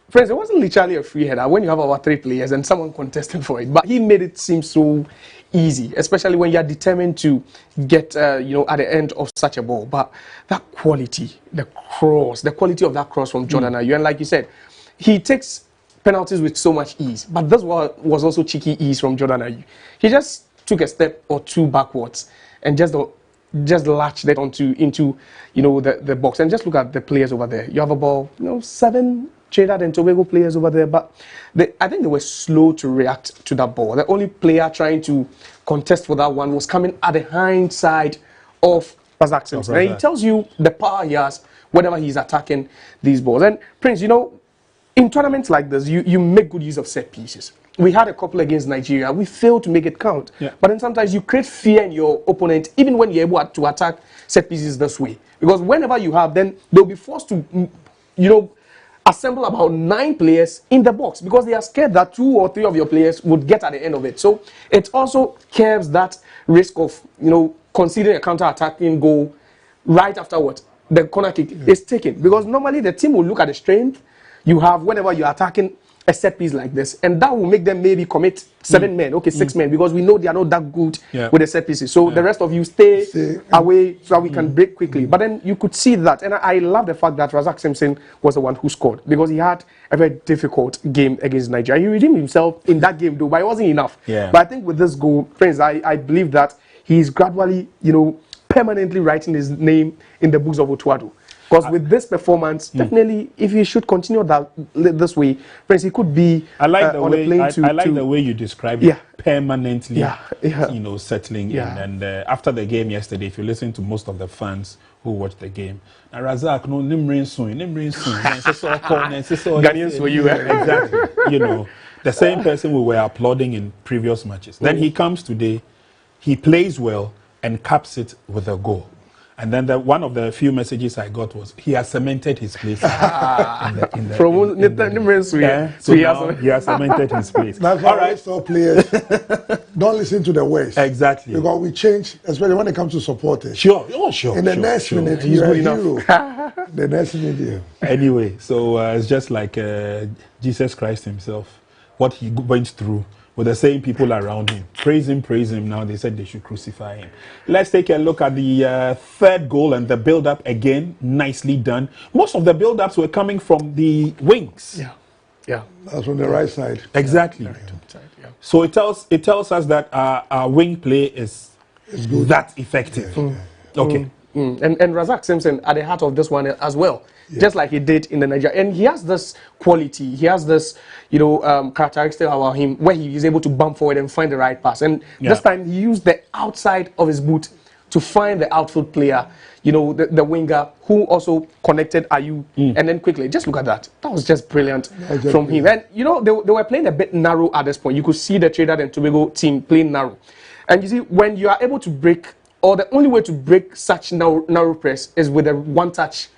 Friends, it wasn't literally a free header when you have about 3 players and someone contesting for it. But he made it seem so easy, especially when you are determined to get, at the end of such a ball. But that quality, the quality of that cross from Jordan Ayew. And like you said, he takes penalties with so much ease. But this was also cheeky ease from Jordan Ayew. He just took a step or 2 backwards and just latched it into the box. And just look at the players over there. You have about 7 Trinidad and Tobago players over there, but I think they were slow to react to that ball. The only player trying to contest for that one was coming at the hind side of Razak Simpson. And he tells you the power he has whenever he's attacking these balls. And Prince, in tournaments like this, you make good use of set pieces. We had a couple against Nigeria. We failed to make it count. But then sometimes you create fear in your opponent, even when you're able to attack set pieces this way. Because whenever you have, then they'll be forced to, assemble about 9 players in the box because they are scared that 2 or 3 of your players would get at the end of it. So it also curbs that risk of, conceding a counter-attacking goal right after the corner kick is taken, because normally the team will look at the strength you have whenever you're attacking a set piece like this, and that will make them maybe commit 7 men, okay, 6 men, because we know they are not that good with the set pieces. So the rest of you stay away so that we can break quickly. But then you could see that, and I love the fact that Razak Simpson was the one who scored, because he had a very difficult game against Nigeria. He redeemed himself in that game though, but it wasn't enough. But I think with this goal, friends, I believe that he's gradually, permanently writing his name in the books of Otuado. Because with this performance, definitely, if he should continue this way, friends, he could be I like the on way a plane I like the way you describe it, permanently, settling in. And after the game yesterday, if you listen to most of the fans who watched the game, Razak, no, Ghanaians for you, exactly. The same person we were applauding in previous matches. Then he comes today, he plays well and caps it with a goal. And then one of the few messages I got was, he has cemented his place. So now he has cemented his place. That's why I saw players don't listen to the words. Exactly. Because we change, especially when it comes to supporters. Sure. In the next minute, he's good enough. The next minute, Anyway, so it's just like Jesus Christ himself, what he went through with the same people around him. Praise him. Now they said they should crucify him. Let's take a look at the third goal and the build-up again. Nicely done. Most of the build-ups were coming from the wings. Yeah. That's from the right side. Exactly. So it tells us that our wing play is that effective. Okay. And Razak Simpson at the heart of this one as well. Just like he did in the Nigeria. And he has this quality, he has this, characteristic about him where he is able to bump forward and find the right pass. And this time he used the outside of his boot to find the outfield player, the winger who also connected Ayu. And then quickly, just look at that. That was just brilliant from him. And, they were playing a bit narrow at this point. You could see the Trinidad and Tobago team playing narrow. And you see, when you are able to break, or the only way to break such narrow press is with a one-touch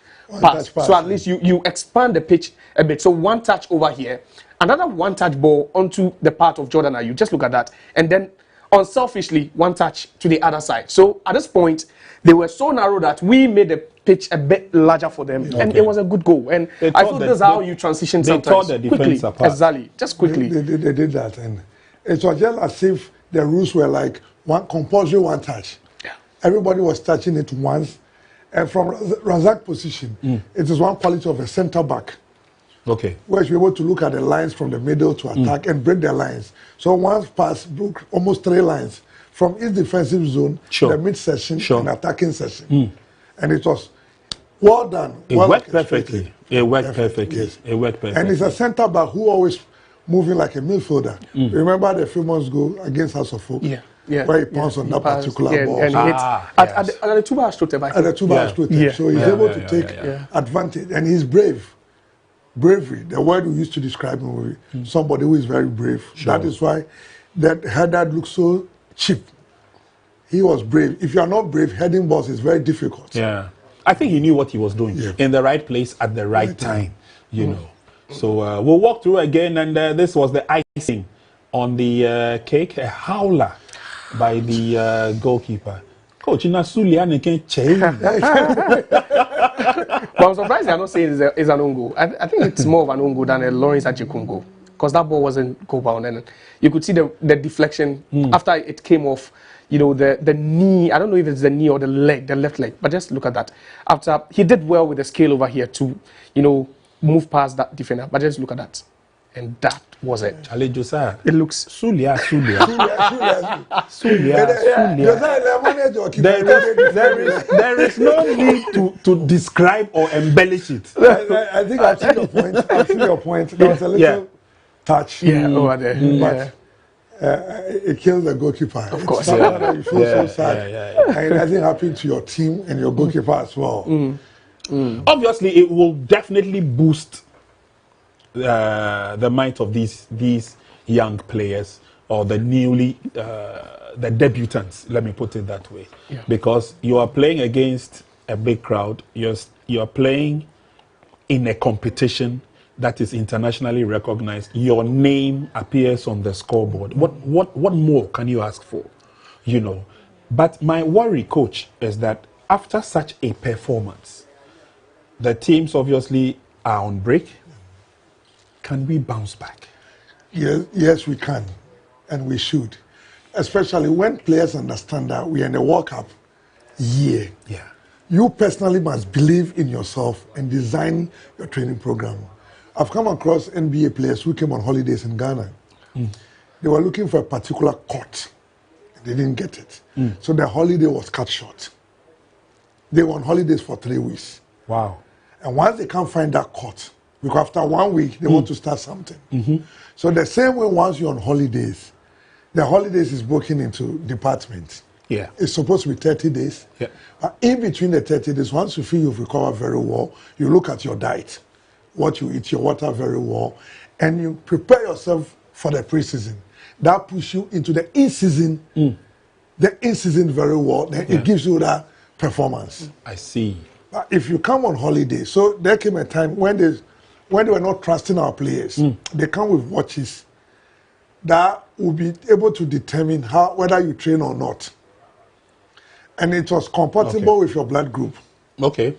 pass. So at least you expand the pitch a bit. So one touch over here, another one touch ball onto the part of Jordan Ayew. Just look at that. And then unselfishly, one touch to the other side. So at this point, they were so narrow that we made the pitch a bit larger for them. And it was a good goal. And I thought this is how you transition sometimes. They tore the defense apart. Exactly. Just quickly. They did that. And it was just as if the rules were like compulsory one touch. Everybody was touching it once. And from Razak's position, it is one quality of a centre back. Okay. Where you're able to look at the lines from the middle to attack and break the lines. So one pass broke almost 3 lines from his defensive zone to the mid-section and attacking section. And it was well done. It worked perfectly. It worked perfectly. Yes. It worked perfectly. And it's a centre back who always moving like a midfielder. Remember the famous goal against House of Hope? Where he pounced on that particular ball. And hit at the 2-bar stroke. At the 2-bar stroke. So he's able to take advantage. And he's brave. Bravery, the word we used to describe him with somebody who is very brave. That is why that header looks so cheap. He was brave. If you are not brave, heading balls is very difficult. I think he knew what he was doing. In the right place at the right time, So we'll walk through again, and this was the icing on the cake, a howler by the goalkeeper. Coach, Nasulia can change. But I'm surprised they are not saying it's an own goal. I think it's more of an own goal than a Lawrence Achikun goal, because that ball wasn't goal bound, and you could see the deflection after it came off. The knee. I don't know if it's the knee or the leg, the left leg. But just look at that. After he did well with the scale over here to, move past that defender. But just look at that. And that was it. Charlie Josiah. It looks Sulia. There is no need to describe or embellish it. I think I see your point. There was a little touch. Over there. But it kills the goalkeeper. Of course. You feel so sad. And I think happened to your team and your goalkeeper as well. Obviously, it will definitely boost the might of these young players, or the the debutants, let me put it that way. Because you are playing against a big crowd, you're playing in a competition that is internationally recognized. Your name appears on the scoreboard. What more can you ask for? But my worry, coach, is that after such a performance, the teams obviously are on break. Can we bounce back? Yes, we can, and we should. Especially when players understand that we are in a World Cup year. Yeah. You personally must believe in yourself and design your training program. I've come across NBA players who came on holidays in Ghana. They were looking for a particular court. They didn't get it. So their holiday was cut short. They were on holidays for 3 weeks. Wow. And once they can't find that court, because after 1 week, they want to start something. So the same way once you're on holidays, the holidays is broken into departments. Yeah. It's supposed to be 30 days. Yeah. But in between the 30 days, once you feel you've recovered very well, you look at your diet, what you eat, your water very well, and you prepare yourself for the preseason. That pushes you into the in-season, very well, then it gives you that performance. I see. But if you come on holiday, so there came a time when they were not trusting our players. They come with watches that will be able to determine whether you train or not. And it was compatible with your blood group. Okay.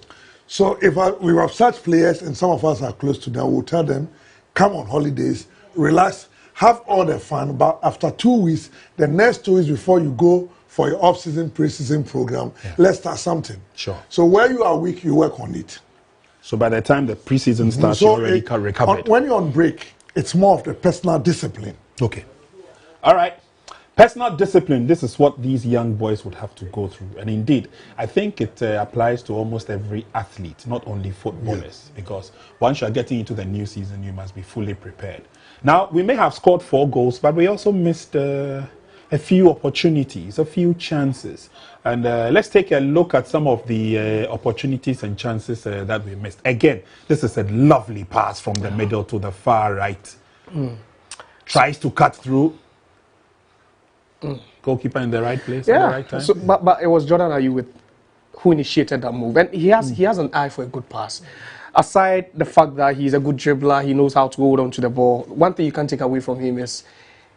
So if we have such players, and some of us are close to them, we'll tell them, come on holidays, relax, have all the fun, but after 2 weeks, the next 2 weeks before you go for your off-season, pre-season program, let's start something. Sure. So where you are weak, you work on it. So by the time the preseason starts, you're already recovered. When you're on break, it's more of the personal discipline. Okay. All right. Personal discipline, this is what these young boys would have to go through. And indeed, I think it applies to almost every athlete, not only footballers, because once you're getting into the new season, you must be fully prepared. Now, we may have scored 4 goals, but we also missed a few opportunities, a few chances. And let's take a look at some of the opportunities and chances that we missed. Again, this is a lovely pass from the middle to the far right. Tries to cut through. Goalkeeper in the right place at the right time. So, but it was Jordan Ayew who initiated that move, and he has an eye for a good pass. Aside the fact that he's a good dribbler, he knows how to hold on to the ball. One thing you can't take away from him is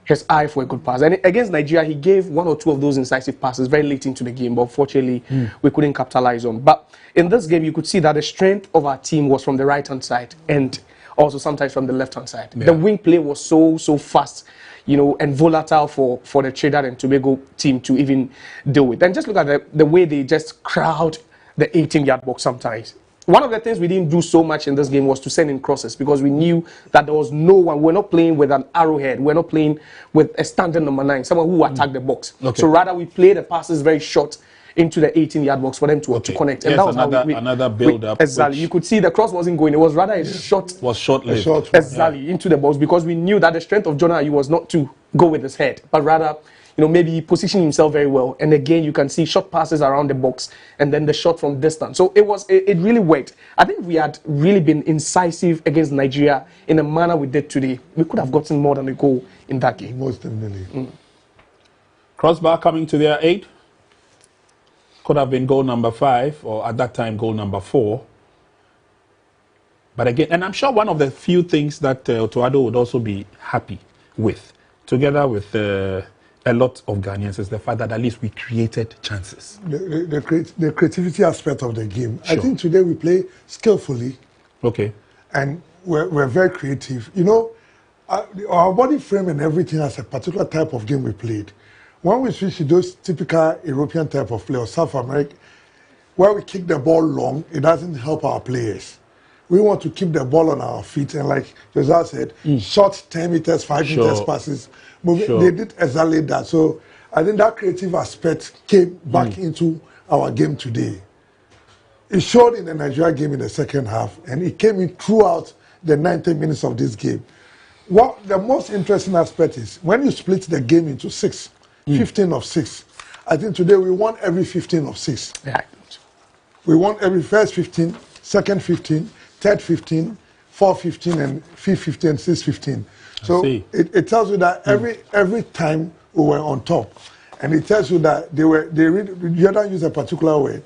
his eye for a good pass. And against Nigeria, he gave 1 or 2 of those incisive passes very late into the game, but unfortunately, we couldn't capitalize on. But in this game, you could see that the strength of our team was from the right-hand side and also sometimes from the left-hand side. Yeah. The wing play was so fast, and volatile for the Trinidad and Tobago team to even deal with. And just look at the way they just crowd the 18-yard box sometimes. One of the things we didn't do so much in this game was to send in crosses, because we knew that there was no one. We're not playing with an arrowhead. We're not playing with a standard number 9, someone who attacked the box. Okay. So rather, we played the passes very short into the 18-yard box for them to connect. And yes, that was another build-up. Exactly. You could see the cross wasn't going. It was rather a short. Was short-lived. Exactly, into the box, because we knew that the strength of Jordan Ayew was not to go with his head, but rather, maybe he positioned himself very well. And again, you can see short passes around the box and then the shot from distance. So it really worked. I think we had really been incisive against Nigeria in the manner we did today. We could have gotten more than a goal in that game. Most definitely. Crossbar coming to their aid. Could have been goal number 5, or at that time, goal number 4. But again, and I'm sure one of the few things that Otoado would also be happy with, together with a lot of Ghanaians, is the fact that at least we created chances. The creativity aspect of the game. Sure. I think today we play skillfully. Okay. And we're very creative. Our body frame and everything has a particular type of game we played. When we switch to those typical European type of play, or South America, where we kick the ball long, it doesn't help our players. We want to keep the ball on our feet, and like Joseph said, short 10 meters, 5 meters passes. They did exactly that. So I think that creative aspect came back into our game today. It showed in the Nigeria game in the second half, and it came in throughout the 90 minutes of this game. What the most interesting aspect is, when you split the game into 6, 15 of 6, I think today we won every 15 of 6. Yeah. We won every first 15, second 15, third 15, fourth 15, and fifth 15, sixth 15. So it tells you that every time we were on top, and it tells you that Jordan used a particular word.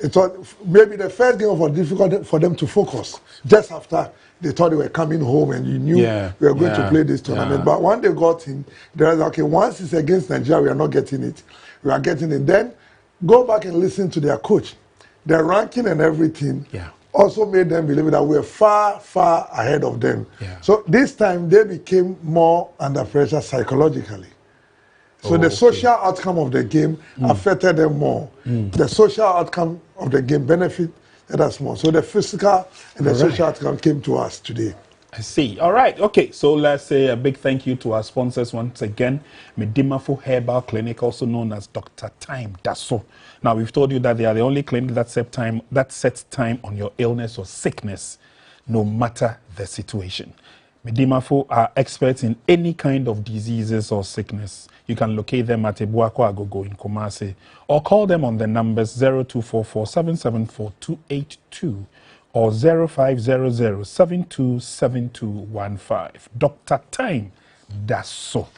It was maybe the first game was difficult for them to focus. Just after they thought they were coming home, and you knew we were going to play this tournament. But when they got in, they were like, okay, once it's against Nigeria, we are not getting it. We are getting it. Then go back and listen to their coach. Their ranking and everything also made them believe that we're far, far ahead of them. Yeah. So this time they became more under pressure psychologically. So the social outcome of the game affected them more. The social outcome of the game benefited us more. So the physical and the social outcome came to us today. I see. All right. Okay. So let's say a big thank you to our sponsors once again. Medimafo Herbal Clinic, also known as Dr. Time Dasso. Now, we've told you that they are the only clinic that sets time on your illness or sickness, no matter the situation. Medimafo are experts in any kind of diseases or sickness. You can locate them at Ebuako Agogo in Kumasi or call them on the numbers 0244 774 282 or 0500-727215. Dr. Time Dasso.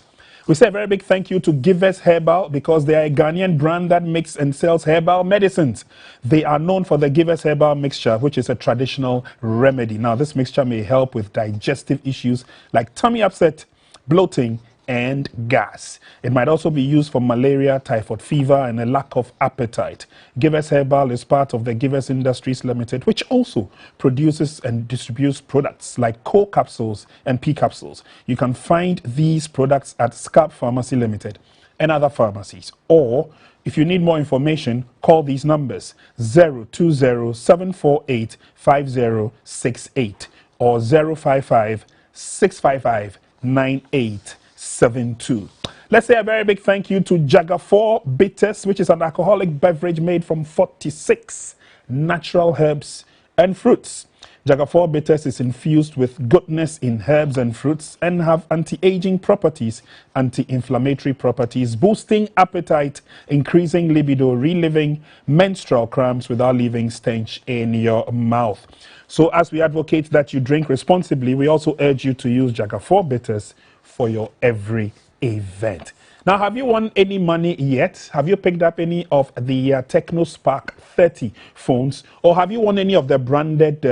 We say a very big thank you to Givers Herbal because they are a Ghanaian brand that makes and sells herbal medicines. They are known for the Givers Herbal mixture, which is a traditional remedy. Now, this mixture may help with digestive issues like tummy upset, bloating, and gas. It might also be used for malaria, typhoid fever, and a lack of appetite. Givers Herbal is part of the Givers Industries Limited, which also produces and distributes products like Co capsules and P capsules. You can find these products at Scarp Pharmacy Limited and other pharmacies. Or, if you need more information, call these numbers 020-748-5068 or 055-655-9872. Let's say a very big thank you to Jagger 4 Bitters, which is an alcoholic beverage made from 46 natural herbs and fruits. Jagger 4 Bitters is infused with goodness in herbs and fruits and have anti-aging properties, anti-inflammatory properties, boosting appetite, increasing libido, relieving menstrual cramps without leaving stench in your mouth. So as we advocate that you drink responsibly, we also urge you to use Jagger 4 Bitters for your every event. Now, have you won any money yet? Have you picked up any of the Techno Spark 30 phones? Or have you won any of the branded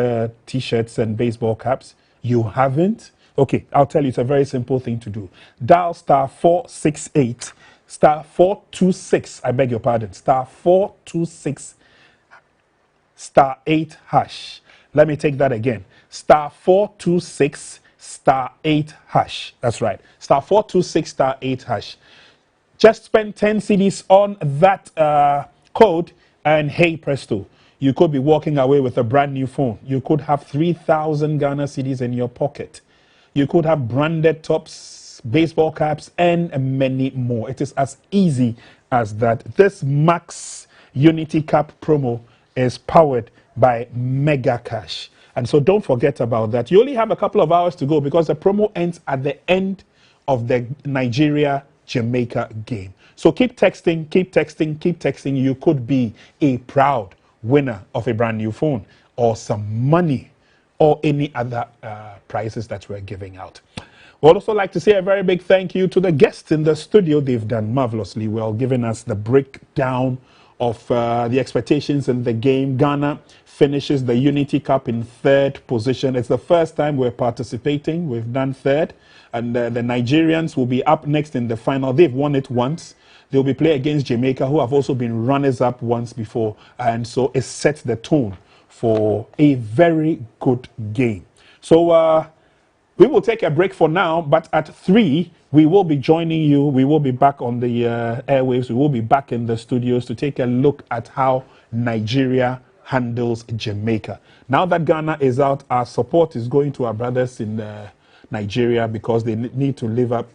t-shirts and baseball caps? You haven't? Okay, I'll tell you, it's a very simple thing to do. Dial star 468, star 426, I beg your pardon, star 426, star 8 hash. Let me take that again. Star 426, star 8 hash. That's right. Star 426 star 8 hash. Just spend 10 CDs on that code and hey presto, you could be walking away with a brand new phone. You could have 3,000 Ghana CDs in your pocket. You could have branded tops, baseball caps, and many more. It is as easy as that. This Max Unity Cap promo is powered by Mega Cash. And so don't forget about that. You only have a couple of hours to go because the promo ends at the end of the Nigeria-Jamaica game. So keep texting, keep texting, keep texting. You could be a proud winner of a brand new phone or some money or any other prizes that we're giving out. We'd also like to say a very big thank you to the guests in the studio. They've done marvelously well, giving us the breakdown of the expectations in the game. Ghana finishes the Unity Cup in 3rd position. It's the first time we're participating. We've done 3rd. And the Nigerians will be up next in the final. They've won it once. They'll be playing against Jamaica, who have also been runners-up once before. And so it sets the tone for a very good game. So we will take a break for now, but at 3, we will be joining you. We will be back on the airwaves. We will be back in the studios to take a look at how Nigeria handles Jamaica. Now that Ghana is out, our support is going to our brothers in Nigeria because they need to live up.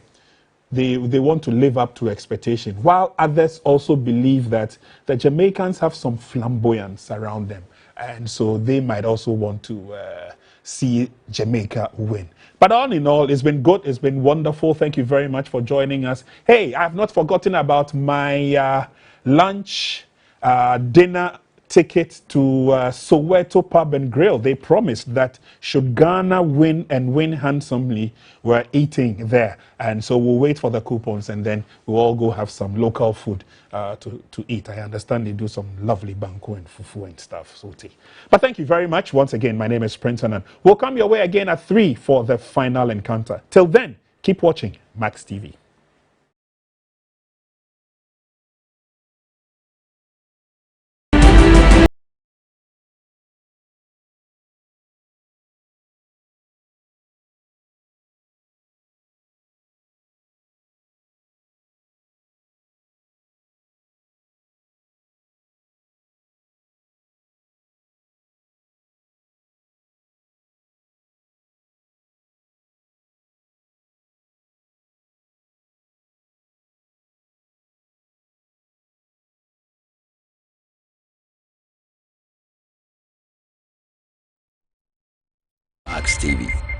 They want to live up to expectation, while others also believe that the Jamaicans have some flamboyance around them, and so they might also want to see Jamaica win. But all in all, it's been good. It's been wonderful. Thank you very much for joining us. Hey, I've not forgotten about my lunch, dinner ticket to Soweto Pub and Grill. They promised that should Ghana win and win handsomely, we're eating there. And so we'll wait for the coupons and then we'll all go have some local food to eat. I understand they do some lovely banku and fufu and stuff. So but thank you very much. Once again, my name is Prince and we'll come your way again at 3 for the final encounter. Till then, keep watching Max TV. Max TV.